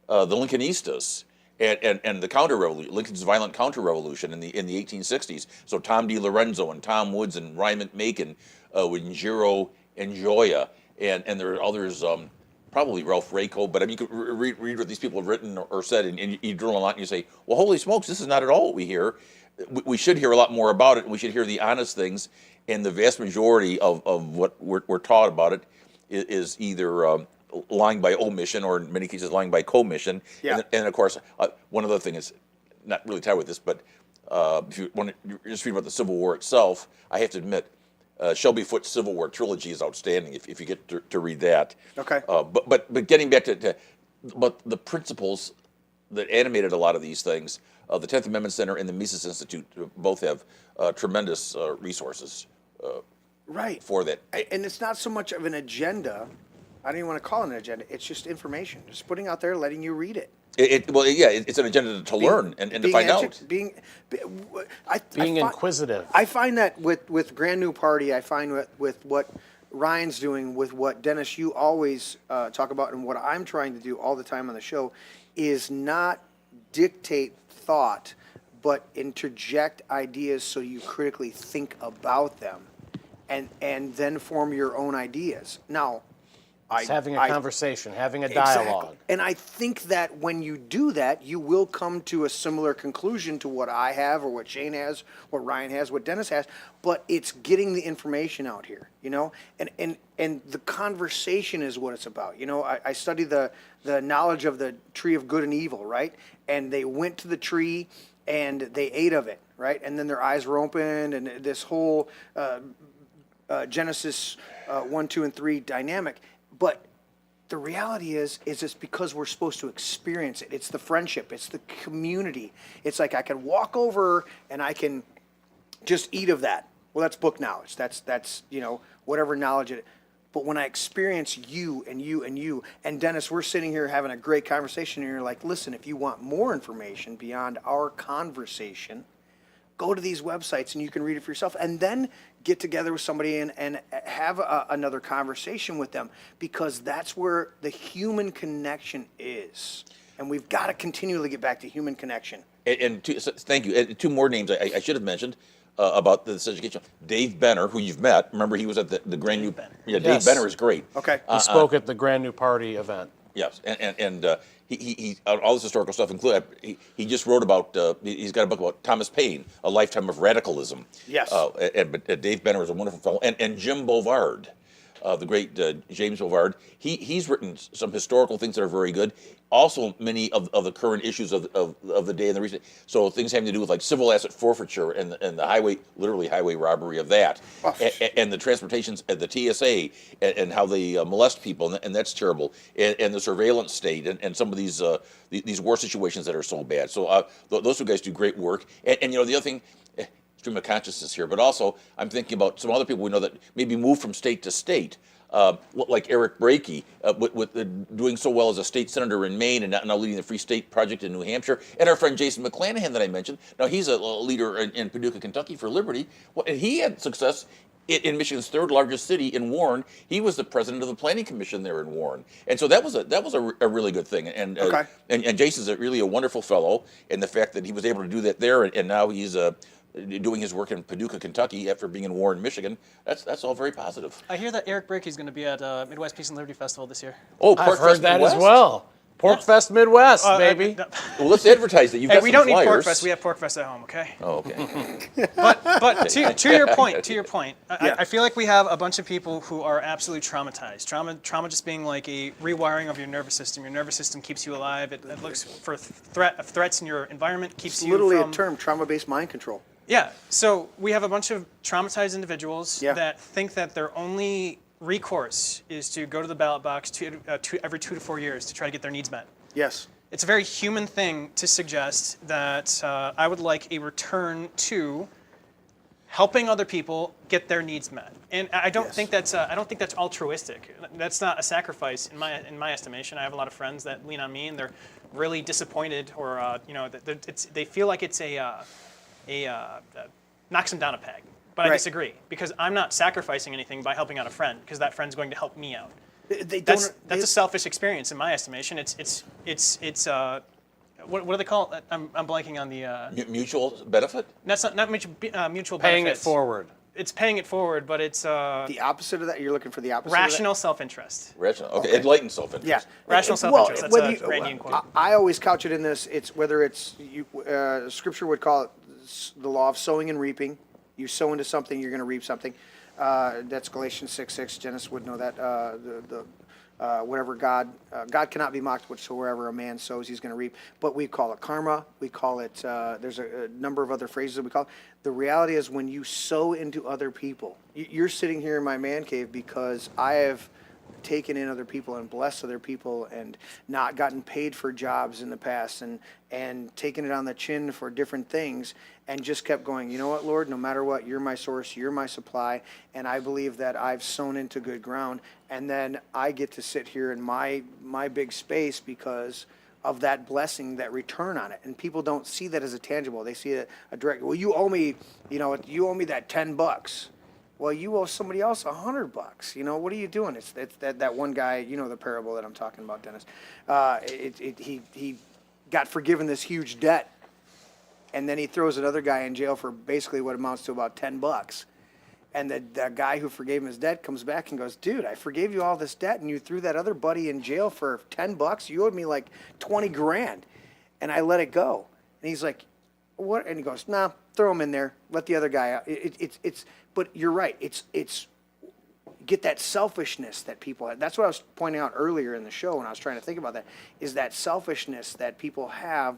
the Lincolnistas and the counter-revolution, Lincoln's violent counter-revolution in the 1860s. So Tom DiLorenzo and Tom Woods and Ryman Macon with Njiro and Joya, and there are others, probably Ralph Raico, but I mean, you could read what these people have written or said, and you drill a lot, and you say, well, holy smokes, this is not at all what we hear. We should hear a lot more about it, and we should hear the honest things, and the vast majority of what we're taught about it is either lying by omission or in many cases lying by commission. Yeah. And of course, one other thing is not really tied with this, but if you want to just read about the Civil War itself, I have to admit, Shelby Foote's Civil War trilogy is outstanding if you get to read that. Okay. But getting back to but the principles that animated a lot of these things, the 10th Amendment Center and the Mises Institute both have tremendous resources Right. for that. And it's not so much of an agenda. I don't even want to call it an agenda. It's just information. Just putting out there, letting you read it. It's an agenda to learn and to find out. Being Inquisitive. I find that with Grand New Party, I find with what Ryan's doing, with what Dennis, you always talk about, and what I'm trying to do all the time on the show, is not dictate thought, but interject ideas so you critically think about them, and then form your own ideas. Now, It's having a conversation, having a dialogue. Exactly. And I think that when you do that, you will come to a similar conclusion to what I have, or what Shane has, what Ryan has, what Dennis has. But it's getting the information out here, and the conversation is what it's about. I study the knowledge of the tree of good and evil, right? And they went to the tree and they ate of it, right? And then their eyes were opened, and this whole Genesis 1, 2, and 3 dynamic. But the reality is it's because we're supposed to experience it. It's the friendship. It's the community. It's like I can walk over and I can just eat of that. Well, that's book knowledge. That's whatever knowledge it is. But when I experience you and you and you, and Dennis, we're sitting here having a great conversation, and you're like, listen, if you want more information beyond our conversation, go to these websites and you can read it for yourself, and then get together with somebody and have another conversation with them, because that's where the human connection is. And we've got to continually get back to human connection. Thank you. And two more names I should have mentioned about this education. Dave Benner, who you've met. Remember, he was at the Grand New... Yeah, Dave Yes. Benner is great. Okay. He spoke at the Grand New Party event. Yes, and he all this historical stuff included. He just wrote about. He's got a book about Thomas Paine, A Lifetime of Radicalism. Yes. But Dave Benner is a wonderful fellow, and Jim Bovard, the great James Bovard. He's written some historical things that are very good. Also, many of the current issues of the day and the recent. So things having to do with like civil asset forfeiture and the highway, literally highway robbery of that, and the transportations at the TSA and how they molest people, and that's terrible. And the surveillance state and some of these war situations that are so bad. So those two guys do great work. And the other thing. Stream of consciousness here, but also I'm thinking about some other people we know that maybe move from state to state, like Eric Brakey, with doing so well as a state senator in Maine and now leading the Free State Project in New Hampshire, and our friend Jason McClanahan that I mentioned. Now he's a leader in Paducah, Kentucky for Liberty. And he had success in Michigan's third largest city in Warren. He was the president of the Planning Commission there in Warren, and so that was a really good thing. And Jason's really a wonderful fellow, and the fact that he was able to do that there, and now he's doing his work in Paducah, Kentucky, after being in Warren, Michigan. That's all very positive. I hear that Eric Brakey is going to be at Midwest Peace and Liberty Festival this year. Oh, I've heard that as well. Porkfest Midwest, baby. Well, let's advertise that. You've got we some don't need flyers. Porkfest. We have Porkfest at home, okay? Oh, okay. But to your point, I feel like we have a bunch of people who are absolutely traumatized. Trauma just being like a rewiring of your nervous system. Your nervous system keeps you alive. It looks for threats in your environment, keeps It's you literally from... a term, trauma-based mind control. Yeah, so we have a bunch of traumatized individuals that think that their only recourse is to go to the ballot box every 2 to 4 years to try to get their needs met. Yes. It's a very human thing to suggest that I would like a return to helping other people get their needs met, and I don't think that's altruistic. That's not a sacrifice in my estimation. I have a lot of friends that lean on me, and they're really disappointed, or they feel like it's knocks them down a peg. But I disagree, because I'm not sacrificing anything by helping out a friend, because that friend's going to help me out. That's a selfish experience in my estimation. It's what do they call it? I'm blanking on the. Mutual benefit? That's not mutual Paying benefits. it forward. It's paying it forward, but it's The opposite of that? You're looking for the opposite rational self-interest. Rational. Okay. Enlightened self-interest. Yeah. Rational Well, self-interest. That's whether a you- Randian quote. I always couch it in this. It's whether it's Scripture would call it the law of sowing and reaping. You sow into something, you're going to reap something. That's Galatians 6:6. Dennis would know that. Whatever God cannot be mocked. Whatsoever a man sows, he's going to reap. But we call it karma. We call it. There's a number of other phrases that we call it. The reality is when you sow into other people, you're sitting here in my man cave because I have taken in other people and blessed other people and not gotten paid for jobs in the past and taken it on the chin for different things and just kept going, you know what, Lord, no matter what, you're my source, you're my supply, and I believe that I've sown into good ground, and then I get to sit here in my big space because of that blessing, that return on it. And people don't see that as a tangible. They see a direct, well, you owe me that $10. Well, you owe somebody else $100. You know, what are you doing? It's that one guy. You know the parable that I'm talking about, Dennis. He got forgiven this huge debt, and then he throws another guy in jail for basically what amounts to about $10. And the guy who forgave him his debt comes back and goes, "Dude, I forgave you all this debt, and you threw that other buddy in jail for $10. You owed me like 20 grand, and I let it go." And he's like, "What?" And he goes, "Nah, throw him in there. Let the other guy out." It's. But you're right. It's get that selfishness that people have. That's what I was pointing out earlier in the show when I was trying to think about that. Is that selfishness that people have,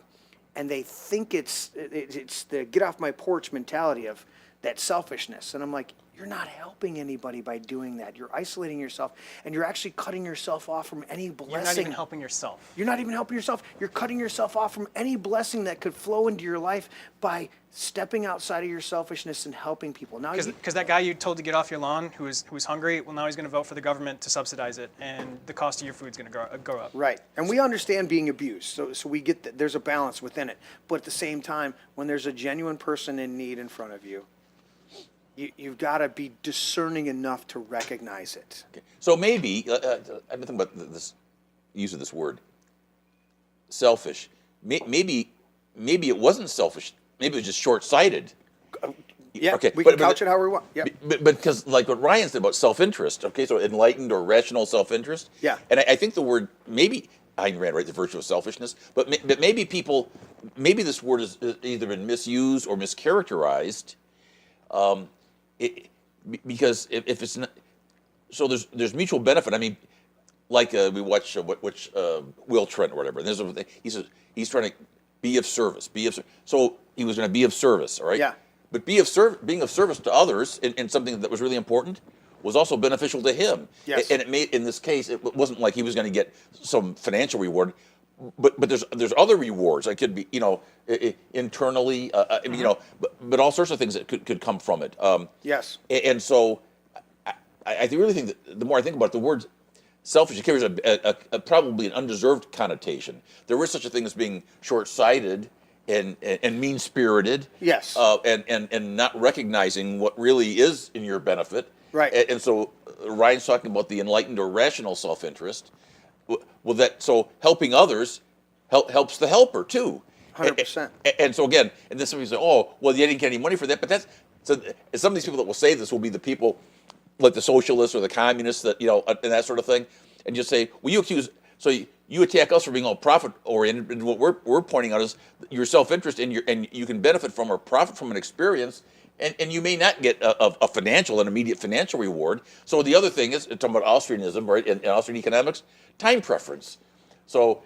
and they think it's the get off my porch mentality of that selfishness. And I'm like, you're not helping anybody by doing that. You're isolating yourself, and you're actually cutting yourself off from any blessing. You're not even helping yourself. You're not even helping yourself. You're cutting yourself off from any blessing that could flow into your life by stepping outside of your selfishness and helping people. Now, Because that guy you told to get off your lawn who was hungry, well, now he's going to vote for the government to subsidize it, and the cost of your food's going to go up. right, and we understand being abused, so we get that there's a balance within it. But at the same time, when there's a genuine person in need in front of you, you've got to be discerning enough to recognize it. Okay. So maybe I've been thinking about this use of this word, selfish. Maybe it wasn't selfish. Maybe it was just short-sighted. Yeah, Okay, we can couch it how we want. Yeah. But because like what Ryan said about self-interest, okay, so enlightened or rational self-interest. Yeah. And I think the word maybe Ayn Rand, right, the virtue of selfishness, but maybe this word has either been misused or mischaracterized. Because if it's not, so there's mutual benefit. I mean, like we watch Will Trent or whatever. And there's he says he's trying to be of service. So he was going to be of service, all right? Yeah. But being of service to others in something that was really important was also beneficial to him. Yes. And it made, in this case, it wasn't like he was going to get some financial reward, but there's other rewards. It could be, internally, but all sorts of things that could come from it. Yes. And so I really think that the more I think about it, the word selfish, it carries a probably an undeserved connotation. There is such a thing as being short-sighted and mean-spirited. Yes. And not recognizing what really is in your benefit. Right. And so Ryan's talking about the enlightened or rational self-interest. Well, so helping others helps the helper too. 100%. And so again, and then somebody say, "Oh, well, you didn't get any money for that." But some of these people that will say this will be the people like the socialists or the communists that and that sort of thing, and just say, "Well, you attack us for being all profit oriented." And what we're pointing out is your self-interest and you can benefit from or profit from an experience. And you may not get an immediate financial reward. So the other thing is, talking about Austrianism, right, in Austrian economics, time preference. So,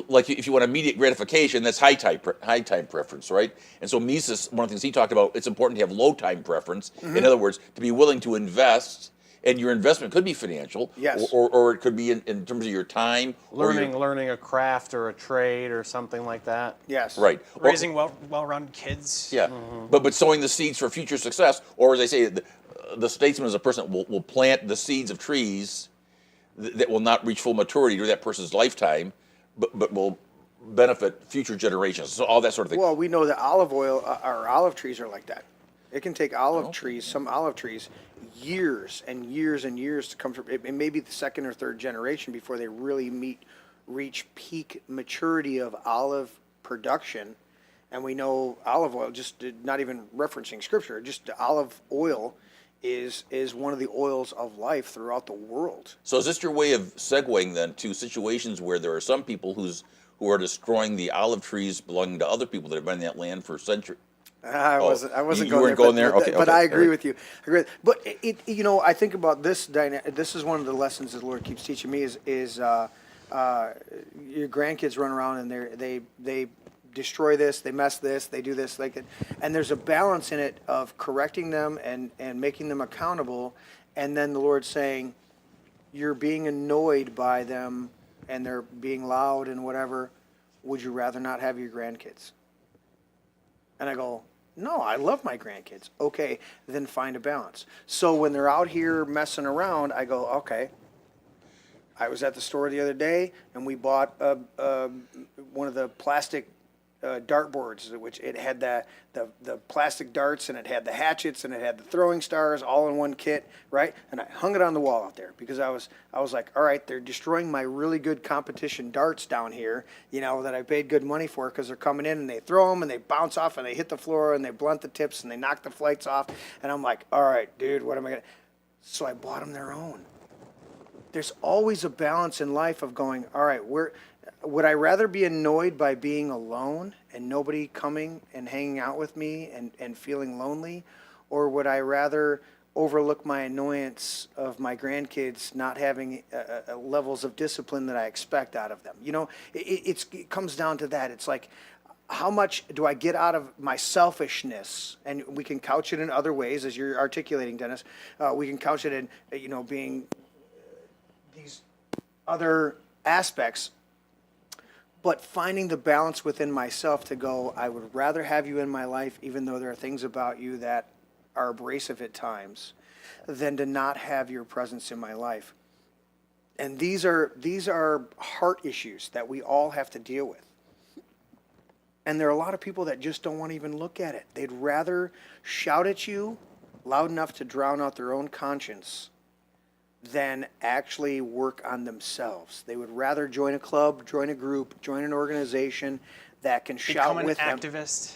like if you want immediate gratification, that's high time preference, right? And so Mises, one of the things he talked about, it's important to have low time preference. Mm-hmm. In other words, to be willing to invest, and your investment could be financial, yes, or it could be in terms of your time, learning a craft or a trade or something like that. Yes, right. Raising well-rounded kids. Yeah, but sowing the seeds for future success, or as they say, the statesman is a person that will plant the seeds of trees that will not reach full maturity during that person's lifetime, but will benefit future generations. So all that sort of thing. Well, we know that olive oil or olive trees are like that. It can take some olive trees, years and years and years to come from. It may be the second or third generation before they really reach peak maturity of olive production, and we know olive oil, just not even referencing scripture, just olive oil is one of the oils of life throughout the world. So is this your way of segueing then to situations where there are some people who are destroying the olive trees belonging to other people that have been in that land for centuries? I wasn't you going weren't there, going there? Okay, but okay, I agree all right. with you. But I think about this. This is one of the lessons that the Lord keeps teaching me. Is your grandkids run around and they destroy this, they mess this, they do this, and there's a balance in it of correcting them and making them accountable, and then the Lord saying, you're being annoyed by them and they're being loud and whatever. Would you rather not have your grandkids? And I go, no, I love my grandkids. Okay, then find a balance. So when they're out here messing around, I go, okay. I was at the store the other day, and we bought one of the plastic dartboards, which it had the plastic darts, and it had the hatchets, and it had the throwing stars, all in one kit, right? And I hung it on the wall out there because I was like, all right, they're destroying my really good competition darts down here, that I paid good money for, because they're coming in and they throw them and they bounce off and they hit the floor and they blunt the tips and they knock the flights off, and I'm like, all right, dude, what am I gonna? So I bought them their own. There's always a balance in life of going, all right, would I rather be annoyed by being alone and nobody coming and hanging out with me and feeling lonely? Or would I rather overlook my annoyance of my grandkids not having levels of discipline that I expect out of them? It comes down to that. It's like, how much do I get out of my selfishness? And we can couch it in other ways, as you're articulating, Dennis. We can couch it in, being these other aspects, but finding the balance within myself to go, I would rather have you in my life, even though there are things about you that are abrasive at times, than to not have your presence in my life. And these are heart issues that we all have to deal with. And there are a lot of people that just don't want to even look at it. They'd rather shout at you loud enough to drown out their own conscience than actually work on themselves. They would rather join a club, join a group, join an organization that can shout with them. Become an activist.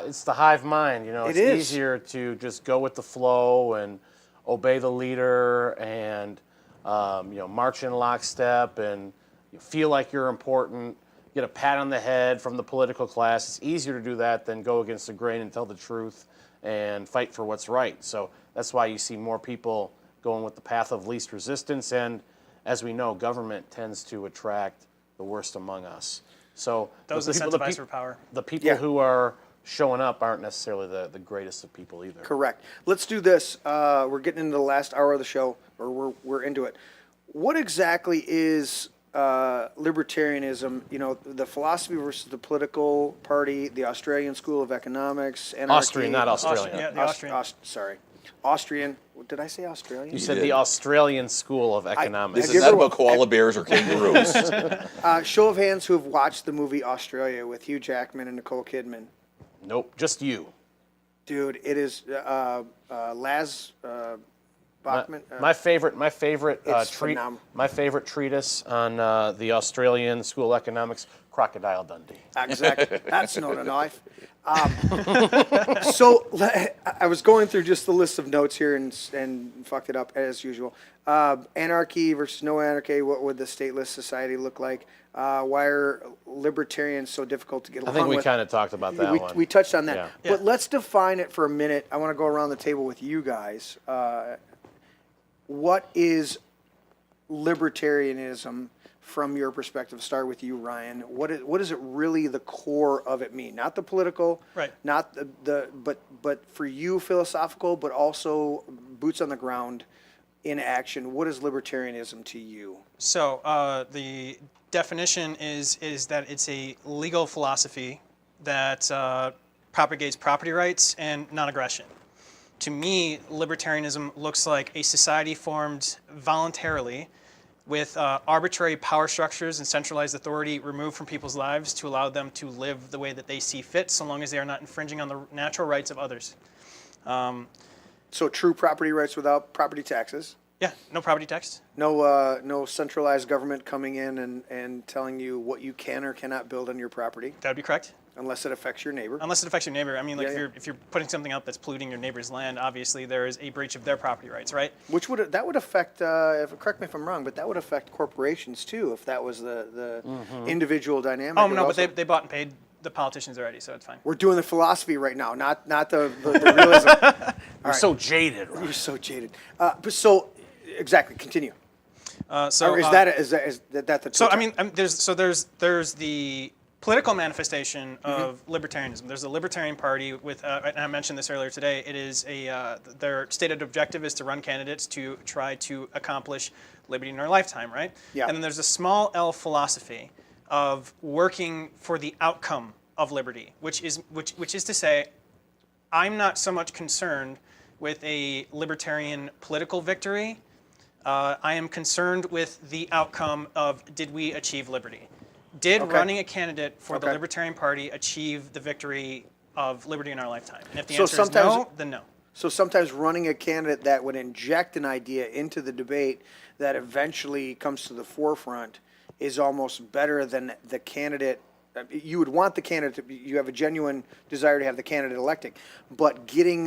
It's the hive mind, It's It is. easier to just go with the flow and obey the leader and march in lockstep and feel like you're important. Get a pat on the head from the political class. It's easier to do that than go against the grain and tell the truth and fight for what's right. So that's why you see more people going with the path of least resistance, and as we know, government tends to attract the worst among us. So Those incentivized for power. The people who are showing up aren't necessarily the greatest of people either. Correct. Let's do this. We're getting into the last hour of the show, or we're into it. What exactly is libertarianism? The philosophy versus the political party, the Australian School of Economics, anarchy. Austrian, not Australian. Yeah, the Austrian. Sorry. Austrian. Did I say Australian? You said did. the Australian School of Economics. This is not about koala bears or kangaroos. Show of hands who have watched the movie Australia with Hugh Jackman and Nicole Kidman. Nope, just you. Dude, it is Laz Bachman. My favorite It's phenomenal. my favorite treatise on the Australian School of Economics, Crocodile Dundee. Exactly. That's not a knife. So I was going through just the list of notes here and fucked it up as usual. Anarchy versus no anarchy. What would the stateless society look like? Why are libertarians so difficult to get I along think we with? kind of talked about that one. We touched on that. Yeah. But let's define it for a minute. I want to go around the table with you guys. What is libertarianism from your perspective? Start with you, Ryan. What is it really the core of it mean? Not the political, Right. Not but for you philosophical, but also boots on the ground in action. What is libertarianism to you? So the definition is that it's a legal philosophy that propagates property rights and non-aggression. To me, libertarianism looks like a society formed voluntarily with arbitrary power structures and centralized authority removed from people's lives to allow them to live the way that they see fit, so long as they are not infringing on the natural rights of others. So true property rights without property taxes. Yeah, no property tax. No centralized government coming in and telling you what you can or cannot build on your property, That would be correct. unless it affects your neighbor. Unless it affects your neighbor. I mean, like Yeah, if you're putting something out that's polluting your neighbor's land, obviously there is a breach of their property rights, right? Which would affect? Correct me if I'm wrong, but that would affect corporations too, if that was the individual dynamic. Oh It would no, but also- they bought and paid the politicians already, so it's fine. We're doing the philosophy right now, not the realism. You're so jaded. Ron. You're so jaded. But so exactly, continue. So Or is that the? So I mean, there's the political manifestation of libertarianism. There's the Libertarian Party with, and I mentioned this earlier today. It is their stated objective is to run candidates to try to accomplish liberty in our lifetime, right? Yeah. And then there's a small L philosophy of working for the outcome of liberty, which is to say, I'm not so much concerned with a libertarian political victory. I am concerned with the outcome of did we achieve liberty? Did Okay. running a candidate for the Okay. Libertarian Party achieve the victory of liberty in our lifetime? And if the So answer is sometimes- no, then no. So sometimes running a candidate that would inject an idea into the debate that eventually comes to the forefront is almost better than the candidate. You would want the candidate to be, you have a genuine desire to have the candidate elected, but getting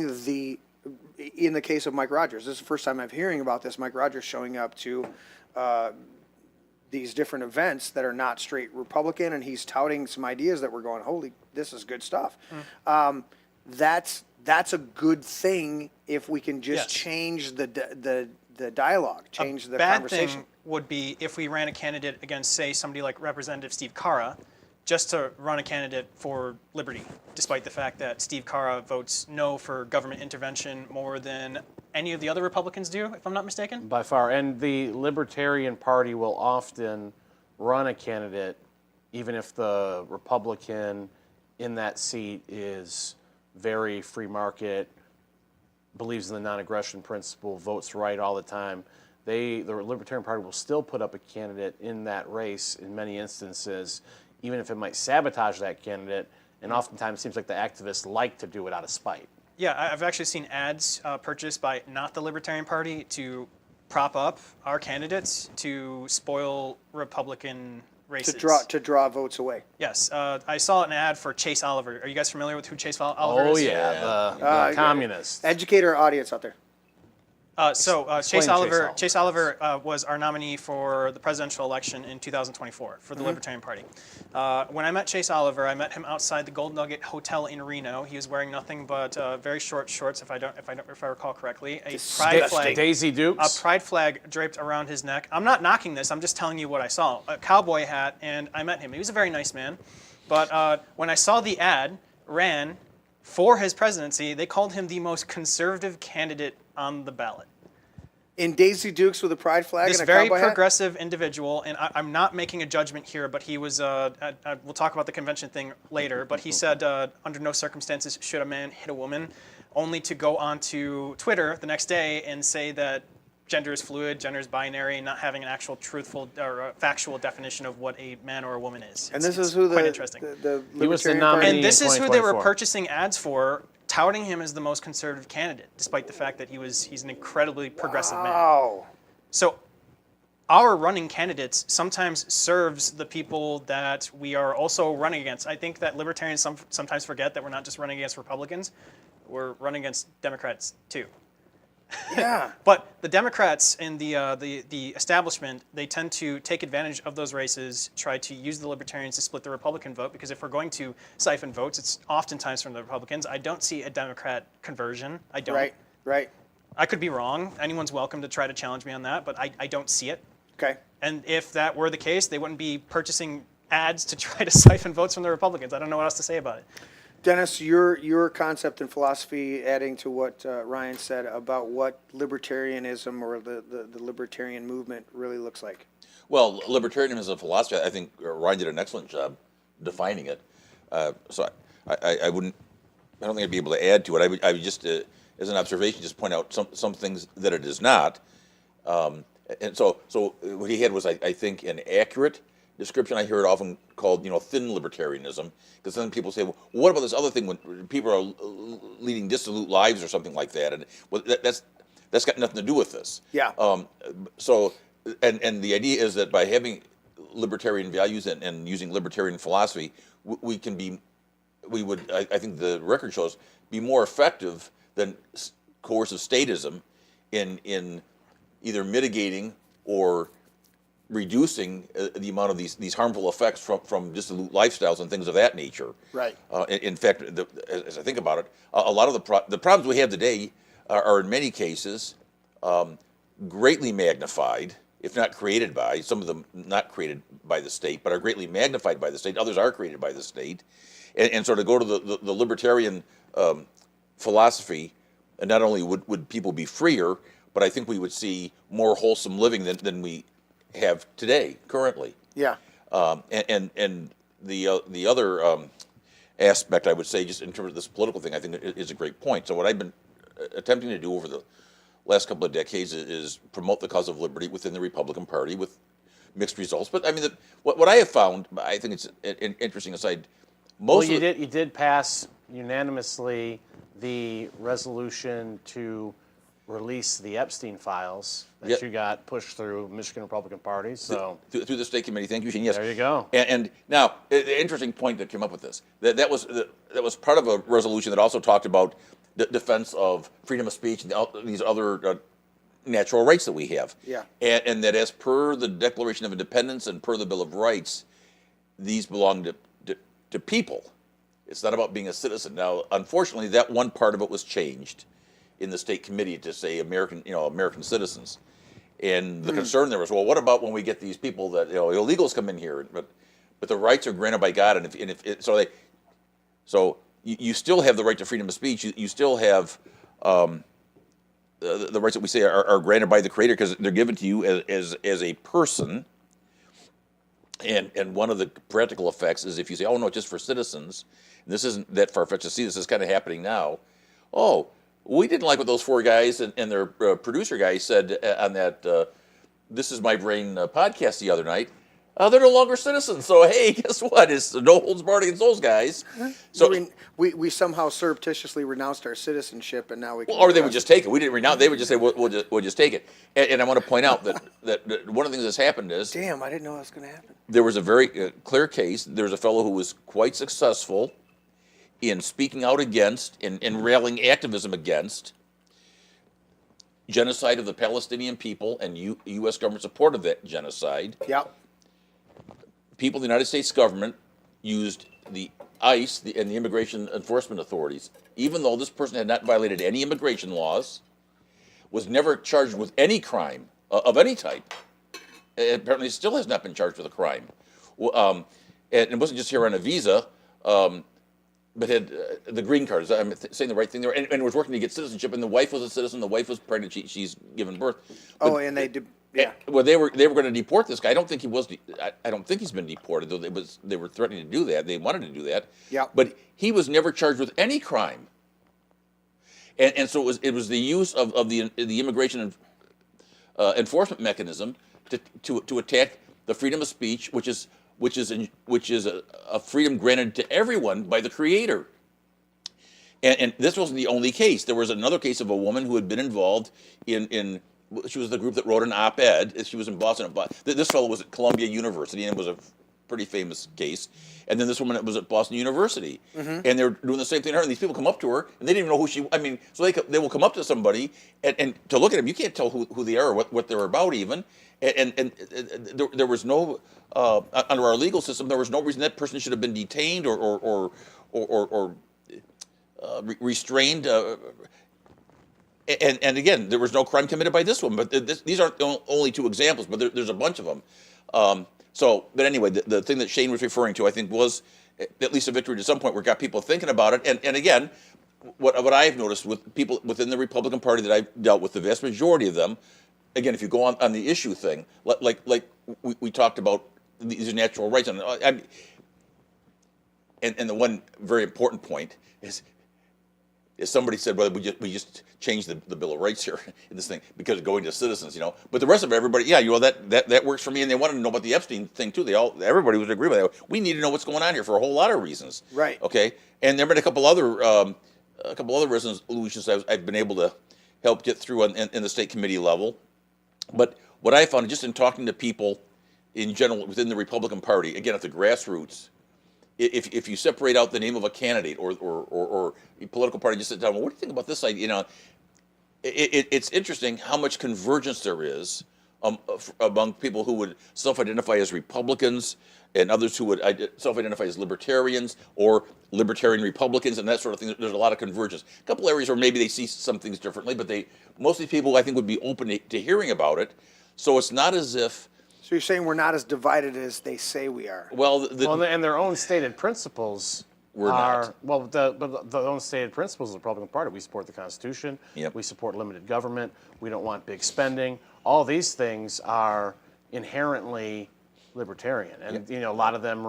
in the case of Mike Rogers, this is the first time I'm hearing about this, Mike Rogers showing up to these different events that are not straight Republican, and he's touting some ideas that we're going, holy, this is good stuff. That's a good thing if we can just Yes. change the dialogue, change the Bad conversation. thing would be if we ran a candidate against, say, somebody like Representative Steve Carra, just to run a candidate for liberty, despite the fact that Steve Carra votes no for government intervention more than any of the other Republicans do, if I'm not mistaken. By far. And the Libertarian Party will often run a candidate, even if the Republican in that seat is very free market, believes in the non-aggression principle, votes right all the time. The Libertarian Party will still put up a candidate in that race in many instances, even if it might sabotage that candidate. And oftentimes it seems like the activists like to do it out of spite. Yeah, I've actually seen ads purchased by not the Libertarian Party to prop up our candidates to spoil Republican races. to draw votes away. Yes, I saw an ad for Chase Oliver. Are you guys familiar with who Chase Oliver is? Oh, yeah, the communists. Educate our audience out there. Chase Oliver. Chase Oliver was our nominee for the presidential election in 2024 for the Libertarian Party. When I met Chase Oliver, I met him outside the Gold Nugget Hotel in Reno. He was wearing nothing but very short shorts, if I recall correctly. A pride flag. Daisy Dukes. A pride flag draped around his neck. I'm not knocking this. I'm just telling you what I saw. A cowboy hat, and I met him. He was a very nice man. But when I saw the ad ran for his presidency, they called him the most conservative candidate on the ballot. In Daisy Dukes with a pride flag This and a very cowboy hat? progressive individual, and I'm not making a judgment here, but he was, we'll talk about the convention thing later, but he said under no circumstances should a man hit a woman, only to go onto Twitter the next day and say that gender is fluid, gender is binary, not having an actual truthful or factual definition of what a man or a woman is. And this It's is who quite the interesting. He was the Libertarian nominee. Party- And this in is who they were 2024. purchasing ads for, touting him as the most conservative candidate, despite the fact that he's an incredibly progressive man. Wow. So our running candidates sometimes serves the people that we are also running against. I think that libertarians sometimes forget that we're not just running against Republicans, we're running against Democrats too. Yeah. But the Democrats and the establishment, they tend to take advantage of those races, try to use the Libertarians to split the Republican vote, because if we're going to siphon votes, it's oftentimes from the Republicans. I don't see a Democrat conversion. I don't. Right. I could be wrong. Anyone's welcome to try to challenge me on that, but I don't see it. Okay. And if that were the case, they wouldn't be purchasing ads to try to siphon votes from the Republicans. I don't know what else to say about it. Dennis, your concept and philosophy, adding to what Ryan said about what libertarianism or the libertarian movement really looks like. Well, libertarianism as a philosophy, I think Ryan did an excellent job defining it. So I wouldn't, I don't think I'd be able to add to it. I would just, as an observation, just point out some things that it is not. And so what he had was, I think, an accurate description. I hear it often called, thin libertarianism, because then people say, well, what about this other thing when people are leading dissolute lives or something like that? And well, That's got nothing to do with this. Yeah. So, and the idea is that by having libertarian values and using libertarian philosophy, we would, I think the record shows, be more effective than coercive statism in either mitigating or reducing the amount of these harmful effects from dissolute lifestyles and things of that nature. Right. In fact, as I think about it, a lot of the problems we have today are in many cases greatly magnified, if not created by, some of them not created by the state, but are greatly magnified by the state. Others are created by the state. And so to go to the libertarian philosophy, and not only would people be freer, but I think we would see more wholesome living than we have today, currently. Yeah. And the other aspect, I would say, just in terms of this political thing, I think is a great point. So what I've been attempting to do over the last couple of decades is promote the cause of liberty within the Republican Party with mixed results. But I mean, what I have found, I think it's an interesting aside. Well, you did pass unanimously the resolution to release the Epstein files that Yep. you got pushed through Michigan Republican Party. So through the state committee. Thank you, Shane. Yes. there you go. And now, the interesting point that came up with this, that was part of a resolution that also talked about the defense of freedom of speech and these other natural rights that we have. Yeah. And that as per the Declaration of Independence and per the Bill of Rights, these belong to people. It's not about being a citizen. Now, unfortunately, that one part of it was changed in the state committee to say American citizens. And the concern there was, well, what about when we get these people that illegals come in here? But the rights are granted by God, so you still have the right to freedom of speech. You still have the rights that we say are granted by the Creator because they're given to you as a person. And one of the practical effects is if you say, oh, no, it's just for citizens, and this isn't that far-fetched to see, this is kind of happening now. Oh, we didn't like what those four guys and their producer guy said on that This Is My Brain podcast the other night. They're no longer citizens, so hey, guess what? It's no holds barred against those guys. So we somehow surreptitiously renounced our citizenship, and now we can. or they would just take it. We didn't renounce. They would just say, "We'll just take it." And I want to point out that one of the things that's happened is Damn, I didn't know that was going to happen. there was a very clear case. There was a fellow who was quite successful in speaking out against and railing activism against genocide of the Palestinian people and U.S. government support of that genocide. Yeah. People in the United States government used the ICE and the immigration enforcement authorities, even though this person had not violated any immigration laws, was never charged with any crime of any type. Apparently still has not been charged with a crime. And it wasn't just here on a visa, but had the green card. I'm saying the right thing there. And was working to get citizenship, and the wife was a citizen, the wife was pregnant, she's given birth. But, And they did. Yeah. Well, they were going to deport this guy. I don't think he was. I don't think he's been deported. Though they were threatening to do that. They wanted to do that. Yeah. But he was never charged with any crime. And so it was the use of the immigration enforcement mechanism to attack the freedom of speech, which is a freedom granted to everyone by the Creator. And this wasn't the only case. There was another case of a woman who had been involved in she was the group that wrote an op-ed. She was in Boston. This fellow was at Columbia University, and it was a pretty famous case. And then this woman was at Boston University, and they were doing the same thing to her. And these people come up to her, and they didn't even know who she. I mean, so they will come up to somebody and to look at them. You can't tell who they are or what they're about even. And there was no under our legal system, there was no reason that person should have been detained or restrained. And again, there was no crime committed by this one. But these aren't only two examples, but there's a bunch of them. But anyway, the thing that Shane was referring to, I think, was at least a victory to some point where it got people thinking about it. And again, what I've noticed with people within the Republican Party that I've dealt with, the vast majority of them, again, if you go on the issue thing, like we talked about these natural rights, and the one very important point is somebody said, well, we just changed the Bill of Rights here in this thing because of going to citizens, But the rest of everybody, that works for me, and they wanted to know about the Epstein thing too. Everybody would agree with that. We need to know what's going on here for a whole lot of reasons. Right. Okay. And there have been a couple other resolutions I've been able to helped get through in the state committee level. But what I found, just in talking to people in general within the Republican Party, again at the grassroots, if you separate out the name of a candidate or a political party, just sit down. Well, what do you think about this idea? You know, it's interesting how much convergence there is among people who would self-identify as Republicans and others who would self-identify as Libertarians or Libertarian Republicans and that sort of thing. There's a lot of convergence. A couple areas where maybe they see some things differently, but most of these people I think would be open to hearing about it. So it's not as if. So you're saying we're not as divided as they say we are? Well, and their own stated principles We're are not. well. The own stated principles of the Republican Party. We support the Constitution. Yep. We support limited government. We don't want big spending. All these things are inherently libertarian, and Yep. you know a lot of them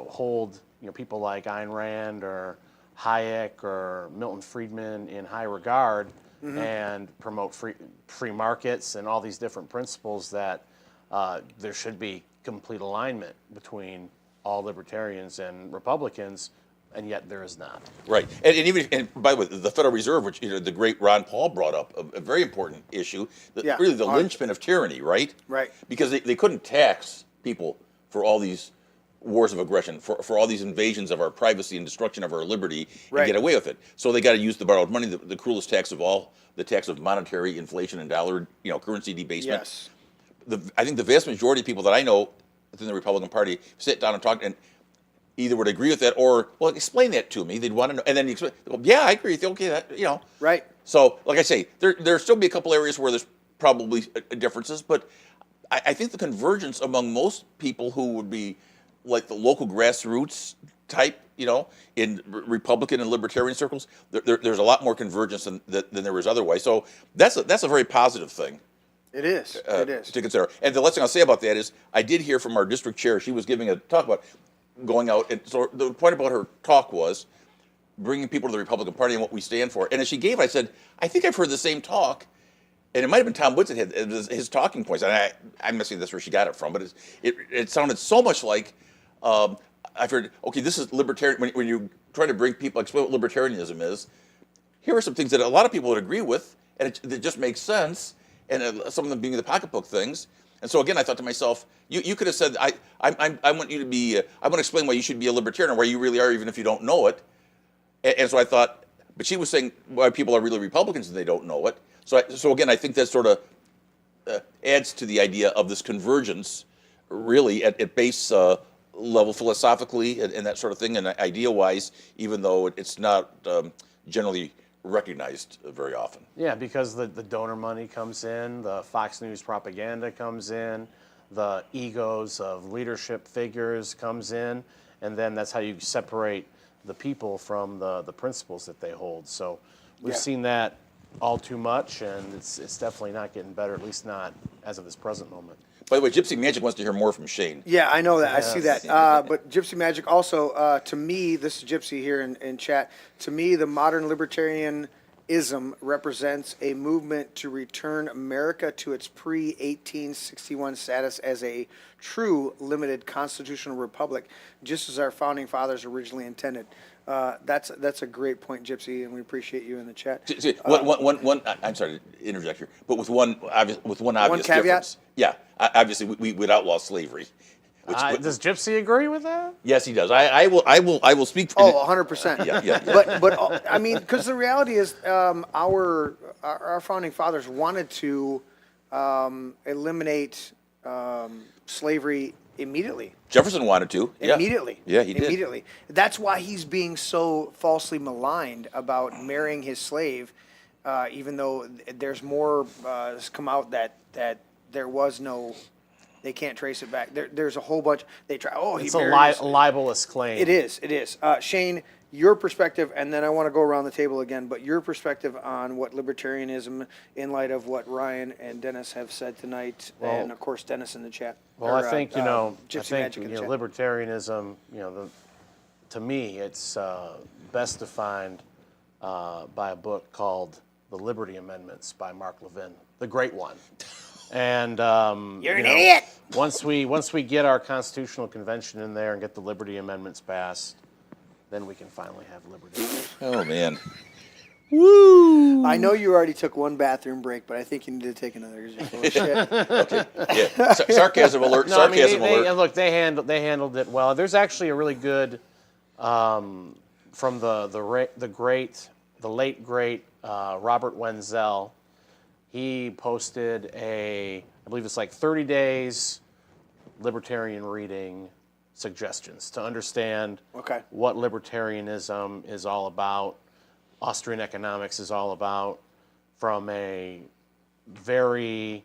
hold people like Ayn Rand or Hayek or Milton Friedman in high regard, and promote free markets and all these different principles that there should be complete alignment between all libertarians and Republicans, and yet there is not. Right, and by the way, the Federal Reserve, which the great Ron Paul brought up, a very important issue, Yeah. really the linchpin of tyranny, right? Right. Because they couldn't tax people for all these wars of aggression, for all these invasions of our privacy and destruction of our liberty, Right. and get away with it. So they got to use the borrowed money, the cruelest tax of all, the tax of monetary inflation and dollar, currency debasement. Yes. I think the vast majority of people that I know within the Republican Party sit down and talk and either would agree with that or, well, explain that to me. They'd want to know, and then you explain, well, yeah, I agree with you. Okay, that. Right. So, like I say, there'll still be a couple areas where there's probably differences, but I think the convergence among most people who would be like the local grassroots type, in Republican and Libertarian circles, there's a lot more convergence than there is otherwise. So that's a very positive thing. It is. It is. To consider. And the last thing I'll say about that is I did hear from our district chair, she was giving a talk about going out, and so the point about her talk was bringing people to the Republican Party and what we stand for. And as she gave it, I said, I think I've heard the same talk, and it might have been Tom Woods that had his talking points, and I'm not saying that's where she got it from, but it sounded so much like, I've heard, okay, this is libertarian, when you try to bring people, explain what libertarianism is, here are some things that a lot of people would agree with, and it just makes sense, and some of them being the pocketbook things. And so again, I thought to myself, you could have said, I want you to be, I want to explain why you should be a libertarian, or why you really are, even if you don't know it. And so I thought, but she was saying why people are really Republicans and they don't know it. So again, I think that sort of adds to the idea of this convergence, really at base level philosophically and that sort of thing, and idea-wise, even though it's not generally recognized very often. Yeah, because the donor money comes in, the Fox News propaganda comes in, the egos of leadership figures comes in, and then that's how you separate the people from the principles that they hold. So we've seen that all too much, and it's definitely not getting better, at least not as of this present moment. By the way, Gypsy Magic wants to hear more from Shane. Yeah, I know that. I see that. But Gypsy Magic also, to me, this is Gypsy here in chat, to me, the modern libertarianism represents a movement to return America to its pre-1861 status as a true limited constitutional republic, just as our founding fathers originally intended. That's a great point, Gypsy, and we appreciate you in the chat. See, I'm sorry to interject here, but with one obvious caveat? difference. Yeah, obviously we would outlaw slavery. Does Gypsy agree with that? Yes, he does. I will speak for. Oh, 100%. Yeah. But I mean, because the reality is, our founding fathers wanted to eliminate slavery immediately. Jefferson wanted to. Yeah. Immediately. Yeah, he did. Immediately. That's why he's being so falsely maligned about marrying his slave, even though there's more has come out that there was no. They can't trace it back. There's a whole bunch. They try. Oh, It's he a married his- libelous claim. It is. It is. Shane, your perspective, and then I want to go around the table again, but your perspective on what libertarianism, in light of what Ryan and Dennis have said tonight, and of course Dennis in the chat. Well, I think Gypsy Magic in the chat. libertarianism. To me, it's best defined by a book called "The Liberty Amendments" by Mark Levin, the great one. And You're an idiot. Once we get our constitutional convention in there and get the Liberty Amendments passed, then we can finally have liberty. Oh man. Woo! I know you already took one bathroom break, but I think you need to take another because you're full of shit. Yeah, sarcasm alert. No, I mean, Sarcasm they, alert. and look, they handled it well. There's actually a really good from the late great Robert Wenzel. He posted I believe it's like 30 days libertarian reading suggestions to understand Okay. what libertarianism is all about, Austrian economics is all about, from a very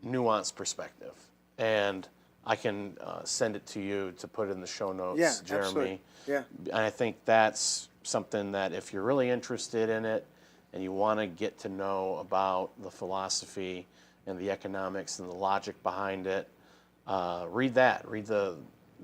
nuanced perspective. And I can send it to you to put in the show notes, Yeah, Jeremy. absolutely. Yeah. And I think that's something that if you're really interested in it and you want to get to know about the philosophy and the economics and the logic behind it, read that.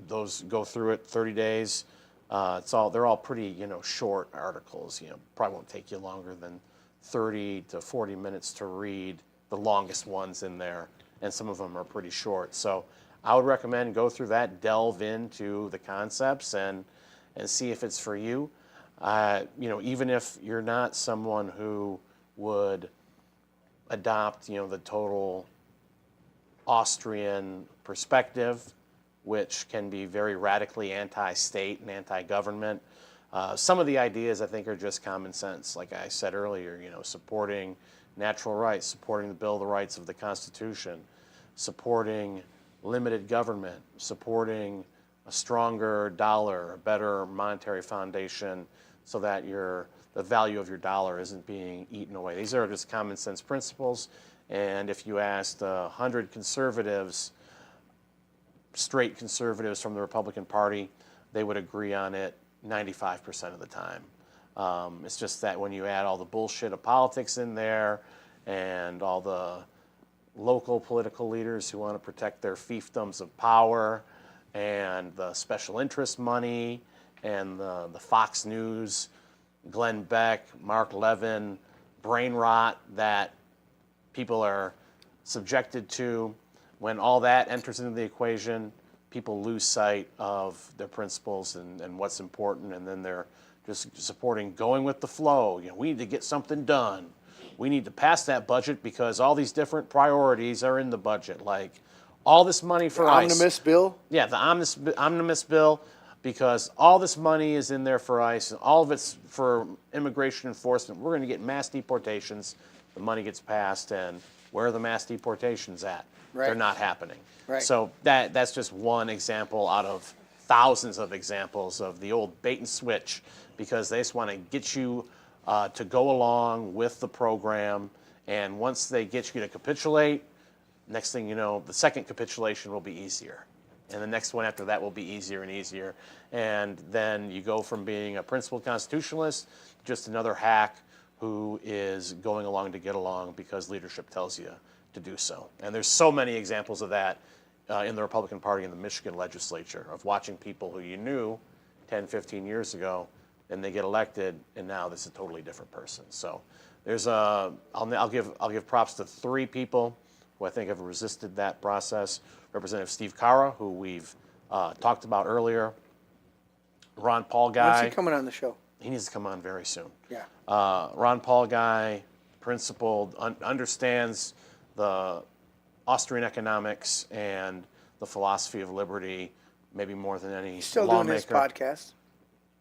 Go through it 30 days. They're all pretty, short articles. Probably won't take you longer than 30 to 40 minutes to read the longest ones in there, and some of them are pretty short. So I would recommend go through that, delve into the concepts, and see if it's for you. Even if you're not someone who would adopt, the total Austrian perspective, which can be very radically anti-state and anti-government. Some of the ideas, I think, are just common sense. Like I said earlier, supporting natural rights, supporting the Bill of the Rights of the Constitution, supporting limited government, supporting a stronger dollar, a better monetary foundation, so that the value of your dollar isn't being eaten away. These are just common sense principles. And if you asked 100 conservatives, straight conservatives from the Republican Party, they would agree on it 95% of the time. It's just that when you add all the bullshit of politics in there and all the local political leaders who want to protect their fiefdoms of power and the special interest money and the Fox News, Glenn Beck, Mark Levin, brain rot that people are subjected to, when all that enters into the equation, people lose sight of their principles and what's important, and then they're just supporting going with the flow. We need to get something done. We need to pass that budget because all these different priorities are in the budget, like all this money for ICE. Omnibus bill? Yeah, the omnibus bill, because all this money is in there for ICE, and all of it's for immigration enforcement. We're going to get mass deportations. The money gets passed, and where are the mass deportations at? Right. They're not happening. Right. So that's just one example out of thousands of examples of the old bait and switch, because they just want to get you to go along with the program, and once they get you to capitulate, next thing you know, the second capitulation will be easier. And the next one after that will be easier and easier. And then you go from being a principled constitutionalist to just another hack who is going along to get along because leadership tells you to do so. And there's so many examples of that in the Republican Party in the Michigan legislature, of watching people who you knew 10, 15 years ago, and they get elected, and now this is a totally different person. So I'll give props to 3 people who I think have resisted that process. Representative Steve Carra, who we've talked about earlier. Ron Paul guy. When's he coming on the show? He needs to come on very soon. Yeah. Ron Paul guy, principled, understands the Austrian economics and the philosophy of liberty, maybe more than any He's still lawmaker. doing his podcast.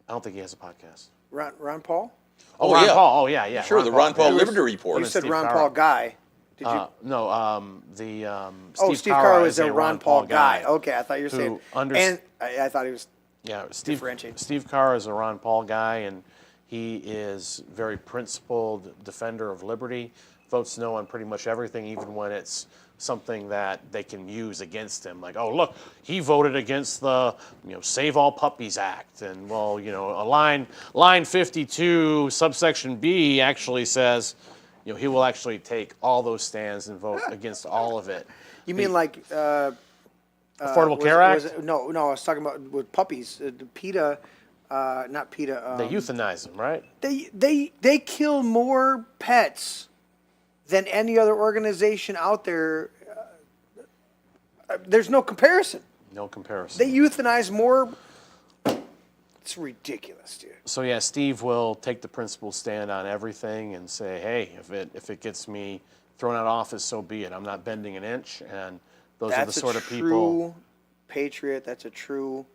I don't think he has a podcast. Ron Paul? Oh, Oh, Ron yeah. Paul. Oh, yeah. Sure, the Ron Paul Liberty Report. You said Steve Ron Carra. Paul guy. Did you? No, Steve Carra is a Ron Paul guy. Okay, I thought you were saying. And I thought he was. Yeah, differentiate. Steve Carr is a Ron Paul guy, and he is very principled defender of liberty. Votes no on pretty much everything, even when it's something that they can use against him. Like, oh, look, he voted against the Save All Puppies Act. And, well, line 52, subsection B actually says, he will actually take all those stands and vote against all of it. You mean like Affordable Care Act? No, I was talking about with puppies. PETA, not PETA. They euthanize them, right? They kill more pets than any other organization out there. There's no comparison. No comparison. They euthanize more It's ridiculous, dude. So yeah, Steve will take the principled stand on everything and say, hey, if it gets me thrown out of office, so be it. I'm not bending an inch. And those are the sort of people. That's a true patriot. That's a true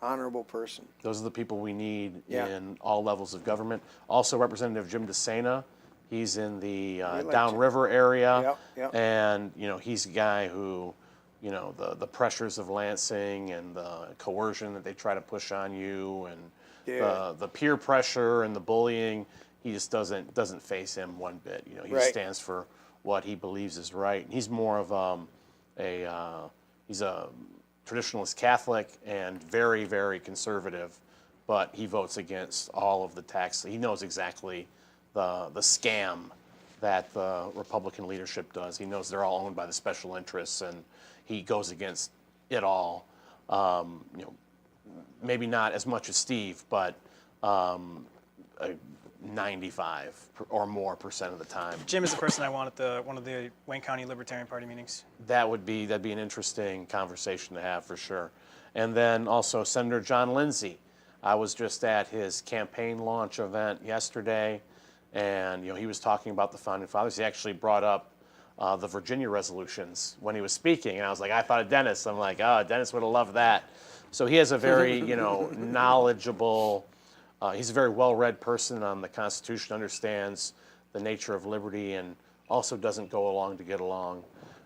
honorable person. Those are the people we need Yeah. in all levels of government. Also, Representative Jim DeSena, he's in the like downriver area, Yep. and he's a guy who, the pressures of Lansing and the coercion that they try to push on you, and the peer pressure and the bullying, he just doesn't face him one bit. He Right. stands for what he believes is right. He's more of he's a traditionalist Catholic and very, very conservative, but he votes against all of the tax. He knows exactly the scam that the Republican leadership does. He knows they're all owned by the special interests, and he goes against it all. Maybe not as much as Steve, but 95 or more % of the time. Jim is the person I want at one of the Wayne County Libertarian Party meetings. That'd be an interesting conversation to have for sure. And then also Senator John Lindsay. I was just at his campaign launch event yesterday, and he was talking about the founding fathers. He actually brought up the Virginia resolutions when he was speaking, and I was like, I thought of Dennis. I'm like, oh, Dennis would have loved that. So he has a very knowledgeable. He's a very well-read person on the Constitution, understands the nature of liberty, and also doesn't go along to get along,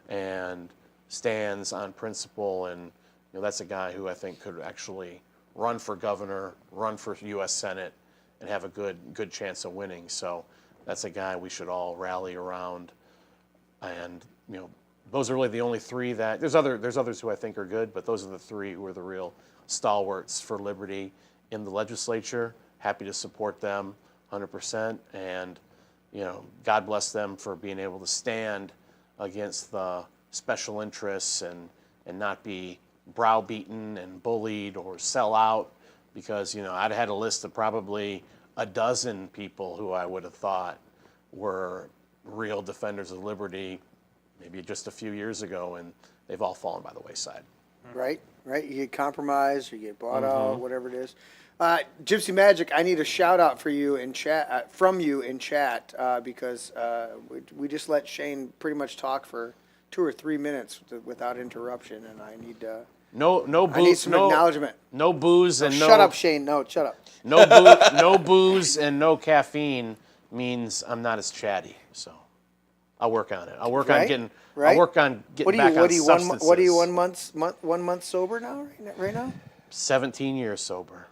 and stands on principle. And that's a guy who I think could actually run for governor, run for U.S. Senate, and have a good chance of winning. So that's a guy we should all rally around. And those are really the only three that there's others who I think are good, but those are the three who are the real stalwarts for liberty in the legislature. Happy to support them 100%, and God bless them for being able to stand against the special interests and not be browbeaten and bullied or sell out, because I'd had a list of probably a dozen people who I would have thought were real defenders of liberty maybe just a few years ago, and they've all fallen by the wayside. Right. You get compromised, or you get bought out, whatever it is. Gypsy Magic, I need a shout out for you in chat from you in chat because we just let Shane pretty much talk for 2 or 3 minutes without interruption, and I need No booze. I need some acknowledgement. No booze and no. Shut up, Shane. No, shut up. No booze and no caffeine means I'm not as chatty. So I'll work on it. I'll work on getting. I'll work on getting back on substances. What are you 1 month sober now? Right now? 17 years sober.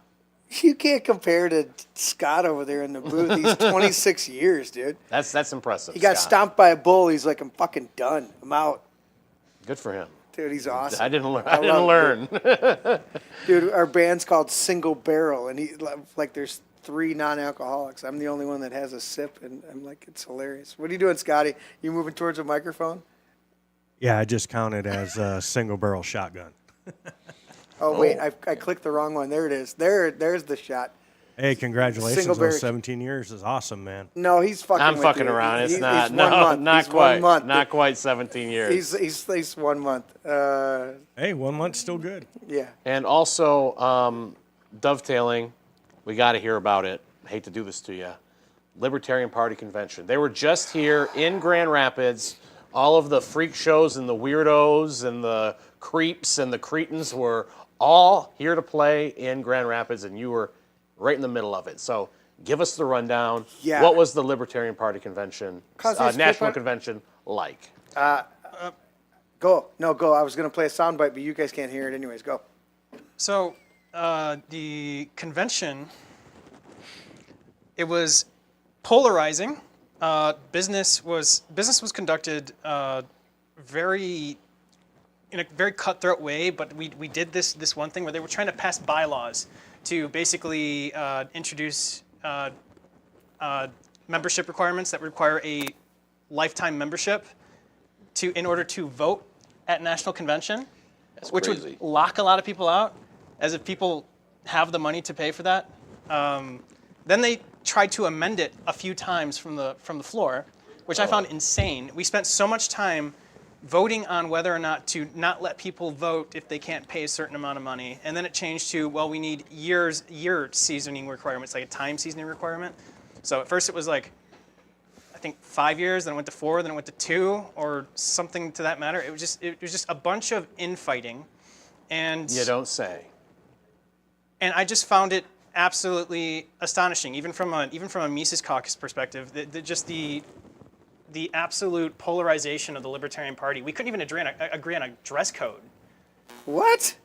You can't compare to Scott over there in the booth. He's 26 years, dude. That's impressive. He got Scott. stomped by a bull. He's like, I'm fucking done. I'm out. Good for him. Dude, he's awesome. I didn't learn. Dude, our band's called Single Barrel, and there's 3 non-alcoholics. I'm the only one that has a sip, and I'm like, it's hilarious. What are you doing, Scotty? You moving towards a microphone? Yeah, I just counted as a single barrel shotgun. Oh, wait, I clicked the wrong one. There it is. There's the shot. Hey, congratulations Single on barrel. 17 years is awesome, man. No, he's fucking I'm with fucking you. around. It's He's not. 1 No, month. not He's quite. 1 month. Not quite 17 years. He's 1 month. Hey, 1 month's still good. Yeah. And also, dovetailing, we got to hear about it. I hate to do this to you. Libertarian Party convention. They were just here in Grand Rapids. All of the freak shows and the weirdos and the creeps and the cretins were all here to play in Grand Rapids, and you were right in the middle of it. So give us the rundown. Yeah. What was the Libertarian Party convention, Cause national convention like? Go. No, go. I was going to play a soundbite, but you guys can't hear it anyways. Go. So the convention, it was polarizing. Business was conducted in a very cutthroat way, but we did this one thing where they were trying to pass bylaws to basically introduce membership requirements that require a lifetime membership in order to vote at national convention, which crazy. would lock a lot of people out, as if people have the money to pay for that. Then they tried to amend it a few times from the floor, which I found insane. We spent so much time voting on whether or not to not let people vote if they can't pay a certain amount of money. And then it changed to, well, we need year seasoning requirements, like a time seasoning requirement. So at first it was like, I think 5 years, then it went to 4, then it went to 2, or something to that matter. It was just a bunch of infighting. And You don't say. And I just found it absolutely astonishing, even from a Mises Caucus perspective, the absolute polarization of the Libertarian Party. We couldn't even agree on a dress code. What?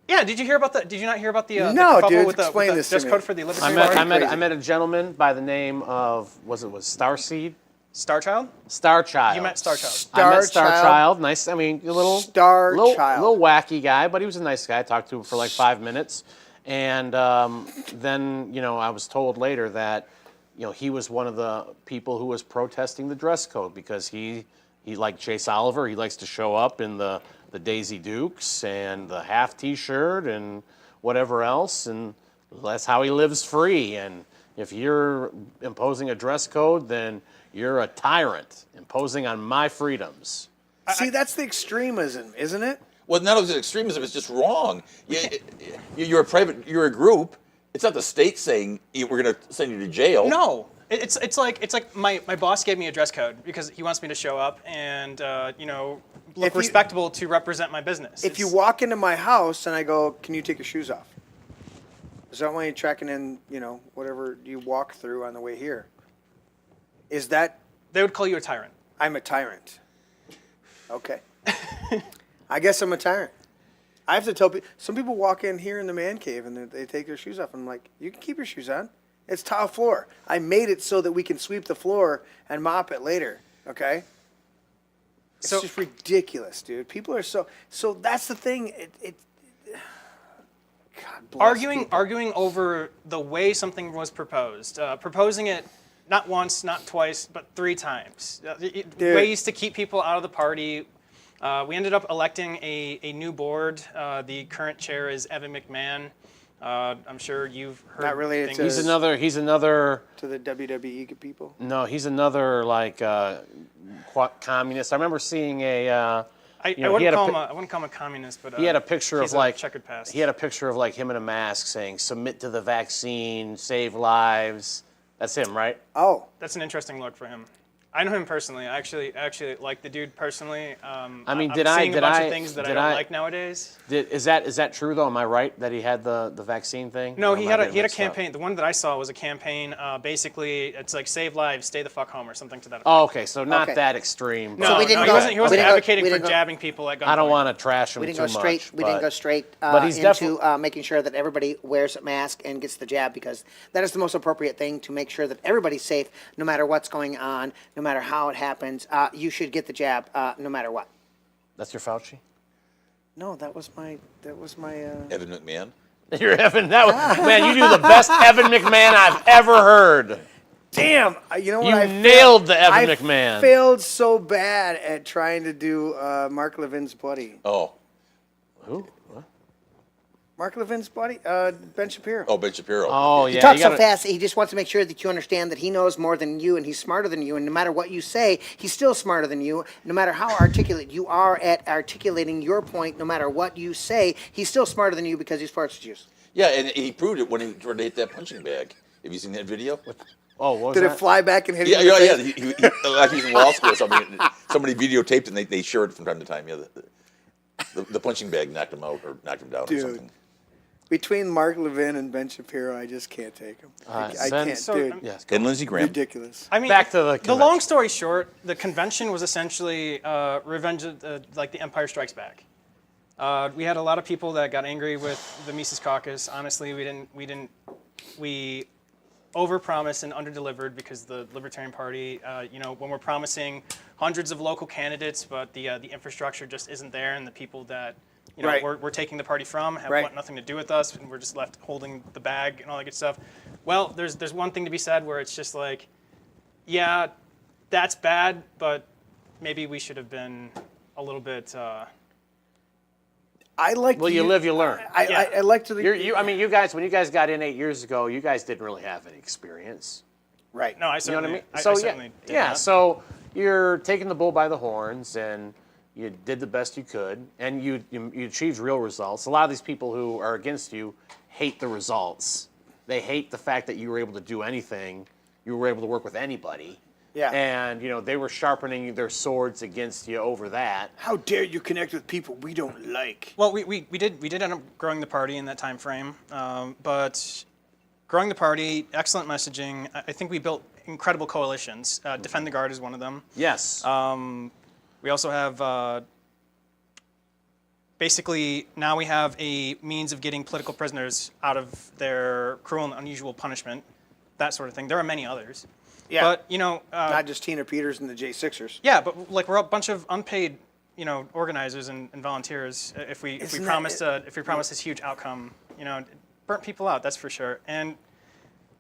Yeah, did you hear about that? Did you not hear about the No, kerfuffle dude, with the explain this to dress me. code for the Libertarian I Party? met a gentleman by the name of was Starseed? Starchild? Starchild. You met Starchild. I met Starchild. Starchild. Nice. I mean, a little Starchild. little wacky guy, but he was a nice guy. I talked to him for like 5 minutes, and then I was told later that he was one of the people who was protesting the dress code because he like Chase Oliver. He likes to show up in the Daisy Dukes and the half T-shirt and whatever else, and that's how he lives free. And if you're imposing a dress code, then you're a tyrant imposing on my freedoms. See, that's the extremism, isn't it? Well, not only is it extremism, it's just wrong. You're a group. It's not the state saying we're going to send you to jail. No. It's like my boss gave me a dress code because he wants me to show up and look respectable to represent my business. If you walk into my house and I go, can you take your shoes off? Is that why you're tracking in, whatever you walk through on the way here? Is that they would call you a tyrant. I'm a tyrant? Okay. I guess I'm a tyrant. I have to tell people, some people walk in here in the man cave and they take their shoes off. And I'm like, you can keep your shoes on. It's tile floor. I made it so that we can sweep the floor and mop it later, okay? It's just ridiculous, dude. People are so that's the thing. God bless people. Arguing over the way something was proposed, proposing it not once, not twice, but 3 times. Ways to keep people out of the party. We ended up electing a new board. The current chair is Evan McMahon. I'm sure you've heard. Not related things. to He's another. To the WWE people. No, he's another like communist. I remember seeing a. I wouldn't call him a communist, but he had a picture he's of like a checkered past. He had a picture of like him in a mask saying "Submit to the vaccine, save lives." That's him, right? Oh. That's an interesting look for him. I know him personally. I actually like the dude personally. I mean, I'm seeing a bunch of things that I don't like nowadays. Is that true though? Am I right that he had the vaccine thing? No, Or he am had I a getting mixed up? campaign. The one that I saw was a campaign. Basically, it's like save lives, stay the fuck home, or something to that effect. Oh, okay, so not Okay. that extreme. No, we didn't he go- wasn't we didn't go- advocating we for didn't go- jabbing people at gunpoint. I don't want to trash him We didn't too go straight. much. We didn't go straight but he's into definitely- making sure that everybody wears a mask and gets the jab, because that is the most appropriate thing to make sure that everybody's safe, no matter what's going on, no matter how it happens. You should get the jab, no matter what. That's your Fauci. No, that was my. Evan McMahon. You're Evan. Man, you do the best Evan McMahon I've ever heard. Damn. You know what? You I nailed the Evan I McMahon. failed so bad at trying to do Mark Levin's buddy. Oh. Who? What? Mark Levin's buddy, Ben Shapiro. Oh, Ben Shapiro. Oh yeah. He talks you so gotta- fast, he just wants to make sure that you understand that he knows more than you and he's smarter than you, and no matter what you say, he's still smarter than you. No matter how articulate you are at articulating your point, no matter what you say, he's still smarter than you because he's parts juice. Yeah, and he proved it when he tried to hit that punching bag. Have you seen that video? Oh, what was Did that? it fly back and hit Yeah, him in the yeah, face? yeah. He like he was in law school or something. Somebody videotaped and they share it from time to time. Yeah, the punching bag knocked him out or knocked him down Dude. or something. Between Mark Levin and Ben Shapiro, I just can't take him. I Ben- can't, So, dude. Yes. And Lindsey Graham. Ridiculous. I mean, Back to the the convention. long story short, the convention was essentially revenge, like the Empire Strikes Back. We had a lot of people that got angry with the Mises Caucus. Honestly, we overpromised and underdelivered because the Libertarian Party, when we're promising hundreds of local candidates, but the infrastructure just isn't there, and the people that Right. we're taking the party from Right. want nothing to do with us, and we're just left holding the bag and all that good stuff. Well, there's one thing to be said where it's just like, yeah, that's bad, but maybe we should have been a little bit. I like. Well, you live, you learn. I like to. I mean, you guys, when you guys got in 8 years ago, you guys didn't really have any experience. Right. No, I You know what I certainly, mean? I So certainly did yeah. not. So you're taking the bull by the horns, and You did the best you could, and you achieved real results. A lot of these people who are against you hate the results. They hate the fact that you were able to do anything. You were able to work with anybody. Yeah. And, they were sharpening their swords against you over that. How dare you connect with people we don't like? Well, we did end up growing the party in that time frame, but growing the party, excellent messaging. I think we built incredible coalitions. Defend the Guard is one of them. Yes. We also have, basically, now we have a means of getting political prisoners out of their cruel and unusual punishment, that sort of thing. There are many others. Yeah. But, Not just Tina Peters and the J6ers. yeah, but like we're a bunch of unpaid, organizers and volunteers. If we promise this huge outcome, it burnt people out, that's for sure. And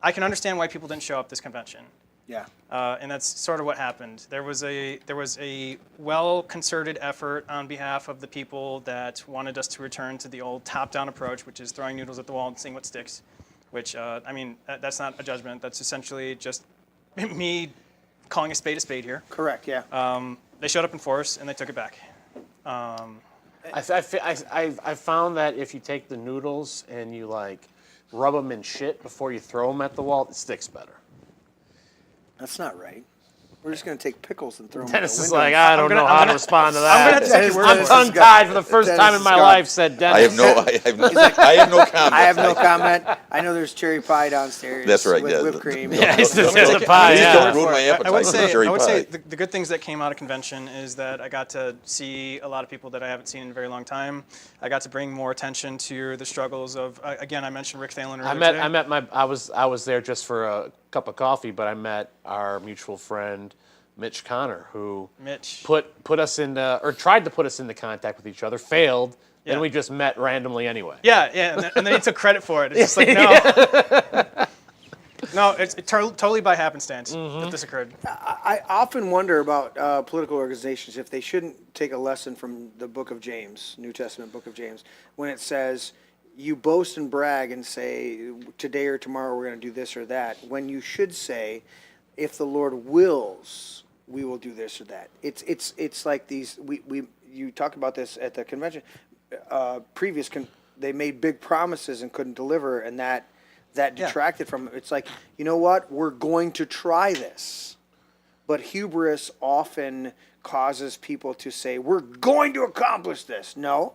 I can understand why people didn't show up this convention. Yeah. And that's sort of what happened. There was a well-concerted effort on behalf of the people that wanted us to return to the old top-down approach, which is throwing noodles at the wall and seeing what sticks. Which that's not a judgment. That's essentially just me calling a spade here. Correct. Yeah. They showed up in force and they took it back. I found that if you take the noodles and you rub them in shit before you throw them at the wall, it sticks better. That's not right. We're just going to take pickles and throw them Dennis out the is window. like, I don't know how to respond to that. I'm gonna have to take your word I'm for it. tongue-tied for the first Dennis time in my Scott. life, said Dennis. I have no comment. I have no comment. I know there's cherry pie downstairs. That's right, With yeah. whipped cream. Yeah, it's Don't- just don't- the pie, please yeah. don't ruin my appetite I would for say, cherry I would pie. say the good things that came out of convention is that I got to see a lot of people that I haven't seen in a very long time. I got to bring more attention to the struggles of, again, I mentioned Rick Thalen earlier today. I was there just for a cup of coffee, but I met our mutual friend Mitch Connor, who put us in or tried to put us into contact with each other, failed, Yeah. and we just met randomly anyway. Yeah, and then he took credit for it. It's just like, no. No, it's totally by happenstance that this occurred. I often wonder about political organizations if they shouldn't take a lesson from the book of James, New Testament book of James, when it says, you boast and brag and say, today or tomorrow we're going to do this or that, when you should say, if the Lord wills, we will do this or that. It's like these, you talk about this at the convention, they made big promises and couldn't deliver, and that detracted from it. It's like, you know what, we're going to try this. But hubris often causes people to say, we're going to accomplish this. No.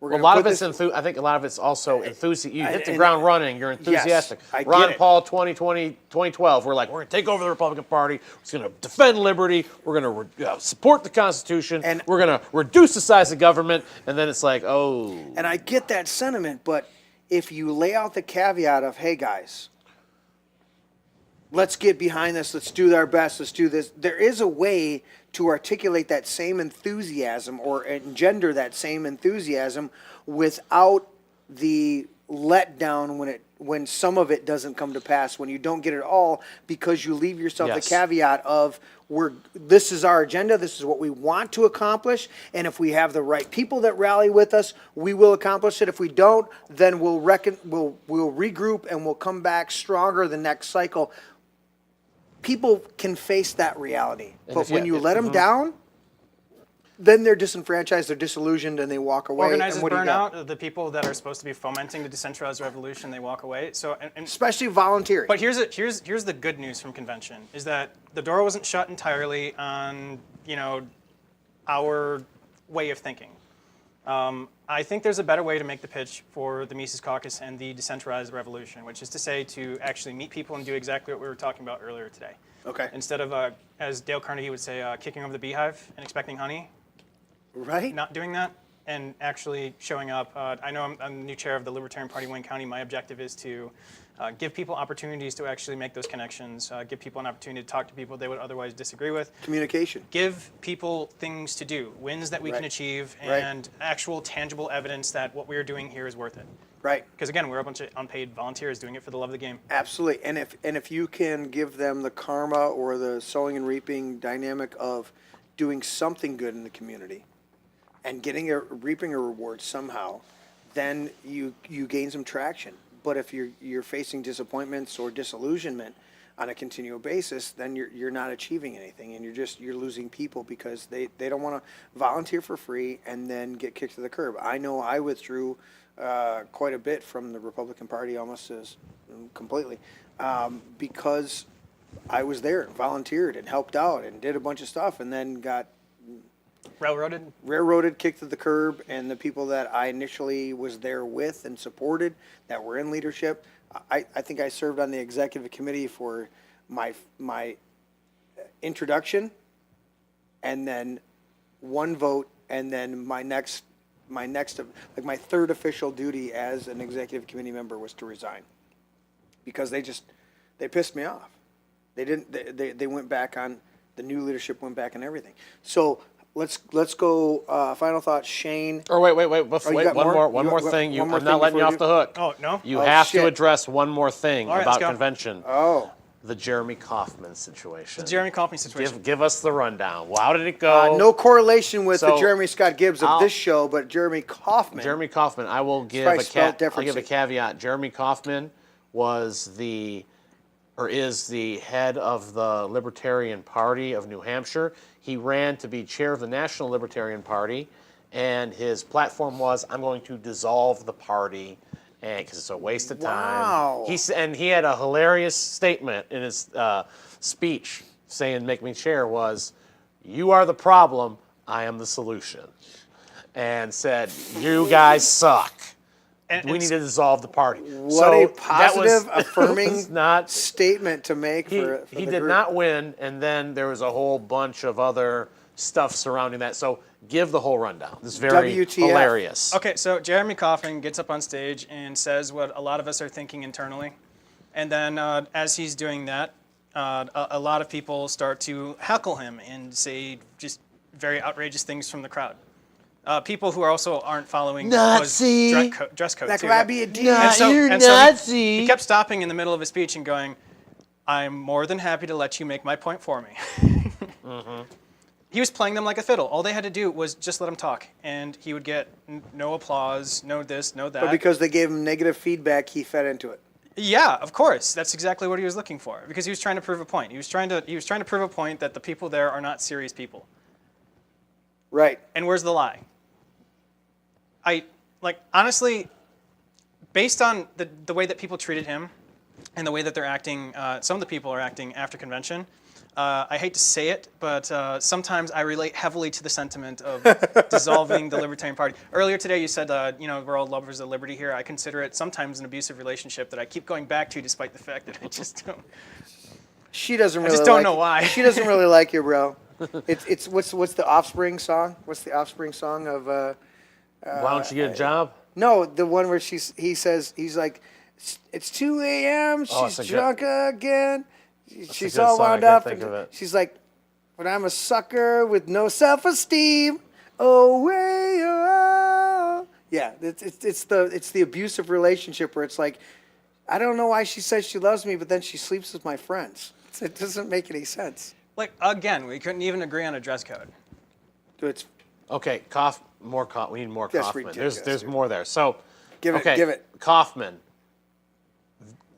A lot of it's I think a lot of it's also enthusiastic. You hit the ground running. You're enthusiastic. Yes, I get Ron it. Paul 2012. We're like, we're going to take over the Republican Party. We're going to defend liberty. We're going to support the Constitution. And we're going to reduce the size of government. And then it's like, oh. And I get that sentiment, but if you lay out the caveat of, hey guys, let's get behind this, let's do our best, let's do this, there is a way to articulate that same enthusiasm or engender that same enthusiasm without the letdown when some of it doesn't come to pass, when you don't get it all, because you leave yourself Yes. the caveat of this is our agenda, this is what we want to accomplish, and if we have the right people that rally with us, we will accomplish it. If we don't, then we'll regroup and we'll come back stronger the next cycle. People can face that reality, but when you let them down, then they're disenfranchised, they're disillusioned, and they walk away. Organizers and what do you burn got? out. The people that are supposed to be fomenting the decentralized revolution, they walk away. So, and Especially volunteering. But here's the good news from convention is that the door wasn't shut entirely on our way of thinking. I think there's a better way to make the pitch for the Mises Caucus and the decentralized revolution, which is to say to actually meet people and do exactly what we were talking about earlier today. Okay. Instead of, as Dale Carnegie would say, kicking over the beehive and expecting honey, Right? not doing that and actually showing up. I know I'm the new chair of the Libertarian Party, Wayne County. My objective is to give people opportunities to actually make those connections, give people an opportunity to talk to people they would otherwise disagree with. Communication. Give people things to do, wins that we can Right. achieve, Right. and actual tangible evidence that what we're doing here is worth it. Right. Because again, we're a bunch of unpaid volunteers doing it for the love of the game. Absolutely. And if you can give them the karma or the sowing and reaping dynamic of doing something good in the community and reaping a reward somehow, then you gain some traction. But if you're facing disappointments or disillusionment, on a continual basis, then you're not achieving anything, and you're losing people because they don't want to volunteer for free and then get kicked to the curb. I know I withdrew quite a bit from the Republican Party, almost as completely, because I was there, volunteered, and helped out, and did a bunch of stuff, and then got railroaded, kicked to the curb, and the people that I initially was there with and supported, that were in leadership. I think I served on the executive committee for my introduction, and then one vote, and then my third official duty as an executive committee member was to resign, because they pissed me off. They went back on, the new leadership went back on everything. So let's go. Final thoughts, Shane. Or wait. One more thing. One more I'm thing not letting you before off the hook. Oh, no? You Oh, have shit. to address one more thing All right, about let's go. convention. Oh. The Jeremy Kaufman situation. The Jeremy Kaufman situation. Give us the rundown. Well, how did it go? No correlation with the So, Jeremy Scott Gibbs of I'll- this show, but Jeremy Kaufman. Give probably a spelled I'll give a differently. caveat. Jeremy Kaufman is the head of the Libertarian Party of New Hampshire. He ran to be chair of the National Libertarian Party, and his platform was, I'm going to dissolve the party because it's a waste of time. Wow. He had a hilarious statement in his speech saying, make me chair, was, you are the problem, I am the solution. And said, you guys suck. We need to dissolve the party. What a positive, affirming statement to make for he the did group. not win, and then there was a whole bunch of other stuff surrounding that. So give the whole rundown. This is very WTF. hilarious. Okay, so Jeremy Kaufman gets up on stage and says what a lot of us are thinking internally. And then as he's doing that, a lot of people start to heckle him and say just very outrageous things from the crowd. People who also aren't following Nazi. dress code That too. might be a D. You're so Nazi. he kept stopping in the middle of his speech and going, I'm more than happy to let you make my point for me. He was playing them like a fiddle. All they had to do was just let him talk, and he would get no applause, no this, no that. But because they gave him negative feedback, he fed into it. Yeah, of course. That's exactly what he was looking for, because he was trying to prove a point. He was trying to prove a point that the people there are not serious people. Right. And where's the lie? Honestly, based on the way that people treated him and the way that they're acting, some of the people are acting after convention, I hate to say it, but sometimes I relate heavily to the sentiment of dissolving the Libertarian Party. Earlier today you said, we're all lovers of liberty here. I consider it sometimes an abusive relationship that I keep going back to despite the fact that I just don't. She doesn't really. I just don't like know you. why. She doesn't really like you, bro. It's what's the Offspring song? What's the Offspring song of? Why don't you get a job? No, the one where he's like, it's 2 a.m. Oh, She's it's a drunk again. a She's good all song, I wound can't up. think of it. She's like, but I'm a sucker with no self-esteem. Oh, way oh. Yeah, it's the abusive relationship where it's like, I don't know why she says she loves me, but then she sleeps with my friends. It doesn't make any sense. Again, we couldn't even agree on a dress code. It's Okay, we need more That's Kaufman. ridiculous, There's dude. more there. So, Give it, okay, give it. Kaufman,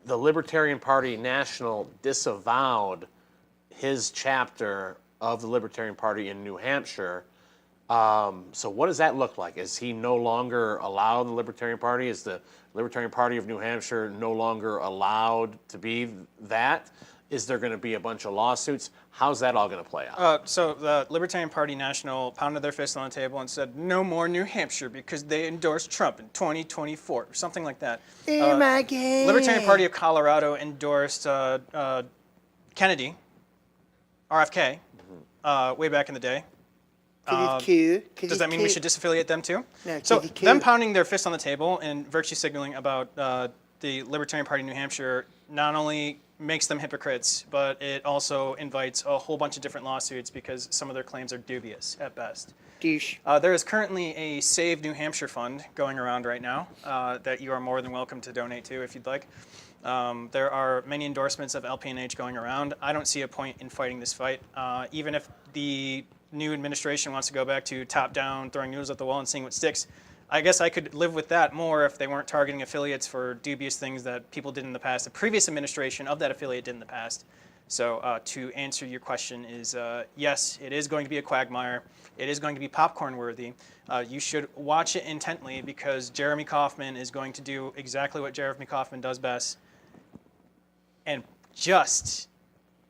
the Libertarian Party National disavowed his chapter of the Libertarian Party in New Hampshire. So what does that look like? Is he no longer allowed in the Libertarian Party? Is the Libertarian Party of New Hampshire no longer allowed to be that? Is there going to be a bunch of lawsuits? How's that all going to play out? So the Libertarian Party National pounded their fist on the table and said, no more New Hampshire because they endorsed Trump in 2024, or something like that. in my game. Libertarian Party of Colorado endorsed Kennedy, RFK, way back in the day. Does that mean we should disaffiliate them too? No, So KDQ. them pounding their fist on the table and virtue signaling about the Libertarian Party of New Hampshire not only makes them hypocrites, but it also invites a whole bunch of different lawsuits because some of their claims are dubious at best. Douche. There is currently a Save New Hampshire fund going around right now that you are more than welcome to donate to if you'd like. There are many endorsements of LPNH going around. I don't see a point in fighting this fight. Even if the new administration wants to go back to top-down, throwing needles at the wall and seeing what sticks, I guess I could live with that more if they weren't targeting affiliates for dubious things that people did in the past, the previous administration of that affiliate did in the past. So to answer your question is, yes, it is going to be a quagmire. It is going to be popcorn worthy. You should watch it intently because Jeremy Kauffman is going to do exactly what Jeremy Kauffman does best and just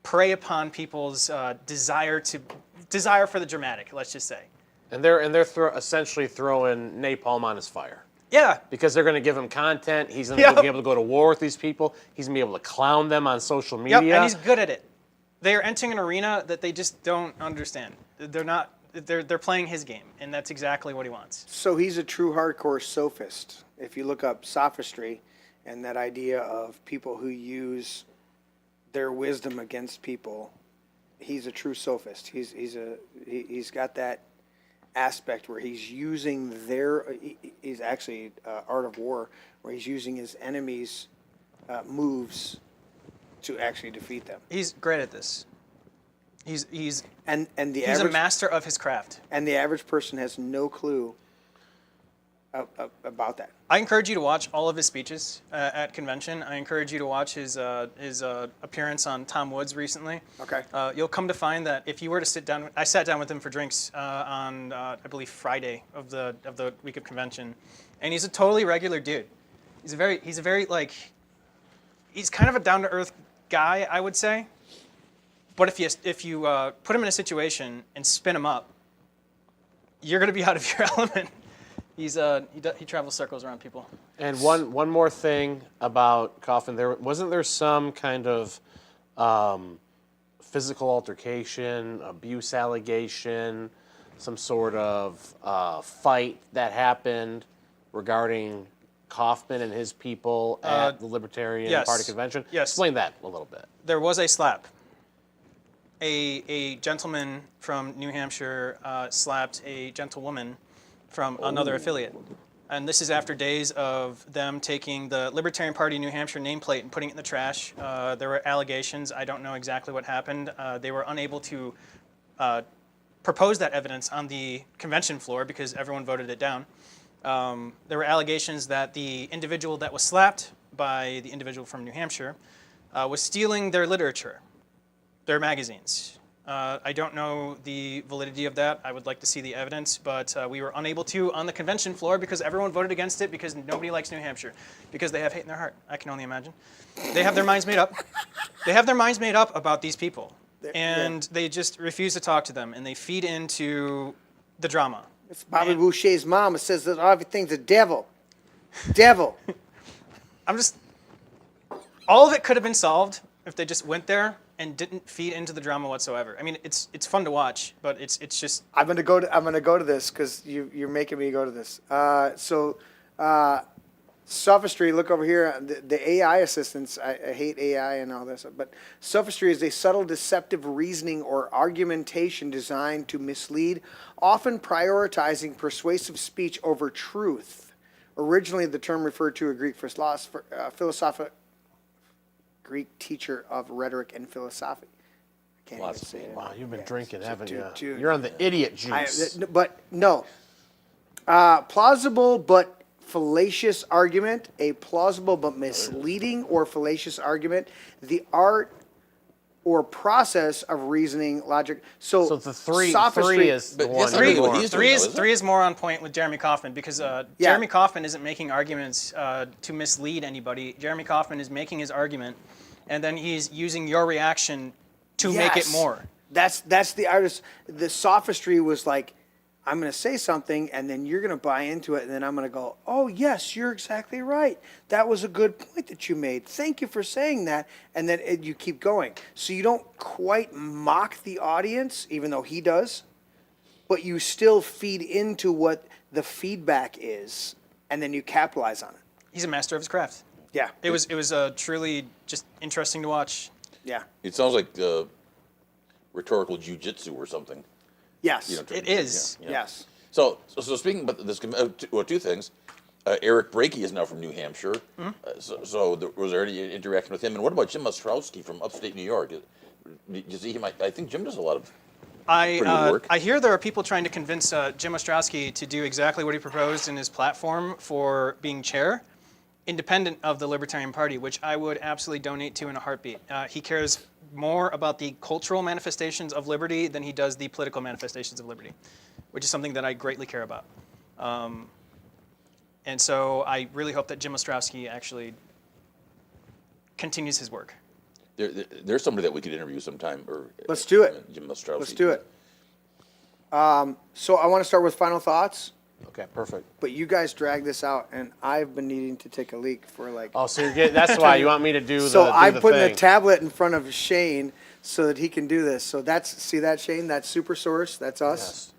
prey upon people's desire for the dramatic, let's just say. And they're essentially throwing napalm on his fire. Yeah. Because they're going to give him content. He's going to be able to go to war with these people. He's going to be able to clown them on social media. Yep, and he's good at it. They are entering an arena that they just don't understand. They're playing his game, and that's exactly what he wants. So he's a true hardcore sophist. If you look up sophistry and that idea of people who use their wisdom against people, he's a true sophist. He's got that aspect where he's using he's actually art of war, where he's using his enemies' moves to actually defeat them. He's great at this. He's He's a master of his craft. And the average person has no clue about that. I encourage you to watch all of his speeches at convention. I encourage you to watch his appearance on Tom Woods recently. Okay. You'll come to find that if you were to sit down, I sat down with him for drinks on I believe Friday of the week of convention, and he's a totally regular dude. He's kind of a down to earth guy, I would say. But if you put him in a situation and spin him up, you're going to be out of your element. He travels circles around people. And one more thing about Kauffman, wasn't there some kind of physical altercation, abuse allegation, some sort of fight that happened regarding Kauffman and his people at the Libertarian Party convention? Yes. Explain that a little bit. There was a slap. A gentleman from New Hampshire slapped a gentlewoman from another affiliate. And this is after days of them taking the Libertarian Party New Hampshire nameplate and putting it in the trash. There were allegations. I don't know exactly what happened. They were unable to propose that evidence on the convention floor because everyone voted it down. There were allegations that the individual that was slapped by the individual from New Hampshire was stealing their literature, their magazines. I don't know the validity of that. I would like to see the evidence, but we were unable to on the convention floor because everyone voted against it because nobody likes New Hampshire, because they have hate in their heart. I can only imagine. They have their minds made up. They have their minds made up about these people, and they just refuse to talk to them, and they feed into the drama. It's Bobby Boucher's mom. It says that everything's a devil. Devil. All of it could have been solved if they just went there and didn't feed into the drama whatsoever. I mean, it's fun to watch, but it's just. I'm gonna go to this because you're making me go to this. Sophistry. Look over here. The AI assistants. I hate AI and all this, but sophistry is a subtle, deceptive reasoning or argumentation designed to mislead, often prioritizing persuasive speech over truth. Originally, the term referred to a Greek philosopher. Greek teacher of rhetoric and philosophy. I can't even say it. Wow, you've been drinking, haven't you? Dude. You're on the idiot juice. But no. Plausible but fallacious argument, a plausible but misleading or fallacious argument, the art or process of reasoning, logic. So the three sophistry is the But one. that's not really what you he's want. doing, though, is it? Three is more on point with Jeremy Kauffman because Jeremy Kauffman isn't making arguments to mislead anybody. Jeremy Kauffman is making his argument, and then he's using your reaction to make it more. That's the artist. The sophistry was like, I'm going to say something, and then you're going to buy into it, and then I'm going to go, oh, yes, you're exactly right. That was a good point that you made. Thank you for saying that. And then you keep going. So you don't quite mock the audience, even though he does, but you still feed into what the feedback is, and then you capitalize on it. He's a master of his craft. Yeah. It was truly just interesting to watch. Yeah. It sounds like rhetorical jujitsu or something. Yes. You know, It is. yeah. Yes. So speaking about this, two things. Eric Brakey is now from New Hampshire. Was there any interaction with him? And what about Jim Ostrowski from upstate New York? Did you see him? I think Jim does a lot of Pretty good work. I hear there are people trying to convince Jim Ostrowski to do exactly what he proposed in his platform for being chair, independent of the Libertarian Party, which I would absolutely donate to in a heartbeat. He cares more about the cultural manifestations of liberty than he does the political manifestations of liberty, which is something that I greatly care about. And so I really hope that Jim Ostrowski actually continues his work. There's somebody that we could interview sometime. Let's do it. Jim Ostrowski. Let's do it. So I want to start with final thoughts, Okay, perfect. but you guys drag this out, and I've been needing to take a leak for like. Oh, so you're getting, that's why you want me to do the So I'm the putting thing. a tablet in front of Shane so that he can do this. So see that, Shane? That's Super Source. That's us.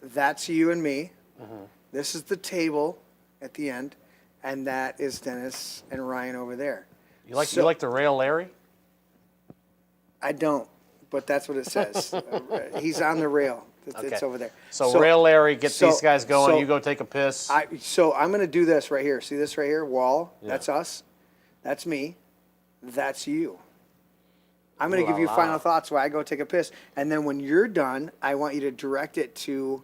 Yes. That's you and me. Mm-hmm. This is the table at the end, and that is Dennis and Ryan over there. You like to rail Larry? I don't, but that's what it says. He's on the rail. It's Okay. over there. So rail Larry, get so- these guys going. so You go take a piss. So I'm going to do this right here. See this right here? Wall. Yeah. That's us. That's me. That's you. I'm going Ooh to give you la la. final thoughts while I go take a piss. And then when you're done, I want you to direct it to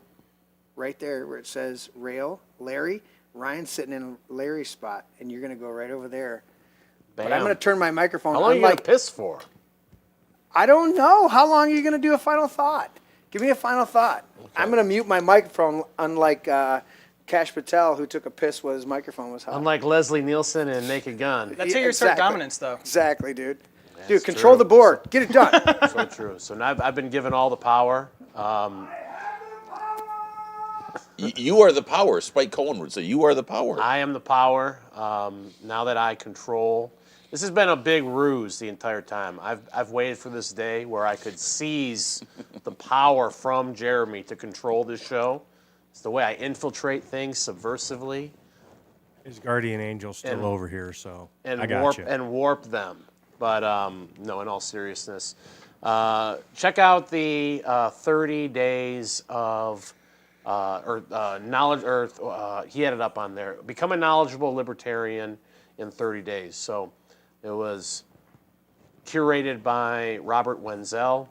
right there where it says rail, Larry. Ryan's sitting in Larry's spot, and you're going to go right over there. But I'm Bam. going to turn my microphone. How long are you going to piss for? I don't know. How long are you going to do a final thought? Give me a final thought. Okay. I'm going to mute my microphone, unlike Kash Patel, who took a piss while his microphone was hot. Unlike Leslie Nielsen and Naked Gun. That's how you assert Exactly. dominance, though. Exactly, dude. That's Dude, control true. the board. Get it done. So true. So now I've been given all the power. You are the power. Spike Cohen would say, "You are the power." I am the power. Now that I control, this has been a big ruse the entire time. I've waited for this day where I could seize the power from Jeremy to control this show. It's the way I infiltrate things subversively His guardian angel's still And- over here, so and I got warp them. But no, in all seriousness, check out the 30 days of. Knowledge, or he had it up on there. Become a knowledgeable libertarian in 30 days. So it was curated by Robert Wenzel,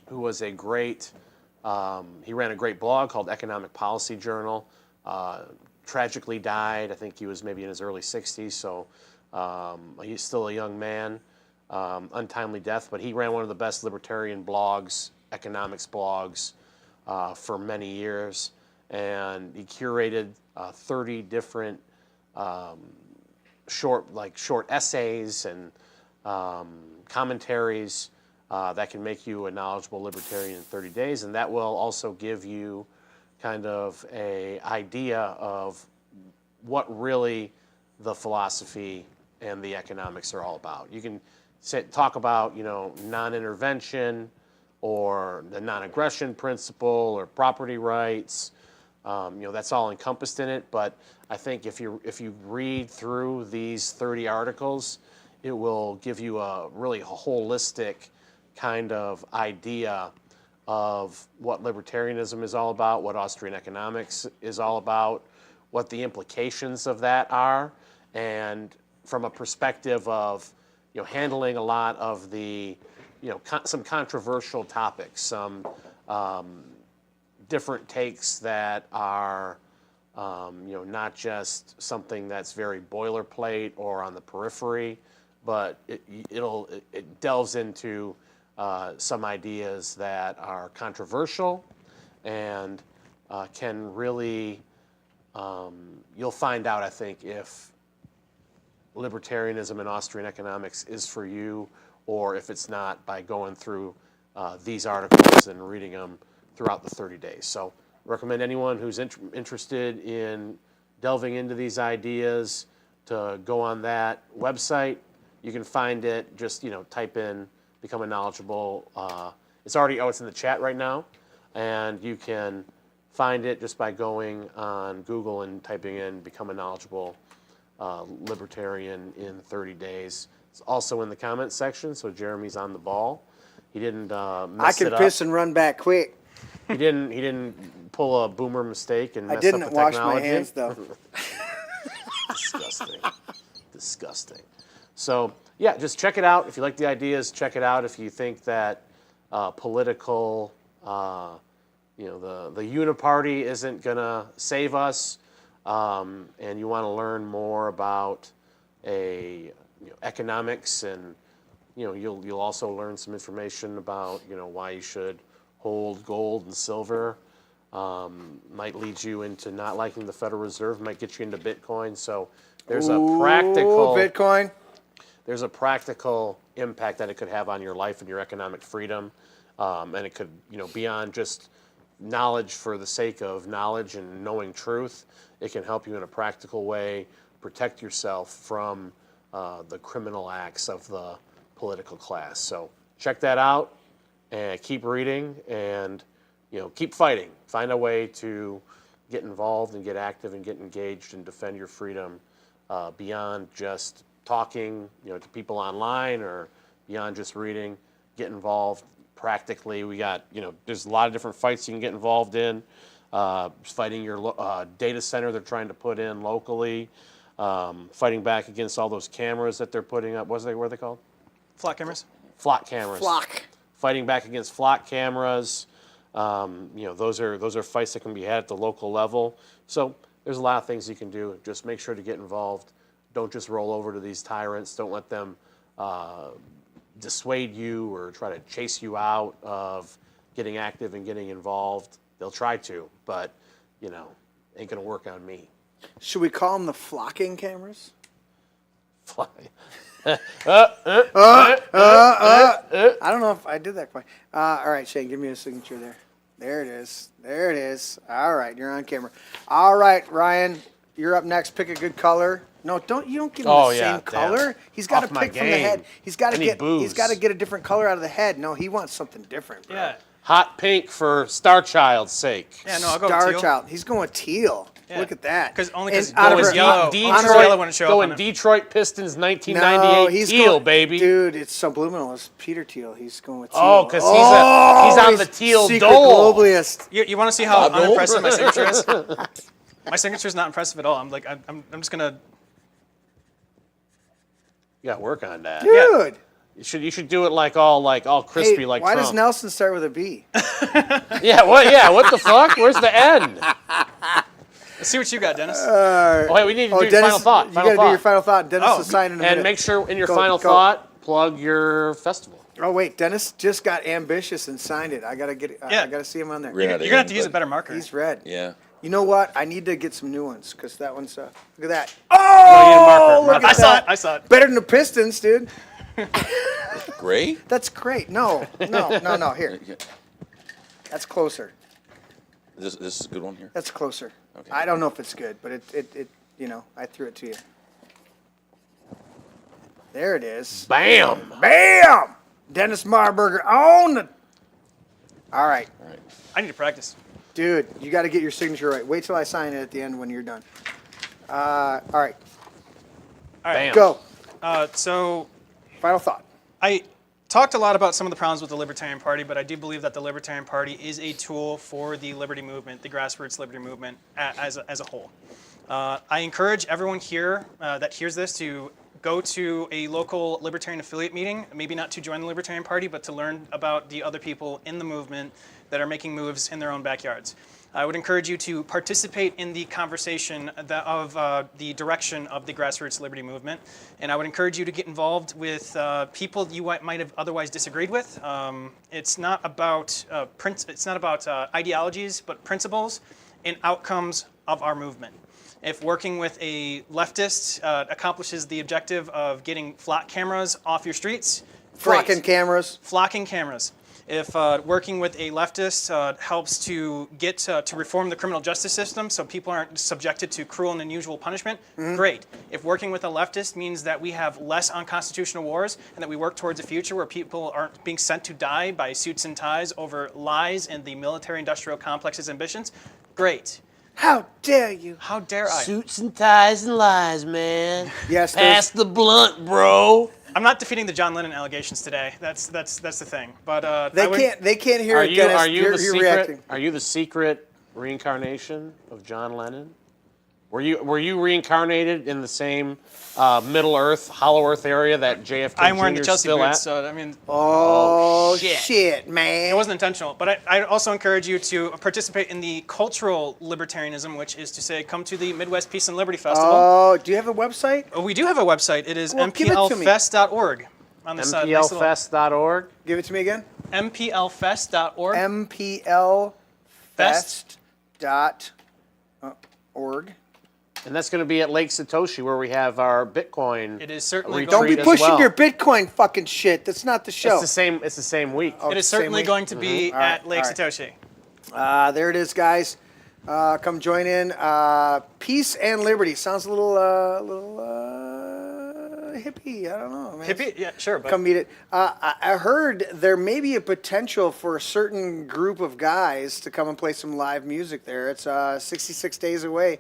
who was a great, he ran a great blog called Economic Policy Journal. Tragically died. I think he was maybe in his early 60s, so he's still a young man. Untimely death, but he ran one of the best libertarian blogs, economics blogs, for many years, and he curated 30 different short essays and commentaries that can make you a knowledgeable libertarian in 30 days, and that will also give you kind of a idea of what really the philosophy and the economics are all about. You can talk about, non-intervention, or the non-aggression principle, or property rights. That's all encompassed in it. But I think if you read through these 30 articles, it will give you a really holistic kind of idea of what libertarianism is all about, what Austrian economics is all about, what the implications of that are, and from a perspective of handling a lot of the some controversial topics, some different takes that are, not just something that's very boilerplate or on the periphery, but it delves into some ideas that are controversial and can really, you'll find out, I think, if libertarianism and Austrian economics is for you, or if it's not, by going through these articles and reading them throughout the 30 days. So recommend anyone who's interested in delving into these ideas to go on that website. You can find it, just type in Become a Knowledgeable. It's in the chat right now, and you can find it just by going on Google and typing in Become a Knowledgeable Libertarian in 30 days. It's also in the comments section, so Jeremy's on the ball. He didn't mess I can it up. piss and run back quick. He didn't pull a boomer mistake and mess I didn't up the wash technology. my hands, though. Disgusting. So yeah, just check it out. If you like the ideas, check it out. If you think that political. The Uni-party isn't gonna save us, and you want to learn more about economics, and you'll also learn some information about why you should hold gold and silver. Might lead you into not liking the Federal Reserve. Might get you into Bitcoin. So there's a practical Bitcoin. There's a practical impact that it could have on your life and your economic freedom, and it could beyond just knowledge for the sake of knowledge and knowing truth. It can help you in a practical way protect yourself from the criminal acts of the political class. So check that out and keep reading and keep fighting. Find a way to get involved and get active and get engaged and defend your freedom beyond just talking to people online or beyond just reading. Get involved practically. We got there's a lot of different fights you can get involved in. Fighting your data center they're trying to put in locally. Fighting back against all those cameras that they're putting up. What are they called? Flock cameras. Flock cameras. Flock. Fighting back against flock cameras. Those are fights that can be had at the local level. So there's a lot of things you can do. Just make sure to get involved. Don't just roll over to these tyrants. Don't let them dissuade you or try to chase you out of getting active and getting involved. They'll try to, but ain't gonna work on me. Should we call them the flocking cameras? Fly. I don't know if I did that quite. All right, Shane, give me a signature there. There it is. There it is. All right, you're on camera. All right, Ryan, you're up next. Pick a good color. No, you don't give him the same color. He's got to pick from the head. He's got to get a different color out of the head. No, he wants something different, bro. Yeah. Hot pink for Star Child's sake. Yeah, no, I'll go with Star teal. Child. He's going teal. Yeah. Look at that. Because out of it was her- yellow. Detroit, Yellow wouldn't show up going on it. Detroit Pistons No, 1998 he's teal, going, baby. Dude, it's subliminal. It's Peter Thiel. He's going with teal. Oh, because he's on the teal secret dole. globalist. You want to see how Bob Dole? unimpressive my signature is? My signature's not impressive at all. I'm just gonna. You got to work on that. Dude. You should do it all crispy Hey, like why Trump. does Nelson start with a B? Yeah, what the fuck? Where's the end? Let's see what you got, Dennis. Oh, wait, we need to do your Dennis, final thought. You got to do your final thought. Dennis will sign in a minute. And make sure in your Go, final go. thought, plug your festival. Oh wait, Dennis just got ambitious and signed it. I gotta get it. Yeah. I gotta see him on there. Ran out You're of gonna have ink, to use a but- better marker. He's red. Yeah. You know what? I need to get some new ones because that one's. Look at that. No, you need a marker. Look I at saw that. it. I saw it. Better than the Pistons, dude. Gray? That's great. No. Here, that's closer. This is a good one here. That's closer. Okay. I don't know if it's good, but it I threw it to you. There it is. Bam! Bam! Dennis Marburger on the. All right, All right. I need to practice. dude, you got to get your signature right. Wait till I sign it at the end when you're done. All right, All right. Bam. go. So Final thought. I talked a lot about some of the problems with the Libertarian Party, but I do believe that the Libertarian Party is a tool for the liberty movement, the grassroots liberty movement as a whole. I encourage everyone here that hears this to go to a local Libertarian affiliate meeting, maybe not to join the Libertarian Party, but to learn about the other people in the movement that are making moves in their own backyards. I would encourage you to participate in the conversation of the direction of the grassroots liberty movement, and I would encourage you to get involved with people you might have otherwise disagreed with. It's not about ideologies, but principles and outcomes of our movement. If working with a leftist accomplishes the objective of getting flock cameras off your streets, great. Flocking cameras. Flocking cameras. If working with a leftist helps to get to reform the criminal justice system so people aren't subjected to cruel and unusual punishment, great. If working with a leftist means that we have less unconstitutional wars and that we work towards a future where people aren't being sent to die by suits and ties over lies and the military-industrial complex's ambitions, great. How dare you? How dare I? Suits and ties and lies, man. Yes, Pass the blunt, bro. I'm not defeating the John Lennon allegations today. That's the thing. But They can't hear Are it, you Dennis. are you You're the secret? reacting. Are you the secret reincarnation of John Lennon? Were you reincarnated in the same Middle Earth, Hollow Earth area that JFK I'm wearing Jr. the 's Chelsea still boots, at? so I mean, Oh, shit. shit, man. it wasn't intentional. But I also encourage you to participate in the cultural libertarianism, which is to say, come to the Midwest Peace and Liberty Festival. Oh, do you have a website? We do have a website. It is Well, give it to me. mplfest.org. On the side, nice little- MPLfest.org. Give it to me again. mplfest.org. mplfest.org. And that's going to be at Lake Satoshi, where we have our Bitcoin. It is certainly retreat Don't be as pushing well. your Bitcoin fucking shit. That's not the show. It's the same. It's the same week. Oh, It is it's the same certainly week? going to be All right, at Lake all right. Satoshi. There it is, guys. Come join in. Peace and liberty. Sounds a little hippie. I don't know, man. Hippie? Yeah, sure. But Come meet it. I heard there may be a potential for a certain group of guys to come and play some live music there. It's 66 days away.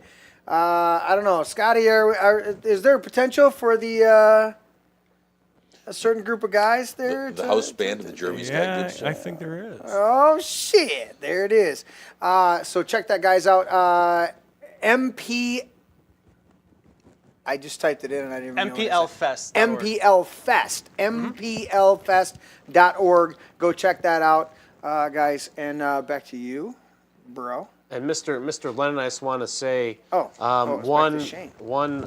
I don't know, Scotty. Is there a potential for a certain group of guys there? The house band of the Jeremy Scott Yeah, Gibbs. I think there is. Oh shit! There it is. So check that guys out. MP. I just typed it in and I didn't even know MPL what it said. Fest. MPL Fest. MPLfest.org. Go check that out, guys. And back to you, bro. And Mr. Lennon, I just want to say It's back to Shane. one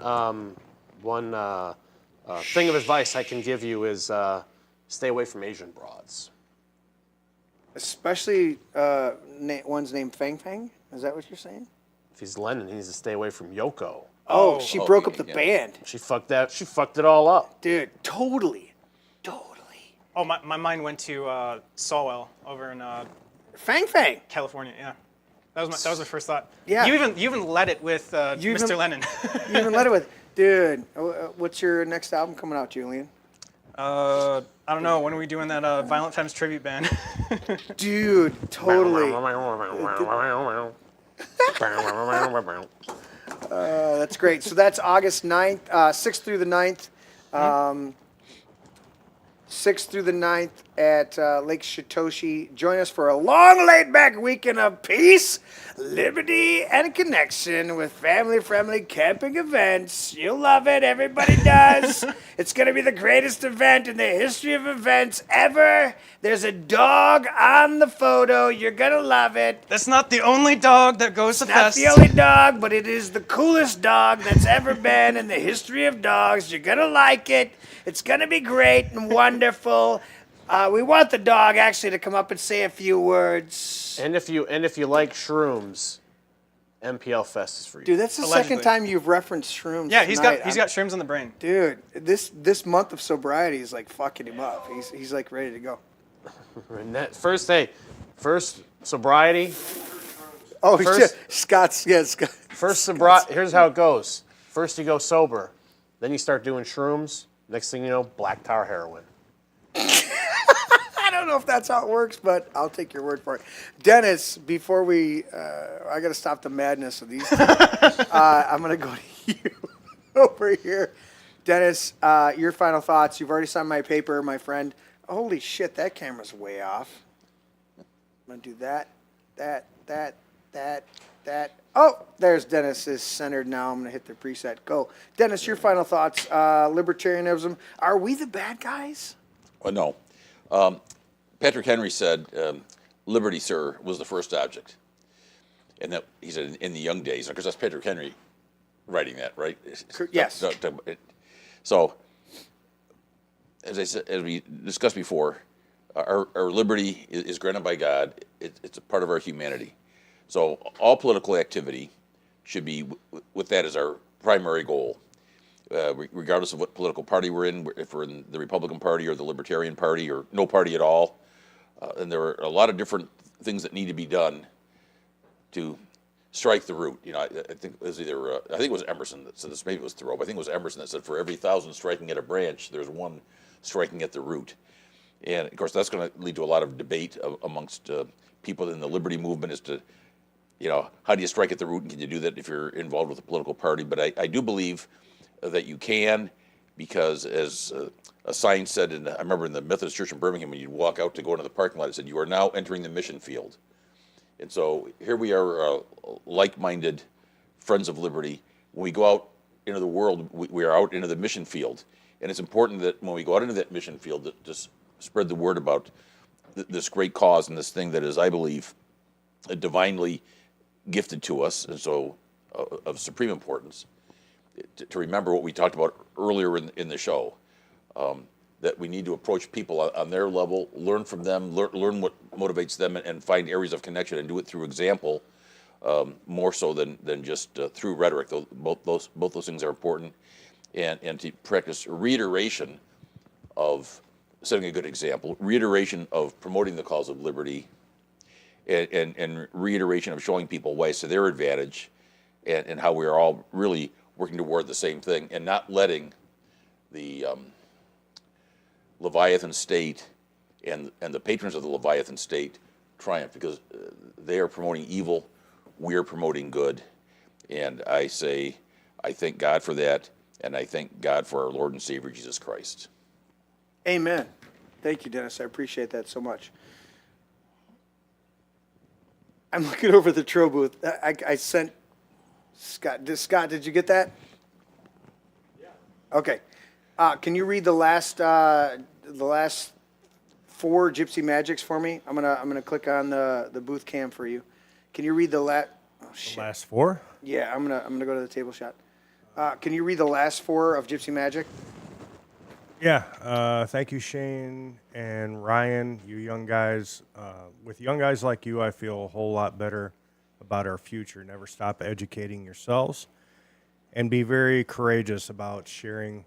thing of advice I can give you is stay away from Asian broads. Especially one's named Fang Fang. Is that what you're saying? If he's Lennon, he needs to stay away from Yoko. Oh, she broke up the yeah. band. She fucked it all up. Dude, totally. Oh, my mind went to Sawell over in Fang Fang. California. Yeah, that was my first thought. Yeah. You even led it with You Mr. even- Lennon. You even let it with, dude. What's your next album coming out, Julian? I don't know. When are we doing that Violent Femmes tribute band? Dude, totally. That's great. So that's August 9th, 6th through the 9th. 6th through the 9th at Lake Satoshi. Join us for a long laid-back weekend of peace, liberty, and connection with family-friendly camping events. You'll love it. Everybody does. It's going to be the greatest event in the history of events ever. There's a dog on the photo. You're going to love it. That's not the only dog that goes to Not fest. the only dog, but it is the coolest dog that's ever been in the history of dogs. You're gonna like it. It's gonna be great and wonderful. We want the dog actually to come up and say a few words. And if you like shrooms, MPL Fest is for you. Dude, that's the Allegedly. second time you've referenced shrooms. Yeah, he's tonight. got shrooms on the brain. Dude, this month of sobriety is like fucking him up. He's like ready to go. And that first sobriety. Oh First- shit, Scott's Scott. First sobriety. Here's how it goes. First you go sober, then you start doing shrooms. Next thing you know, black tar heroin. I don't know if that's how it works, but I'll take your word for it. Dennis, before I got to stop the madness of these two. I'm going to go to you over here. Dennis, your final thoughts. You've already signed my paper, my friend. Holy shit, that camera's way off. I'm going to do that. Oh, there's Dennis is centered now. I'm going to hit the preset. Go. Dennis, your final thoughts. Libertarianism. Are we the bad guys? Well, no. Patrick Henry said, "Liberty, sir, was the first object," and that he said in the young days, because that's Patrick Henry writing that, right? Yes. So, as I said, as we discussed before, our liberty is granted by God. It's a part of our humanity. So all political activity should be with that as our primary goal, regardless of what political party we're in, if we're in the Republican Party or the Libertarian Party or no party at all. And there are a lot of different things that need to be done to strike the root. You know, I think it was I think it was Emerson that said this. Maybe it was Thoreau. But I think it was Emerson that said, "For every 1,000 striking at a branch, there's one striking at the root." And of course, that's going to lead to a lot of debate amongst people in the liberty movement as to, you know, how do you strike at the root, and can you do that if you're involved with a political party? But I do believe that you can, because as a sign said, I remember in the Methodist Church in Birmingham, when you'd walk out to go into the parking lot, it said, "You are now entering the mission field." And so here we are, like-minded friends of liberty, when we go out into the world, we are out into the mission field. And it's important that when we go out into that mission field, to just spread the word about this great cause and this thing that is, I believe, divinely gifted to us, and so of supreme importance, to remember what we talked about earlier in the show, that we need to approach people on their level, learn from them, learn what motivates them, and find areas of connection, and do it through example, more so than just through rhetoric. Both those things are important, and to practice reiteration of setting a good example, reiteration of promoting the cause of liberty, and reiteration of showing people ways to their advantage, and how we are all really working toward the same thing, and not letting the Leviathan state and the patrons of the Leviathan state triumph, because they are promoting evil, we are promoting good. And I say, I thank God for that, and I thank God for our Lord and Savior Jesus Christ. Amen. Thank you, Dennis. I appreciate that so much. I'm looking over the Tro booth. I sent Scott. Scott, did you get that? Yeah. Okay. Can you read the last four Gypsy Magics for me? I'm gonna click on the booth cam for you. Can you read the last? Oh shit. The last four? Yeah, I'm gonna go to the table shot. Can you read the last four of Gypsy Magic? Yeah. Thank you, Shane and Ryan, you young guys. With young guys like you, I feel a whole lot better about our future. Never stop educating yourselves, and be very courageous about sharing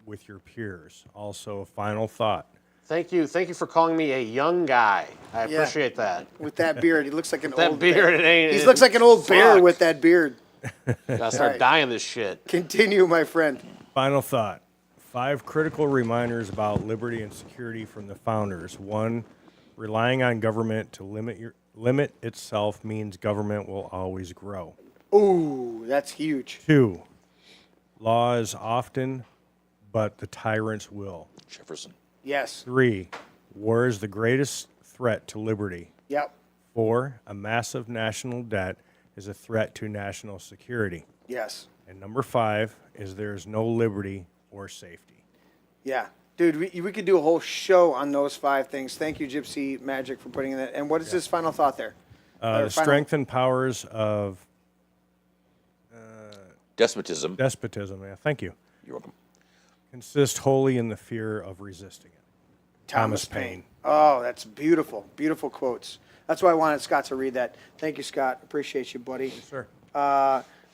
with your peers. Also, a final thought. Thank you for calling me a young guy. I Yeah. appreciate that. With that beard, he looks like an That old beard, bear. it ain't. He looks like an old bear Fuck. with that beard. Gotta start Alright. dying this shit. Continue, my friend. Final thought. 5 critical reminders about liberty and security from the founders. 1, relying on government to limit itself means government will always grow. Ooh, that's huge. 2, law is often, but the tyrants will. Jefferson. Yes. 3, war is the greatest threat to liberty. Yep. 4, a massive national debt is a threat to national security. Yes. And number 5 is there is no liberty or safety. Yeah. Dude, we could do a whole show on those 5 things. Thank you, Gypsy Magic, for putting in that. And what is this final thought there? The strength and powers of Despotism. despotism, yeah, thank you, You're welcome. consist wholly in the fear of resisting it. Thomas Paine. Oh, that's beautiful. Beautiful quotes. That's why I wanted Scott to read that. Thank you, Scott. Appreciate you, buddy. Sir.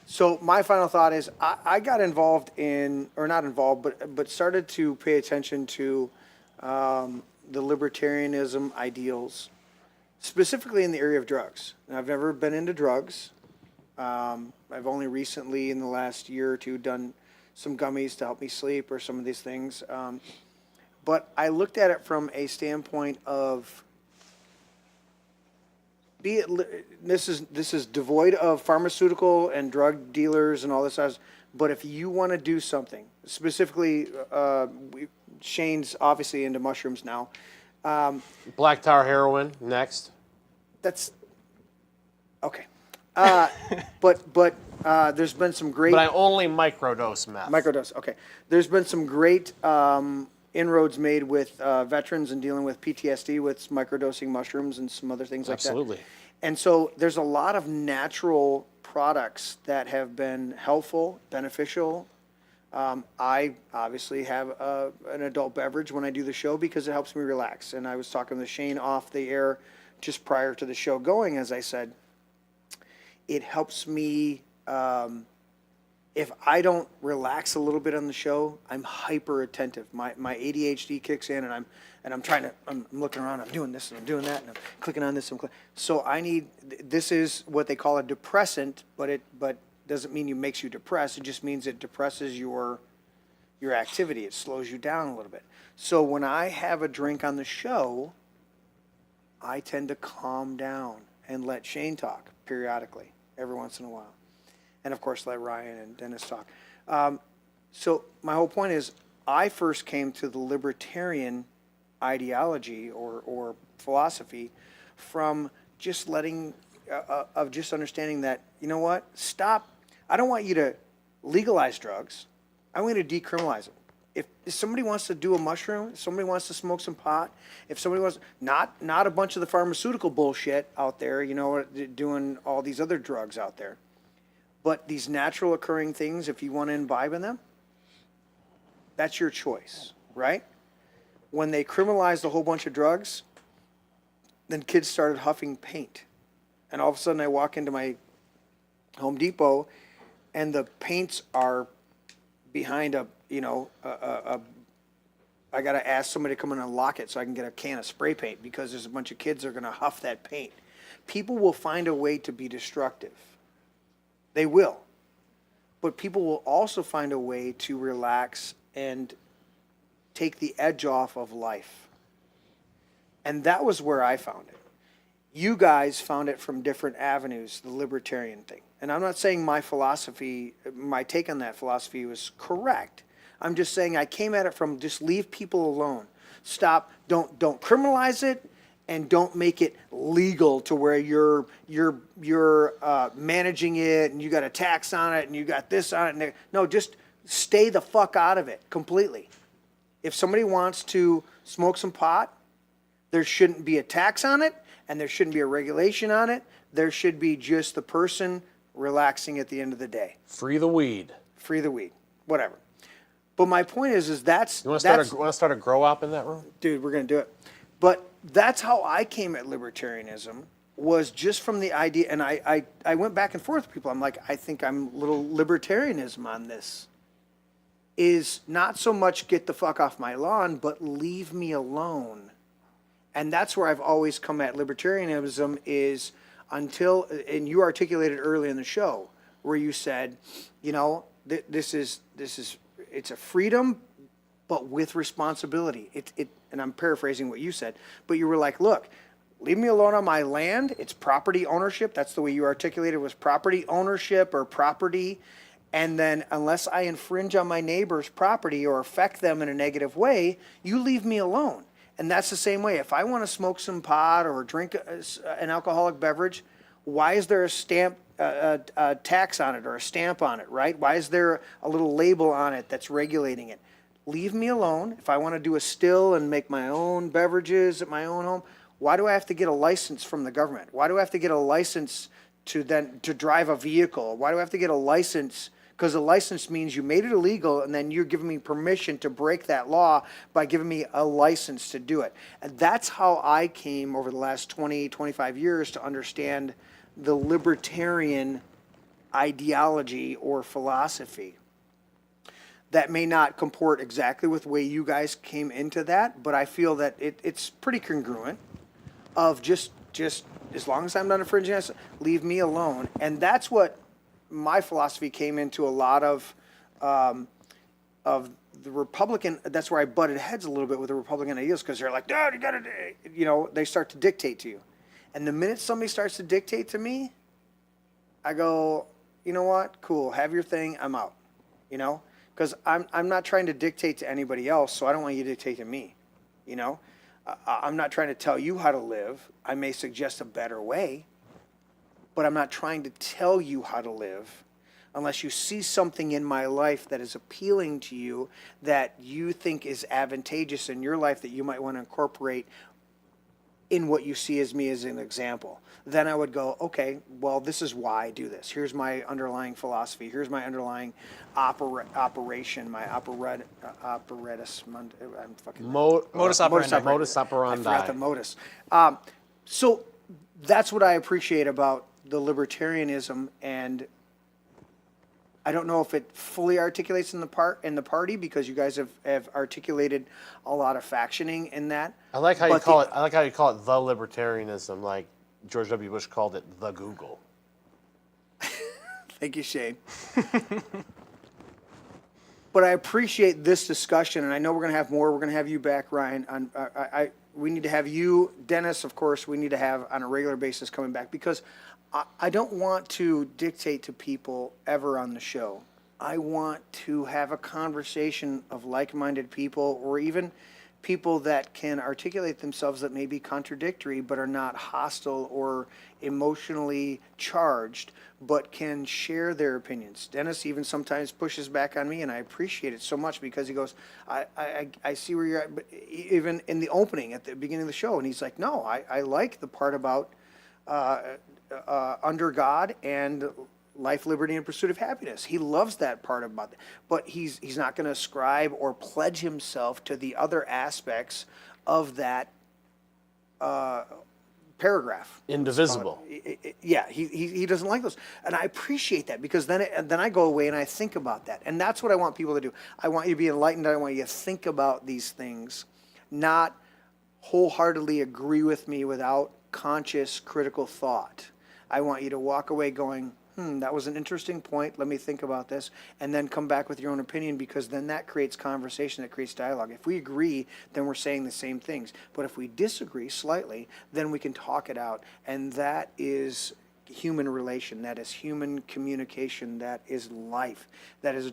So my final thought is I got involved in, or not involved, but started to pay attention to the libertarianism ideals, specifically in the area of drugs. And I've never been into drugs. I've only recently, in the last year or two, done some gummies to help me sleep or some of these things. But I looked at it from a standpoint of, this is devoid of pharmaceutical and drug dealers and all this stuff. But if you want to do something, specifically, Shane's obviously into mushrooms now. Black tar heroin next. That's okay. But there's been some great But I only microdose meth. microdose. Okay, there's been some great inroads made with veterans and dealing with PTSD with microdosing mushrooms and some other things like that. Absolutely. And so there's a lot of natural products that have been helpful, beneficial. I obviously have an adult beverage when I do the show because it helps me relax. And I was talking to Shane off the air just prior to the show going, as I said, it helps me, if I don't relax a little bit on the show, I'm hyper attentive. My ADHD kicks in, and I'm looking around, I'm doing this and I'm doing that, and I'm clicking on this. So I need, this is what they call a depressant, but doesn't mean it makes you depressed. It just means it depresses your activity. It slows you down a little bit. So when I have a drink on the show, I tend to calm down and let Shane talk periodically, every once in a while. And of course, let Ryan and Dennis talk. So my whole point is, I first came to the libertarian ideology or philosophy from just letting, of just understanding that, you know what, stop. I don't want you to legalize drugs. I'm going to decriminalize them. If somebody wants to do a mushroom, if somebody wants to smoke some pot, if somebody wants, not a bunch of the pharmaceutical bullshit out there, you know, doing all these other drugs out there, but these natural occurring things, if you want to imbibe in them, that's your choice, right? When they criminalized a whole bunch of drugs, then kids started huffing paint. And all of a sudden I walk into my Home Depot and the paints are behind a, you know, I got to ask somebody to come in and lock it so I can get a can of spray paint because there's a bunch of kids that are going to huff that paint. People will find a way to be destructive. They will. But people will also find a way to relax and take the edge off of life. And that was where I found it. You guys found it from different avenues, the libertarian thing. And I'm not saying my philosophy, my take on that philosophy was correct. I'm just saying I came at it from just leave people alone. Stop, don't criminalize it, and don't make it legal to where you're managing it and you got a tax on it and you got this on it. No, just stay the fuck out of it completely. If somebody wants to smoke some pot, there shouldn't be a tax on it and there shouldn't be a regulation on it. There should be just the person relaxing at the end of the day. Free the weed. Free the weed, whatever. But my point is that's... You want to start a grow op in that room? Dude, we're going to do it. But that's how I came at libertarianism, was just from the idea, and I went back and forth with people. I'm like, I think I'm a little libertarianism on this. Is not so much get the fuck off my lawn, but leave me alone. And that's where I've always come at libertarianism is until, and you articulated early in the show, where you said, you know, this is it's a freedom, but with responsibility. And I'm paraphrasing what you said, but you were like, look, leave me alone on my land. It's property ownership. That's the way you articulated it, was property ownership or property. And then unless I infringe on my neighbor's property or affect them in a negative way, you leave me alone. And that's the same way. If I want to smoke some pot or drink an alcoholic beverage, why is there a stamp, a tax on it or a stamp on it, right? Why is there a little label on it that's regulating it? Leave me alone. If I want to do a still and make my own beverages at my own home, why do I have to get a license from the government? Why do I have to get a license to drive a vehicle? Why do I have to get a license? Because a license means you made it illegal and then you're giving me permission to break that law by giving me a license to do it. And that's how I came over the last 20, 25 years to understand the libertarian ideology or philosophy. That may not comport exactly with the way you guys came into that, but I feel that it's pretty congruent of just as long as I'm not infringing, leave me alone. And that's what my philosophy came into a lot of the Republican, that's where I butted heads a little bit with the Republican ideas, because they're like, no, you gotta, you know, they start to dictate to you. And the minute somebody starts to dictate to me, I go, you know what, cool, have your thing, I'm out, you know? Because I'm not trying to dictate to anybody else, so I don't want you to dictate to me, you know? I'm not trying to tell you how to live. I may suggest a better way, but I'm not trying to tell you how to live unless you see something in my life that is appealing to you, that you think is advantageous in your life, that you might want to incorporate in what you see as me as an example. Then I would go, okay, well, this is why I do this. Here's my underlying philosophy. Here's my underlying operation, my apparatus. I'm fucking... Modus operandi. Modus operandi. I forgot the modus. So that's what I appreciate about the libertarianism, and I don't know if it fully articulates in the party, because you guys have articulated a lot of factioning in that. I like how you call it. I like how you call it the libertarianism, like George W. Bush called it the Google. Thank you, Shane. But I appreciate this discussion, and I know we're going to have more. We're going to have you back, Ryan. We need to have you, Dennis, of course, we need to have on a regular basis coming back, because I don't want to dictate to people ever on the show. I want to have a conversation of like-minded people, or even people that can articulate themselves that may be contradictory but are not hostile or emotionally charged, but can share their opinions. Dennis even sometimes pushes back on me, and I appreciate it so much because he goes, I see where you're at, but even in the opening at the beginning of the show, and he's like, no, I like the part about under God and life, liberty, and pursuit of happiness. He loves that part about it, but he's not going to ascribe or pledge himself to the other aspects of that paragraph. Indivisible. Yeah, he doesn't like those, and I appreciate that because then I go away and I think about that, and that's what I want people to do. I want you to be enlightened. I want you to think about these things, not wholeheartedly agree with me without conscious, critical thought. I want you to walk away going, that was an interesting point. Let me think about this. And then come back with your own opinion, because then that creates conversation, that creates dialogue. If we agree, then we're saying the same things. But if we disagree slightly, then we can talk it out. And that is human relation. That is human communication. That is life. That is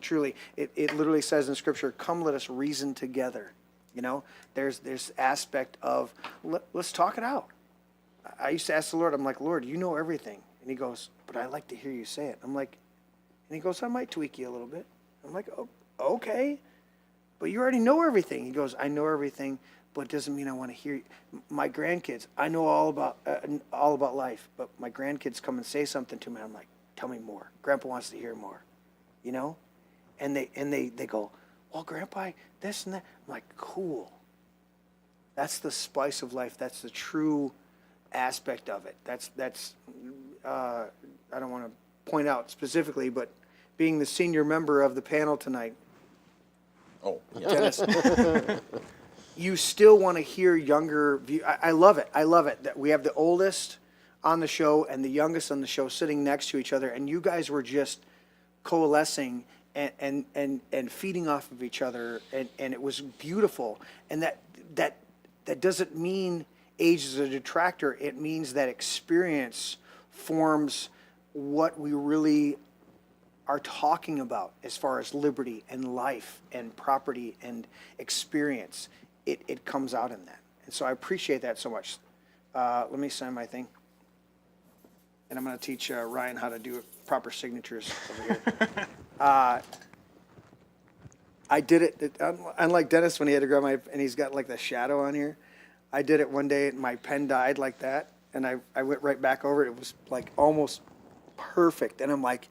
it literally says in Scripture, come, let us reason together. You know, there's this aspect of, let's talk it out. I used to ask the Lord, I'm like, Lord, you know everything. And he goes, but I like to hear you say it. I'm like, and he goes, I might tweak you a little bit. I'm like, oh, okay, but you already know everything. He goes, I know everything, but it doesn't mean I want to hear you. My grandkids, I know all about life, but my grandkids come and say something to me. I'm like, tell me more. Grandpa wants to hear more, you know? And they go, well, Grandpa, this and that. I'm like, cool. That's the spice of life. That's the true aspect of it. That's I don't want to point out specifically, but being the senior member of the panel tonight, Dennis, you still want to hear younger view. I love it. I love it that we have the oldest on the show and the youngest on the show sitting next to each other, and you guys were just coalescing and feeding off of each other, and it was beautiful. And that doesn't mean age is a detractor. It means that experience forms what we really are talking about as far as liberty and life and property and experience. It comes out in that. And so I appreciate that so much. Let me sign my thing. And I'm going to teach Ryan how to do proper signatures over here. I did it, unlike Dennis when he had to grab and he's got like the shadow on here. I did it one day and my pen died like that. And I went right back over it. It was like almost perfect. And I'm like,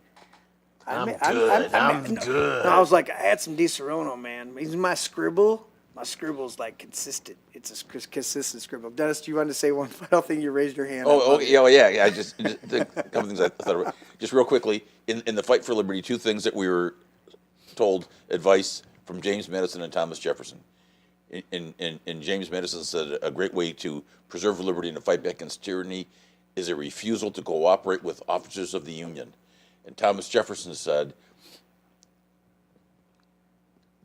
I'm good. No, I was like, I had some Di Serono, man. My scribble's like consistent. It's a consistent scribble. Dennis, do you want to say one final thing? You raised your hand. Yeah. Just a couple things I thought about. Just real quickly, in the fight for liberty, two things that we were told, advice from James Madison and Thomas Jefferson. And James Madison said a great way to preserve liberty and to fight back against tyranny is a refusal to cooperate with officers of the Union. And Thomas Jefferson said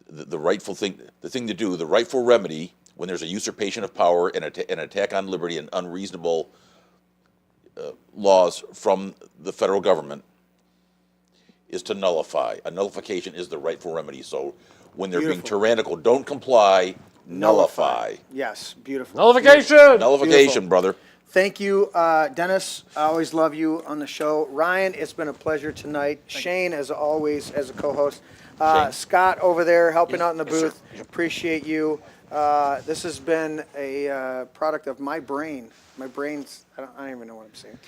the rightful thing, the thing to do, the rightful remedy when there's a usurpation of power and an attack on liberty and unreasonable laws from the federal government is to nullify. A nullification is the rightful remedy. So when they're being tyrannical, don't comply, nullify. Yes, beautiful. Nullification! Nullification, brother. Thank you, Dennis. I always love you on the show. Ryan, it's been a pleasure tonight. Shane, as always, as a co-host. Scott over there helping out in the booth. Appreciate you. This has been a product of my brain. My brain's, I don't even know what I'm saying.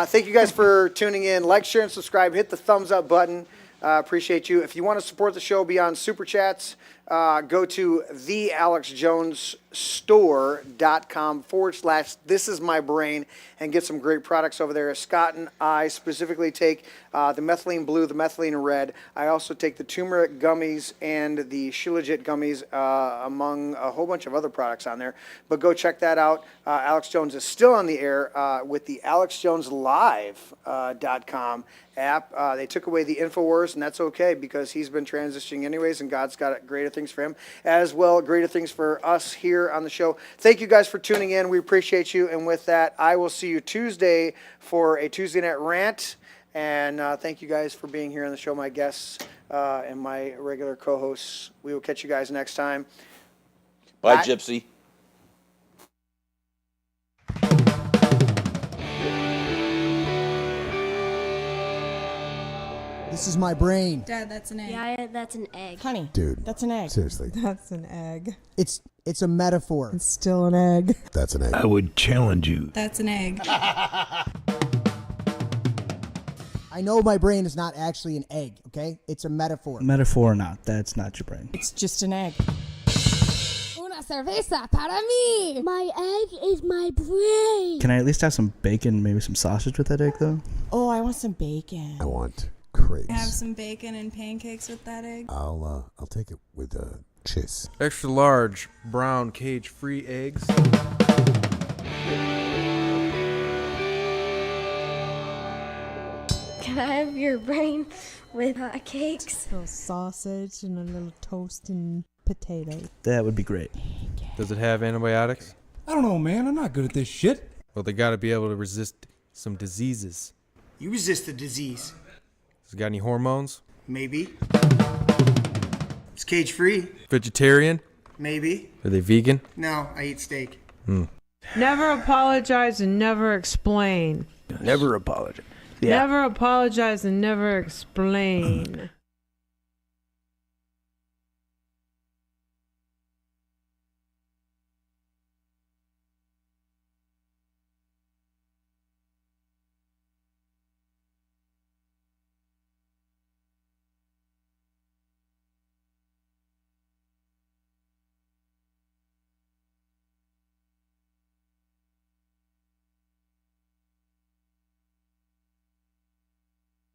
Thank you guys for tuning in. Like, share, and subscribe. Hit the thumbs up button. Appreciate you. If you want to support the show beyond Super Chats, go to thealexjonesstore.com/This Is My Brain and get some great products over there. Scott and I specifically take the methylene blue, the methylene red. I also take the turmeric gummies and the Shilajit gummies, among a whole bunch of other products on there. But go check that out. Alex Jones is still on the air with the AlexJonesLive.com app. They took away the InfoWars, and that's okay because he's been transitioning anyways, and God's got greater things for him as well, greater things for us here on the show. Thank you guys for tuning in. We appreciate you, and with that, I will see you Tuesday for a Tuesday Night Rant, and thank you guys for being here on the show, my guests and my regular co-hosts. We will catch you guys next time. Bye, Gypsy. This is my brain. Dad, that's an egg. Yeah, that's an egg. Honey, Dude. that's an egg. Seriously. That's an egg. It's a metaphor. It's still an egg. That's an egg. I would challenge you. That's an egg. I know my brain is not actually an egg, okay? It's a metaphor. Metaphor or not, that's not your brain. It's just an egg. Una cerveza para mí. My egg is my brain. Can I at least have some bacon, maybe some sausage with that egg, though? Oh, I want some bacon. I want crepes. Have some bacon and pancakes with that egg. I'll take it with cheese. Extra large brown cage-free eggs. Can I have your brain with cakes? A little sausage and a little toast and potato. That would be great. Does it have antibiotics? I don't know, man. I'm not good at this shit. Well, they got to be able to resist some diseases. You resist the disease. Has it got any hormones? Maybe. It's cage free. Vegetarian? Maybe. Are they vegan? No, I eat steak. Never apologize and never explain. Never apologize. Never apologize and never explain.